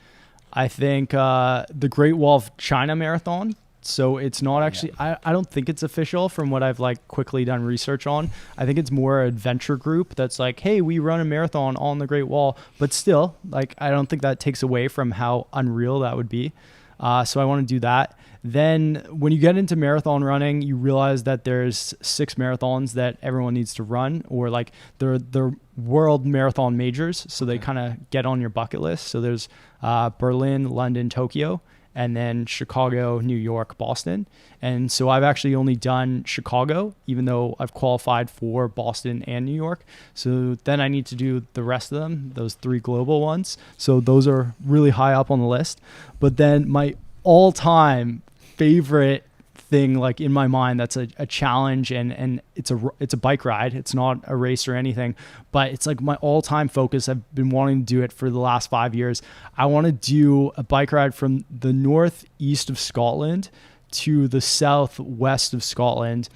I think the Great Wall of China Marathon. So it's not actually, I don't think it's official from what I've like quickly done research on. I think it's more an adventure group that's like, hey, we run a marathon on the Great Wall, but still, like, I don't think that takes away from how unreal that would be. So I want to do that. Then when you get into marathon running, you realize that there's 6 marathons that everyone needs to run, or like they're world marathon majors. So they kind of get on your bucket list. So there's Berlin, London, Tokyo, and then Chicago, New York, Boston. And so I've actually only done Chicago, even though I've qualified for Boston and New York. So then I need to do the rest of them, those 3 global ones. So those are really high up on the list. But then my all-time favorite thing, like in my mind, that's a challenge, and it's a bike ride. It's not a race or anything, but it's like my all-time focus. I've been wanting to do it for the last 5 years. I want to do a bike ride from the northeast of Scotland to the southwest of Scotland,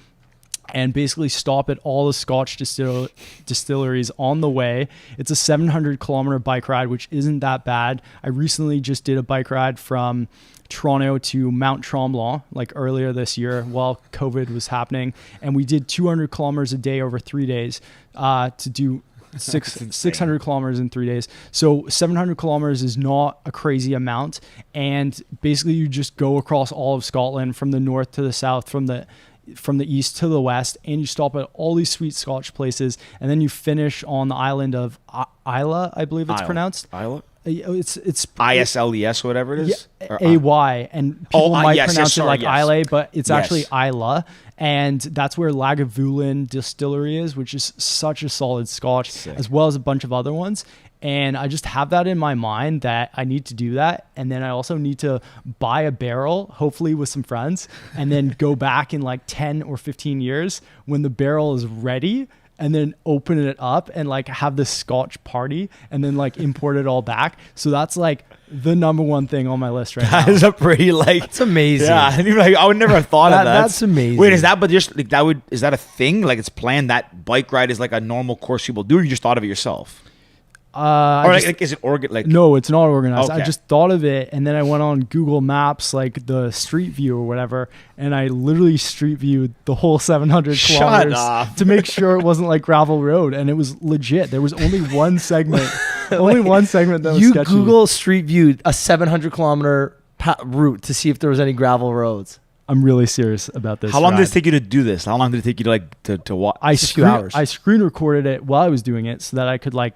and basically stop at all the Scotch distilleries on the way. It's a 700-kilometer bike ride, which isn't that bad. I recently just did a bike ride from Toronto to Mount Tremblant like earlier this year while COVID was happening, and we did 200 kilometers a day over 3 days to do 600 kilometers in 3 days. So 700 kilometers is not a crazy amount, and basically you just go across all of Scotland from the north to the south, from the east to the west, and you stop at all these sweet Scotch places, and then you finish on the island of Islay, I believe it's pronounced. Islay? It's ISLES, whatever it is. Yeah, AY, and people might pronounce it like Islay, but it's actually Islay, and that's where Lagavulin Distillery is, which is such a solid Scotch, as well as a bunch of other ones. And I just have that in my mind that I need to do that. And then I also need to buy a barrel, hopefully with some friends, and then go back in like 10 or 15 years when the barrel is ready and then open it up and like have this Scotch party and then like import it all back. So that's like the number one thing on my list right That now. is a pretty like. It's amazing. Yeah, I would never have thought of that. That's amazing. Wait, is that but just like that would is that a thing? Like it's planned that bike ride is like a normal course people do, or you just thought of it yourself? I Or just- like is it like No, it's not organized. I Okay. just thought of it, and then I went on Google Maps, like the Street View or whatever, and I literally Street Viewed the whole 700 Shut kilometers up. to make sure it wasn't like gravel road, and it was legit. There was only one segment, only one segment that was You sketchy. Google Street View a 700-kilometer route to see if there was any gravel roads. I'm really serious about this. How long did ride. it take you to do this? How long did it take you to like to watch? I Just a few screen, hours. I screen recorded it while I was doing it so that I could like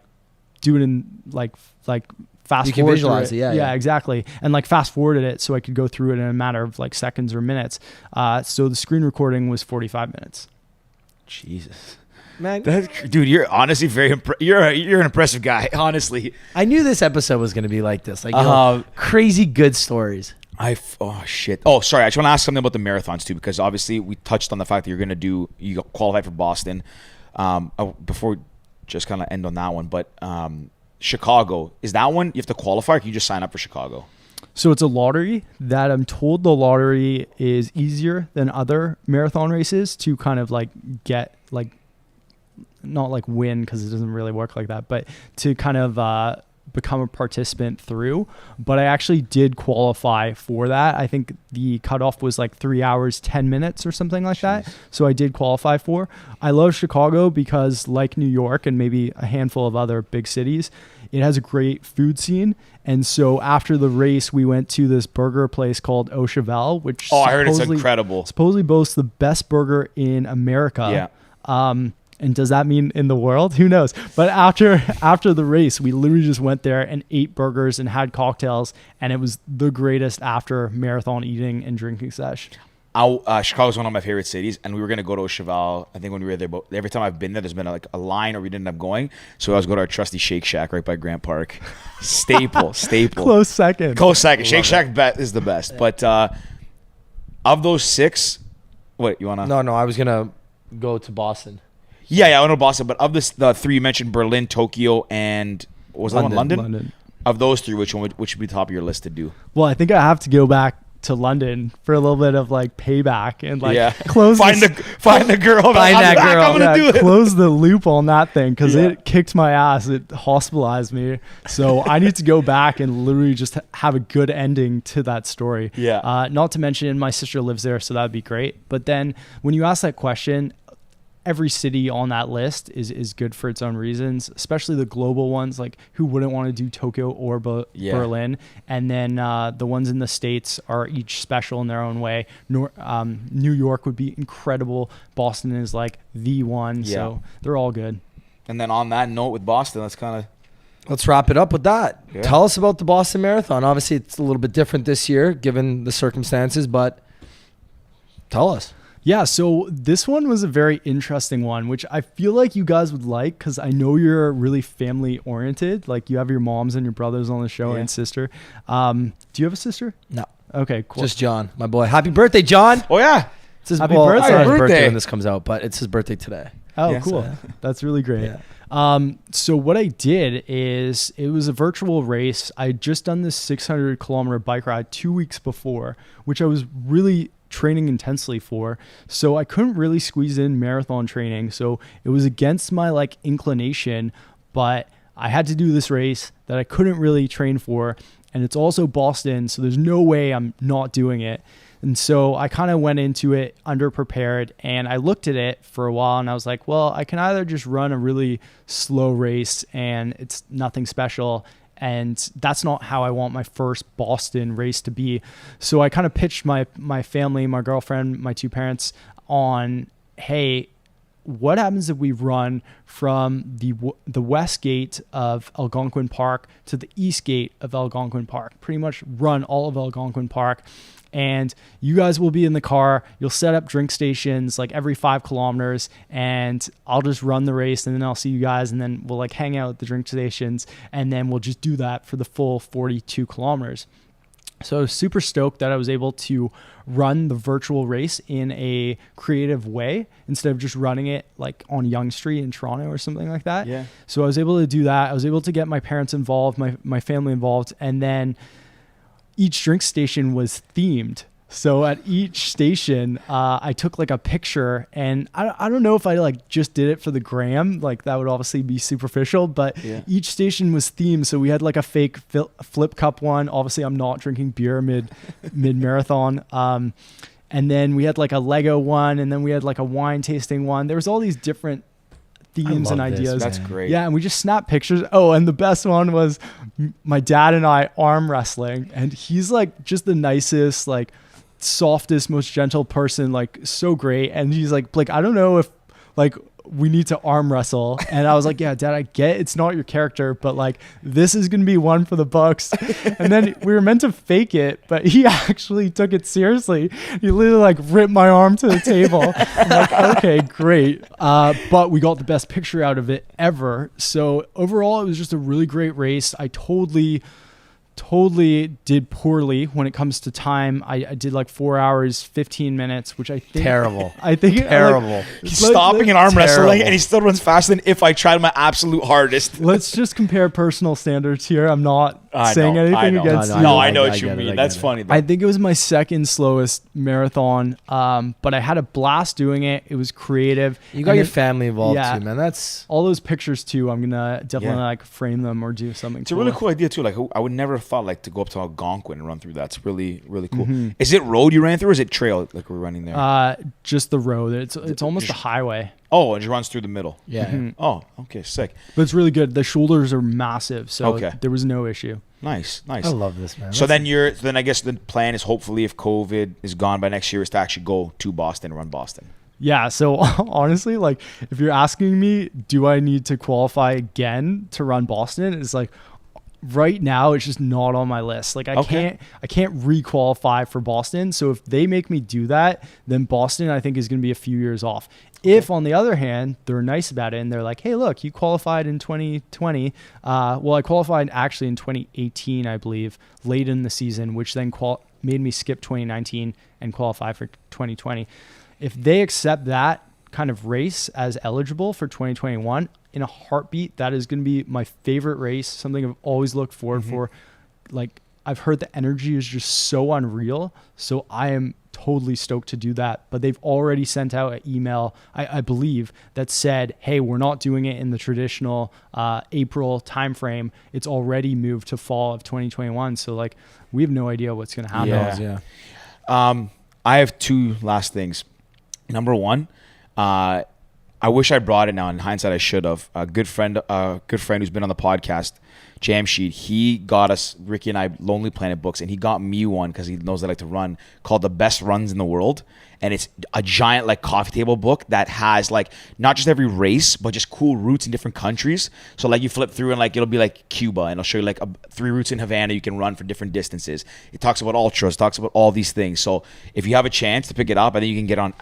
do it in like fast You can forward visualize through it, yeah. exactly, and like fast forwarded it so I could go through it in a matter of like seconds or minutes. So the screen recording was 45 minutes. Jesus, Man, dude, you're honestly very you're an impressive guy. Honestly, I knew this episode was going to be like this. Like crazy good stories. oh shit. Oh, sorry. I just want to ask something about the marathons too, because obviously we touched on the fact that you're gonna you qualify for Boston. Before just kind of end on that one, but Chicago, is that one you have to qualify, or can you just sign up for Chicago? So it's a lottery that I'm told the lottery is easier than other marathon races to kind of like get like, not like win because it doesn't really work like that, but to kind of become a participant through. But I actually did qualify for that. I think the cutoff was like 3 hours, 10 minutes or something like that. So I did qualify for. I love Chicago because like New York and maybe a handful of other big cities, it has a great food scene. And so after the race, we went to this burger place called Au Cheval, which Oh, I heard it's incredible. supposedly boasts the best burger in America. Yeah. And does that mean in the world? Who knows? But after the race, we literally just went there and ate burgers and had cocktails, and it was the greatest after marathon eating and drinking sesh. Chicago's one of my favorite cities, and we were gonna go to Au Cheval. I think when we were there, but every time I've been there, there's been like a line, or we didn't end up going. So I always go to our trusty Shake Shack right by Grant Park. Staple. Close second. Close second. Shake Shack is the best. But of those six, what you wanna? No, I was going to go to Boston. Yeah, I know Boston. But of the three you mentioned, Berlin, Tokyo, and what was that one? London. Of those three, which would be top of your list to do? Well, I think I have to go back to London for a little bit of like payback and like find the girl. Find that girl. I'm gonna do it. Close the loop on that thing because Yeah. it kicked my ass. It hospitalized me. So I need to go back and literally just have a good ending to that story. Yeah. Not to mention my sister lives there, so that would be great. But then when you ask that question, every city on that list is good for its own reasons, especially the global ones. Like, who wouldn't want to do Tokyo or Berlin? And then the ones in the States are each special in their own way. New York would be incredible. Boston is like the one. Yeah. So they're all good. And then on that note with Boston, that's kind of Let's wrap it up with that. Yeah. Tell us about the Boston Marathon. Obviously, it's a little bit different this year given the circumstances, but tell us. Yeah, so this one was a very interesting one, which I feel like you guys would like because I know you're really family oriented. Like you have your moms and your brothers on the show and sister. Do you have a sister? No. Okay, cool. Just John, my boy. Happy birthday, John. Oh yeah. It's his, Happy well, birthday. it's not his Happy birthday birthday when this comes out, but it's his birthday today. Oh, Yeah, cool. so- That's really great. Yeah. So what I did is it was a virtual race. I had just done this 600 kilometer bike ride 2 weeks before, which I was really training intensely for. So I couldn't really squeeze in marathon training. So it was against my like inclination, but I had to do this race that I couldn't really train for. And it's also Boston. So there's no way I'm not doing it. And so I kind of went into it underprepared, and I looked at it for a while and I was like, well, I can either just run a really slow race and it's nothing special, and that's not how I want my first Boston race to be. So I kind of pitched my family, my girlfriend, my two parents on, hey, what happens if we run from the west gate of Algonquin Park to the east gate of Algonquin Park? Pretty much run all of Algonquin Park. And you guys will be in the car. You'll set up drink stations like every 5 kilometers, and I'll just run the race, and then I'll see you guys, and then we'll like hang out at the drink stations, and then we'll just do that for the full 42 kilometers. So I was super stoked that I was able to run the virtual race in a creative way instead of just running it like on Yonge Street in Toronto or something like that. Yeah. So I was able to do that. I was able to get my parents involved, my family involved, and then each drink station was themed. So at each station, I took like a picture, and I don't know if I like just did it for the gram, like that would obviously be superficial, but each station was themed. So we had like a fake flip cup one. Obviously I'm not drinking beer mid marathon. And then we had like a Lego one, and then we had like a wine tasting one. There was all these different themes and ideas. That's great. Yeah, and we just snapped pictures. Oh, and the best one was my dad and I arm wrestling, and he's like just the nicest, like softest, most gentle person, like so great. And he's like, Blake, I don't know if like we need to arm wrestle. And I was like, yeah, Dad, I get it's not your character, but like this is gonna be one for the books. And then we were meant to fake it, but he actually took it seriously. He literally like ripped my arm to the table. I'm like, okay, great. But we got the best picture out of it ever. So overall, it was just a really great race. I totally did poorly when it comes to time. I did like 4 hours, 15 minutes, which I think Terrible. I think Terrible. Like, He's stopping an arm terrible. wrestling, and he still runs faster than if I tried my absolute hardest. let's just compare personal standards here. I'm not I saying know, anything I know. against No, you. No, I I know get what you it, I mean. get That's it. funny, though. I think it was my second slowest marathon, but I had a blast doing it. It was creative. You got And your then family involved yeah. too, man. That's all those pictures too. I'm gonna definitely Yeah. like frame them or do something. It's a really cool idea too. Like I would never have thought like to go up to Algonquin and run through that. It's really, really cool. Is it road you ran through, or is it trail like we're running there? Just the road. It's almost a highway, Oh, it just runs through the middle. yeah. Oh, okay, sick. but it's really good. The shoulders are massive, so Okay. there was no issue. Nice. I love this, man. So then I guess the plan is hopefully if COVID is gone by next year is to actually go to Boston and run Boston. Yeah, so honestly, like if you're asking me, do I need to qualify again to run Boston? It's like right now it's just not on my list. Like I can't re-qualify for Boston. So if they make me do that, then Boston I think is going to be a few years off. If on the other hand, they're nice about it and they're like, hey, look, you qualified in 2020. Well, I qualified actually in 2018, I believe, late in the season, which then made me skip 2019 and qualify for 2020. If they accept that kind of race as eligible for 2021, in a heartbeat, that is going to be my favorite race, something I've always looked forward for. Like I've heard the energy is just so unreal. So I am totally stoked to do that. But they've already sent out an email, I believe, that said, hey, we're not doing it in the traditional April timeframe. It's already moved to fall of 2021. So like we have no idea what's going to happen. Yeah. I have two last things. Number one, I wish I brought it now. In hindsight, I should have. A good friend who's been on the podcast, Jamsheed, he got us, Ricky and I, Lonely Planet books, and he got me one because he knows I like to run, called The Best Runs in the World. And it's a giant like coffee table book that has like not just every race, but just cool routes in different countries. So like you flip through and like it'll be like Cuba, and it'll show you like 3 routes in Havana you can run for different distances. It talks about ultras, talks about all these things. So if you have a chance to pick it up, I think you can get on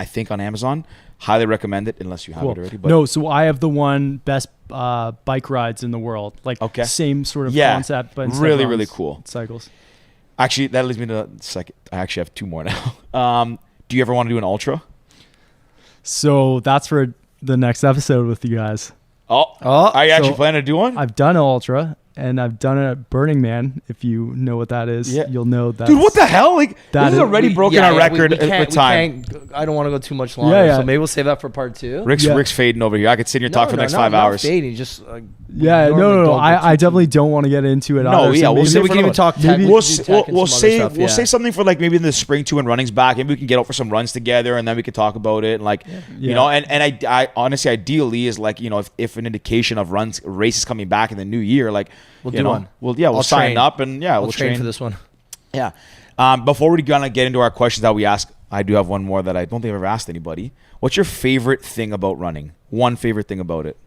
Amazon. Highly recommend it unless you have it already. But no, so I have the one best bike rides in the world. Like same sort of concept, but instead really, of really cool. Cycles. Actually, that leads me to the second. I actually have 2 more now. Do you ever want to do an ultra? So that's for the next episode with you guys. Are you actually planning to do one? I've done an ultra. And I've done it at Burning Man. If you know what that is, you'll know that. Dude, what the hell? Like, this is already broken our record with time. I don't want to go too much longer. So maybe we'll save that for part 2. Rick's fading over here. I could sit here and talk for the next 5 hours. Not fading, just no. I definitely don't want to get into it. No, either, yeah, so we'll say we can even talk. We'll say something for like maybe in the spring too when running's back. Maybe we can get out for some runs together and then we can talk about it. And like, you know, and I honestly, ideally is like, you know, if an indication of races coming back in the new year, like we'll do one. We'll sign up and we'll train for this one. Yeah. Before we're gonna get into our questions that we ask, I do have one more that I don't think I've ever asked anybody. What's your favorite thing about running? One favorite thing about it?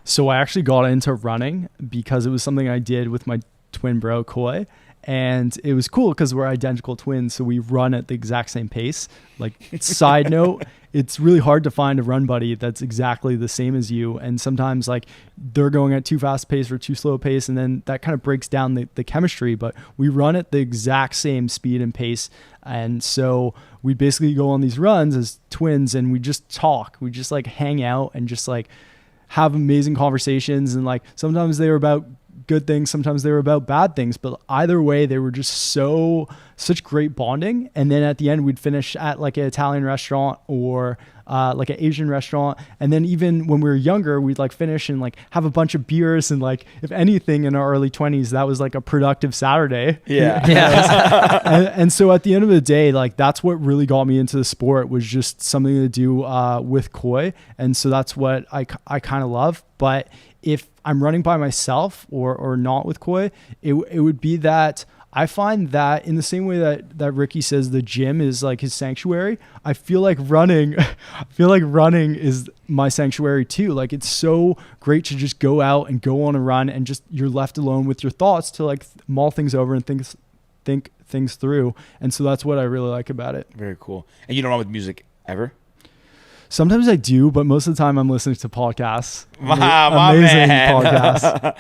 So I actually got into running because it was something I did with my twin bro, Coy. and it was cool because we're identical twins, so we run at the exact same pace. Like, side note, it's really hard to find a run buddy that's exactly the same as you, and sometimes like they're going at too fast pace or too slow pace, and then that kind of breaks down the chemistry. But we run at the exact same speed and pace, and so we basically go on these runs as twins, and we just talk, we just like hang out and just like have amazing conversations. And like sometimes they were about good things, sometimes they were about bad things, but either way they were just such great bonding. And then at the end we'd finish at like an Italian restaurant or like an Asian restaurant, and then even when we were younger we'd like finish and like have a bunch of beers, and like if anything in our early 20s that was like a productive Saturday. And so at the end of the day, like that's what really got me into the sport, was just something to do with koi, and so that's what I kind of love. But if I'm running by myself or not with koi, it would be that I find that in the same way that Ricky says the gym is like his sanctuary, I feel like running is my sanctuary too. Like it's so great to just go out and go on a run, and just you're left alone with your thoughts to like mull things over and think things through. And so that's what I really like about it. Very cool. And you don't run with music ever? Sometimes I do, but most of the time I'm listening to podcasts. My Amazing man. podcasts.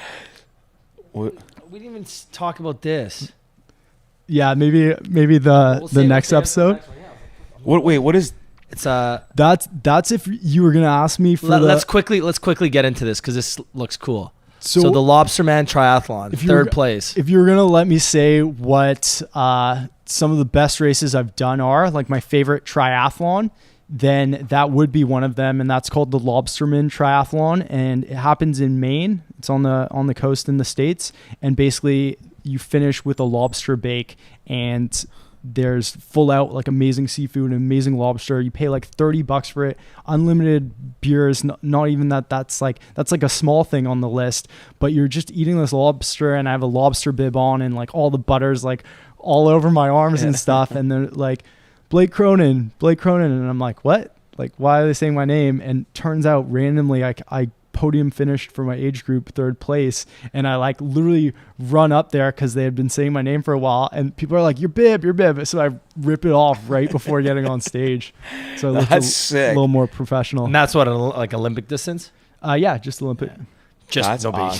We didn't even talk about this. Yeah, maybe the next episode. What is? It's That's if you were gonna ask me for let's quickly get into this because this looks cool. So the Lobsterman Triathlon, third place. If you were gonna let me say what some of the best races I've done are, like my favorite triathlon, then that would be one of them, and that's called the Lobsterman Triathlon, and it happens in Maine. It's on the coast in the States, and basically you finish with a lobster bake, and there's full out like amazing seafood and amazing lobster. You pay like $30 for it, unlimited beers. Not even that's like a small thing on the list, but you're just eating this lobster, and I have a lobster bib on, and like all the butter's like all over my arms and stuff, and they're like, Blake Cronyn, and I'm like, what? Like, why are they saying my name? And turns out randomly I podium finished for my age group 3rd place, and I like literally run up there because they had been saying my name for a while, and people are like, you're bib, so I rip it off right before getting on stage. So it looks a little more professional. And that's what, like Olympic distance? Yeah, just Olympic. Just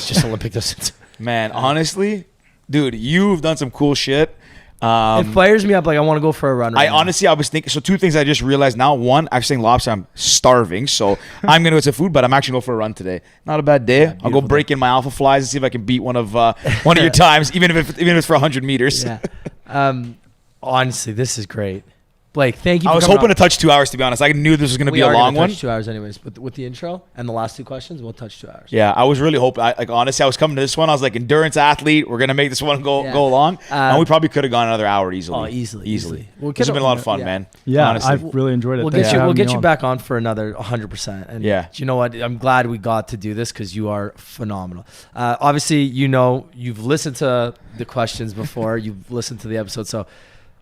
just Olympic distance. Man, honestly, dude, you've done some cool shit. It fires me up. Like I want to go for a run. I was thinking. So 2 things I just realized now. One, I've saying lobster. I'm starving, so I'm gonna get some food. But I'm actually going for a run today. Not a bad day. I'll go break in my alpha flies and see if I can beat one of your times, even if it's for 100 meters. Yeah. Honestly, this is great. Blake, thank you. I was hoping to touch 2 hours, to be honest. I knew this was going to be a long one. 2 hours anyways, but with the intro and the last 2 questions, we'll touch 2 hours. Yeah, I was really hoping. Honestly, I was coming to this one. I was like, endurance athlete. We're going to make this one go long. And we probably could have gone another hour easily. Oh, easily. Well, it's been a lot of fun, man. Yeah, honestly. I've really enjoyed it. We'll get you back on for another 100%. And you know what? I'm glad we got to do this because you are phenomenal. Obviously, you've listened to the questions before. You've listened to the episode, so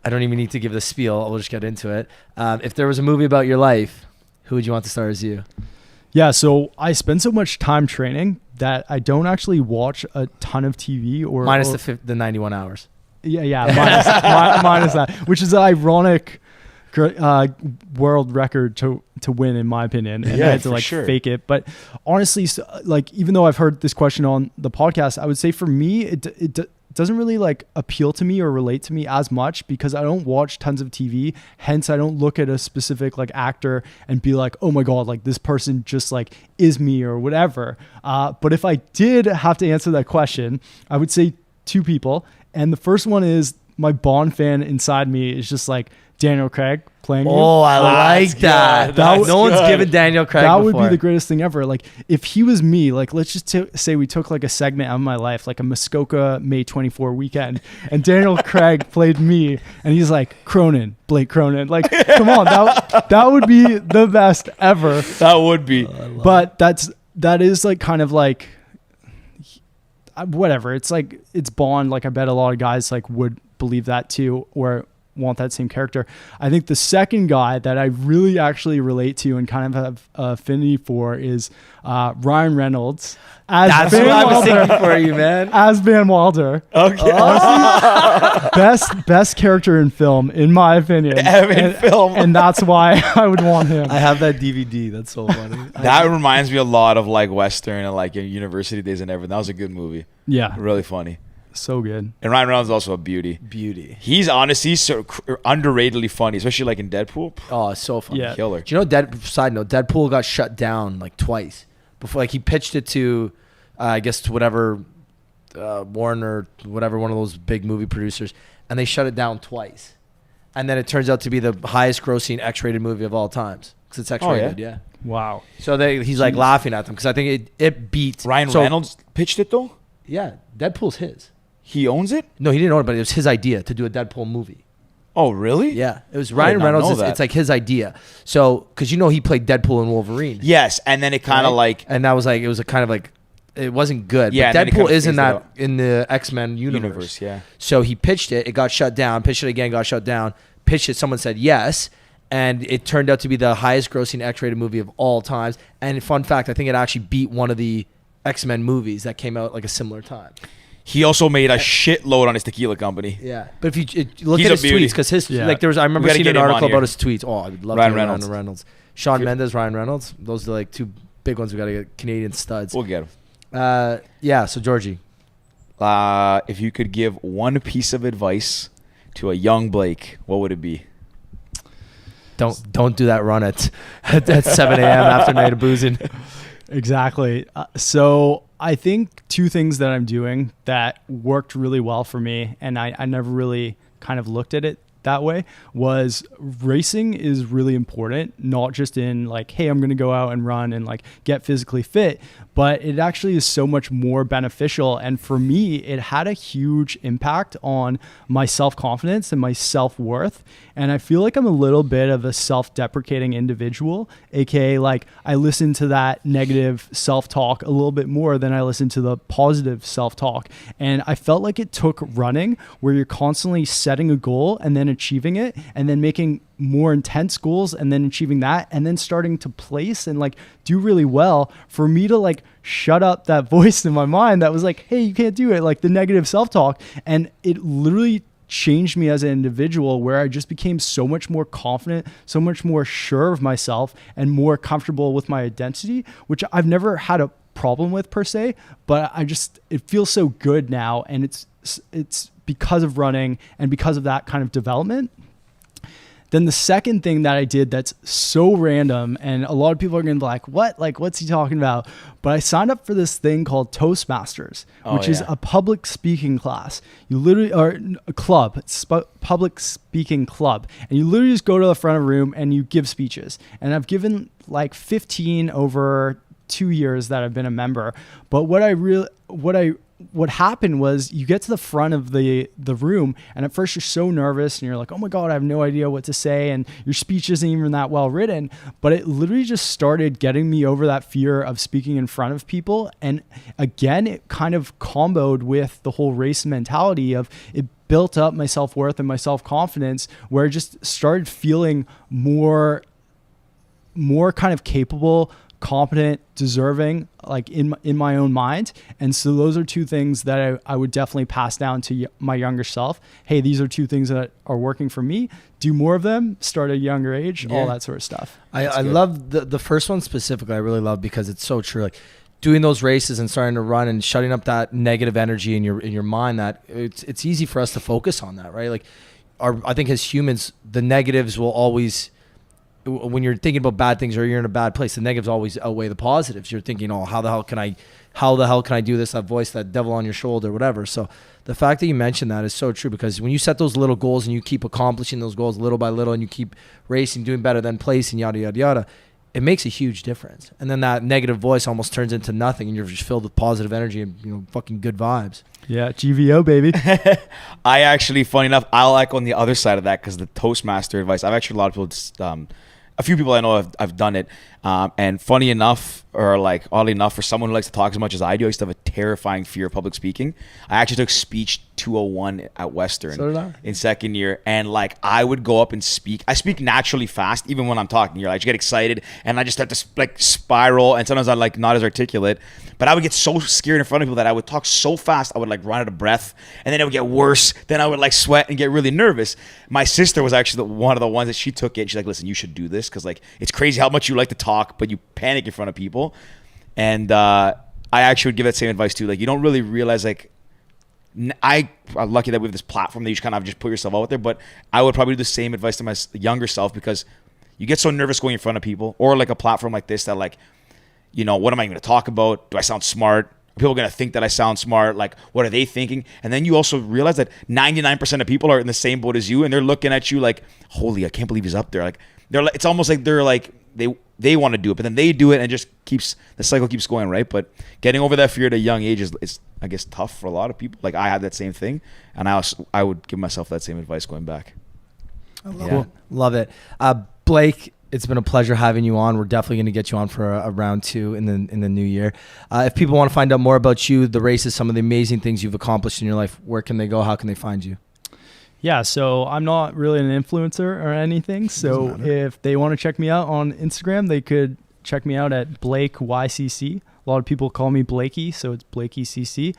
I don't even need to give the spiel. I'll just get into it. If there was a movie about your life, who would you want to star as you? Yeah, so I spend so much time training that I don't actually watch a ton of TV minus the 91 hours. Yeah, minus that, which is an ironic world record to win, in my opinion. And I had to fake it. But honestly, even though I've heard this question on the podcast, I would say for me, it doesn't really appeal to me or relate to me as much because I don't watch tons of TV. Hence, I don't look at a specific actor and be like, oh my God, this person just is me or whatever. But if I did have to answer that question, I would say 2 people. And the first one is my Bond fan inside me is just Daniel Craig playing you. Oh, I like that. No one's given Daniel Craig that before. Would be the greatest thing ever. If he was me, let's just say we took a segment out of my life, a Muskoka May 24 weekend, and Daniel Craig played me, and he's Cronyn, Blake Cronyn. Come on, that would be the best ever. That would be. But that is whatever. It's it's Bond. I bet a lot of guys would believe that too, or want that same character. I think the second guy that I really actually relate to and kind of have affinity for is Ryan Reynolds. That's what I was thinking for you, man. As Van Wilder. Okay. Best character in film, in my opinion. And that's why I would want him. I have that DVD. That's so funny. That reminds me a lot of like Western and like university days and everything. That was a good movie. Yeah. Really funny. So good. And Ryan Reynolds is also a beauty. He's honestly so underratedly funny, especially like in Deadpool. Oh, it's so funny. Yeah. Killer. Do you know, side note, Deadpool got shut down like twice. Before, like he pitched it to, I guess to whatever, Warner, whatever, one of those big movie producers, and they shut it down twice. And then it turns out to be the highest grossing X-rated movie of all times. Because it's X-rated, yeah. Wow. So he's like laughing at them because I think it beat. Ryan Reynolds pitched it though? Yeah, Deadpool's his. He owns it? No, he didn't own it, but it was his idea to do a Deadpool movie. Oh, really? Yeah, it was I Ryan did not Reynolds. know that. It's like his idea. So, because he played Deadpool and Wolverine. Yes, and then it kind of like... And that was like, it was a kind of like, it wasn't good. Yeah, but and then it Deadpool kinda is in phased it out. in the X-Men universe. Yeah. So he pitched it. It got shut down. Pitched it again, got shut down. Pitched it. Someone said yes. And it turned out to be the highest grossing X-rated movie of all times. And fun fact, I think it actually beat one of the X-Men movies that came out like a similar time. He also made a shitload on his tequila company. Yeah, but if you look He's at a his beauty. tweets, because Yeah. like I remember gotta seeing get an him on article here. about his tweets. Oh, I would love Ryan to Reynolds. Ryan Reynolds. Shawn Mendes, Ryan Reynolds. Those are like two big ones. We got to get Canadian studs. We'll get him. Yeah. So Georgie, If you could give one piece of advice to a young Blake, what would it be? don't do that run at 7 a.m. after night of boozing. Exactly. So I think two things that I'm doing that worked really well for me, and I never really kind of looked at it that way, was racing is really important, not just in like, hey, I'm going to go out and run and like get physically fit, but it actually is so much more beneficial. And for me, it had a huge impact on my self-confidence and my self-worth. And I feel like I'm a little bit of a self-deprecating individual, aka like I listen to that negative self-talk a little bit more than I listen to the positive self-talk. And I felt like it took running, where you're constantly setting a goal and then achieving it, and then making more intense goals and then achieving that, and then starting to place and like do really well, for me to like shut up that voice in my mind that was like, hey, you can't do it, like the negative self-talk. And it literally changed me as an individual, where I just became so much more confident, so much more sure of myself, and more comfortable with my identity, which I've never had a problem with per se, but it feels so good now. And it's because of running and because of that kind of development. Then the second thing that I did that's so random, and a lot of people are going to be like, what? Like, what's he talking about? But I signed up for this thing called Toastmasters, which is a public speaking class. You literally, or a club, it's public speaking club. And you literally just go to the front of a room and you give speeches. And I've given like 15 over 2 years that I've been a member. But what happened was, you get to the front of the room, and at first you're so nervous and you're like, oh my God, I have no idea what to say. And your speech isn't even that well written, but it literally just started getting me over that fear of speaking in front of people. And again, it kind of comboed with the whole race mentality of it built up my self-worth and my self-confidence, where I just started feeling more kind of capable, competent, deserving, like in my own mind. And so those are two things that I would definitely pass down to my younger self. Hey, these are two things that are working for me. Do more of them, start at a younger age, all that sort of stuff. I love the first one specifically. I really love, because it's so true. Like doing those races and starting to run and shutting up that negative energy in your mind, that it's easy for us to focus on that, right? Like I think as humans, the negatives will always, when you're thinking about bad things or you're in a bad place, the negatives always outweigh the positives. You're thinking, oh, how the hell can I do this? That voice, that devil on your shoulder, whatever. So the fact that you mentioned that is so true, because when you set those little goals and you keep accomplishing those goals little by little, and you keep racing, doing better than placing, yada, yada, yada, it makes a huge difference. And then that negative voice almost turns into nothing, and you're just filled with positive energy and, fucking good vibes. Yeah, GVO, baby. I actually, funny enough, I'll echo on the other side of that, because the Toastmaster advice, I've actually, a lot of people, a few people I know have done it. And funny enough, or like oddly enough, for someone who likes to talk as much as I do, I used to have a terrifying fear of public speaking. I actually took speech 201 at Western So did I. in second year, and like I would go up and speak. I speak naturally fast, even when I'm talking. I just get excited, and I just have to like spiral, and sometimes I'm like not as articulate. But I would get so scared in front of people that I would talk so fast I would like run out of breath, and then it would get worse. Then I would like sweat and get really nervous. My sister was actually one of the ones that she took it. She's like, "Listen, you should do this because like it's crazy how much you like to talk, but you panic in front of people." And I actually would give that same advice too. Like you don't really realize like. I'm lucky that we have this platform that you kind of just put yourself out there, but I would probably do the same advice to my younger self because you get so nervous going in front of people, or like a platform like this that like, what am I going to talk about? Do I sound smart? Are people going to think that I sound smart? Like, what are they thinking? And then you also realize that 99% of people are in the same boat as you, and they're looking at you like, holy, I can't believe he's up there. Like, it's almost like they're like, they want to do it, but then they do it, and the cycle keeps going, right? But getting over that fear at a young age is I guess tough for a lot of people. Like I had that same thing, and I would give myself that same advice going back. I love it. Blake, it's been a pleasure having you on. We're definitely going to get you on for a round 2 in the new year. If people want to find out more about you, the races, some of the amazing things you've accomplished in your life, where can they go? How can they find you? Yeah, so I'm not really an influencer or anything. So if they want to check me out on Instagram, they could check me out at Blake YCC. A lot of people call me Blakey, so it's Blakey CC.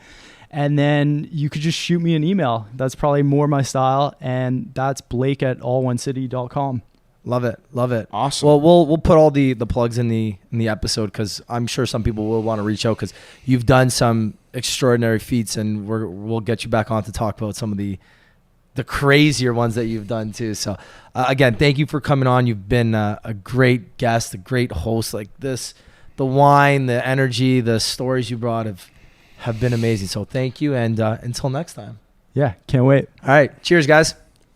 And then you could just shoot me an email. That's probably more my style, and that's blake@allonecity.com. Love it. Awesome. Well, we'll put all the plugs in the episode because I'm sure some people will want to reach out because you've done some extraordinary feats, and we'll get you back on to talk about some of the crazier ones that you've done too. So again, thank you for coming on. You've been a great guest, a great host. Like this, the wine, the energy, the stories you brought have been amazing. So thank you, and until next time. Yeah, can't wait. All right, cheers, guys.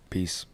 Peace.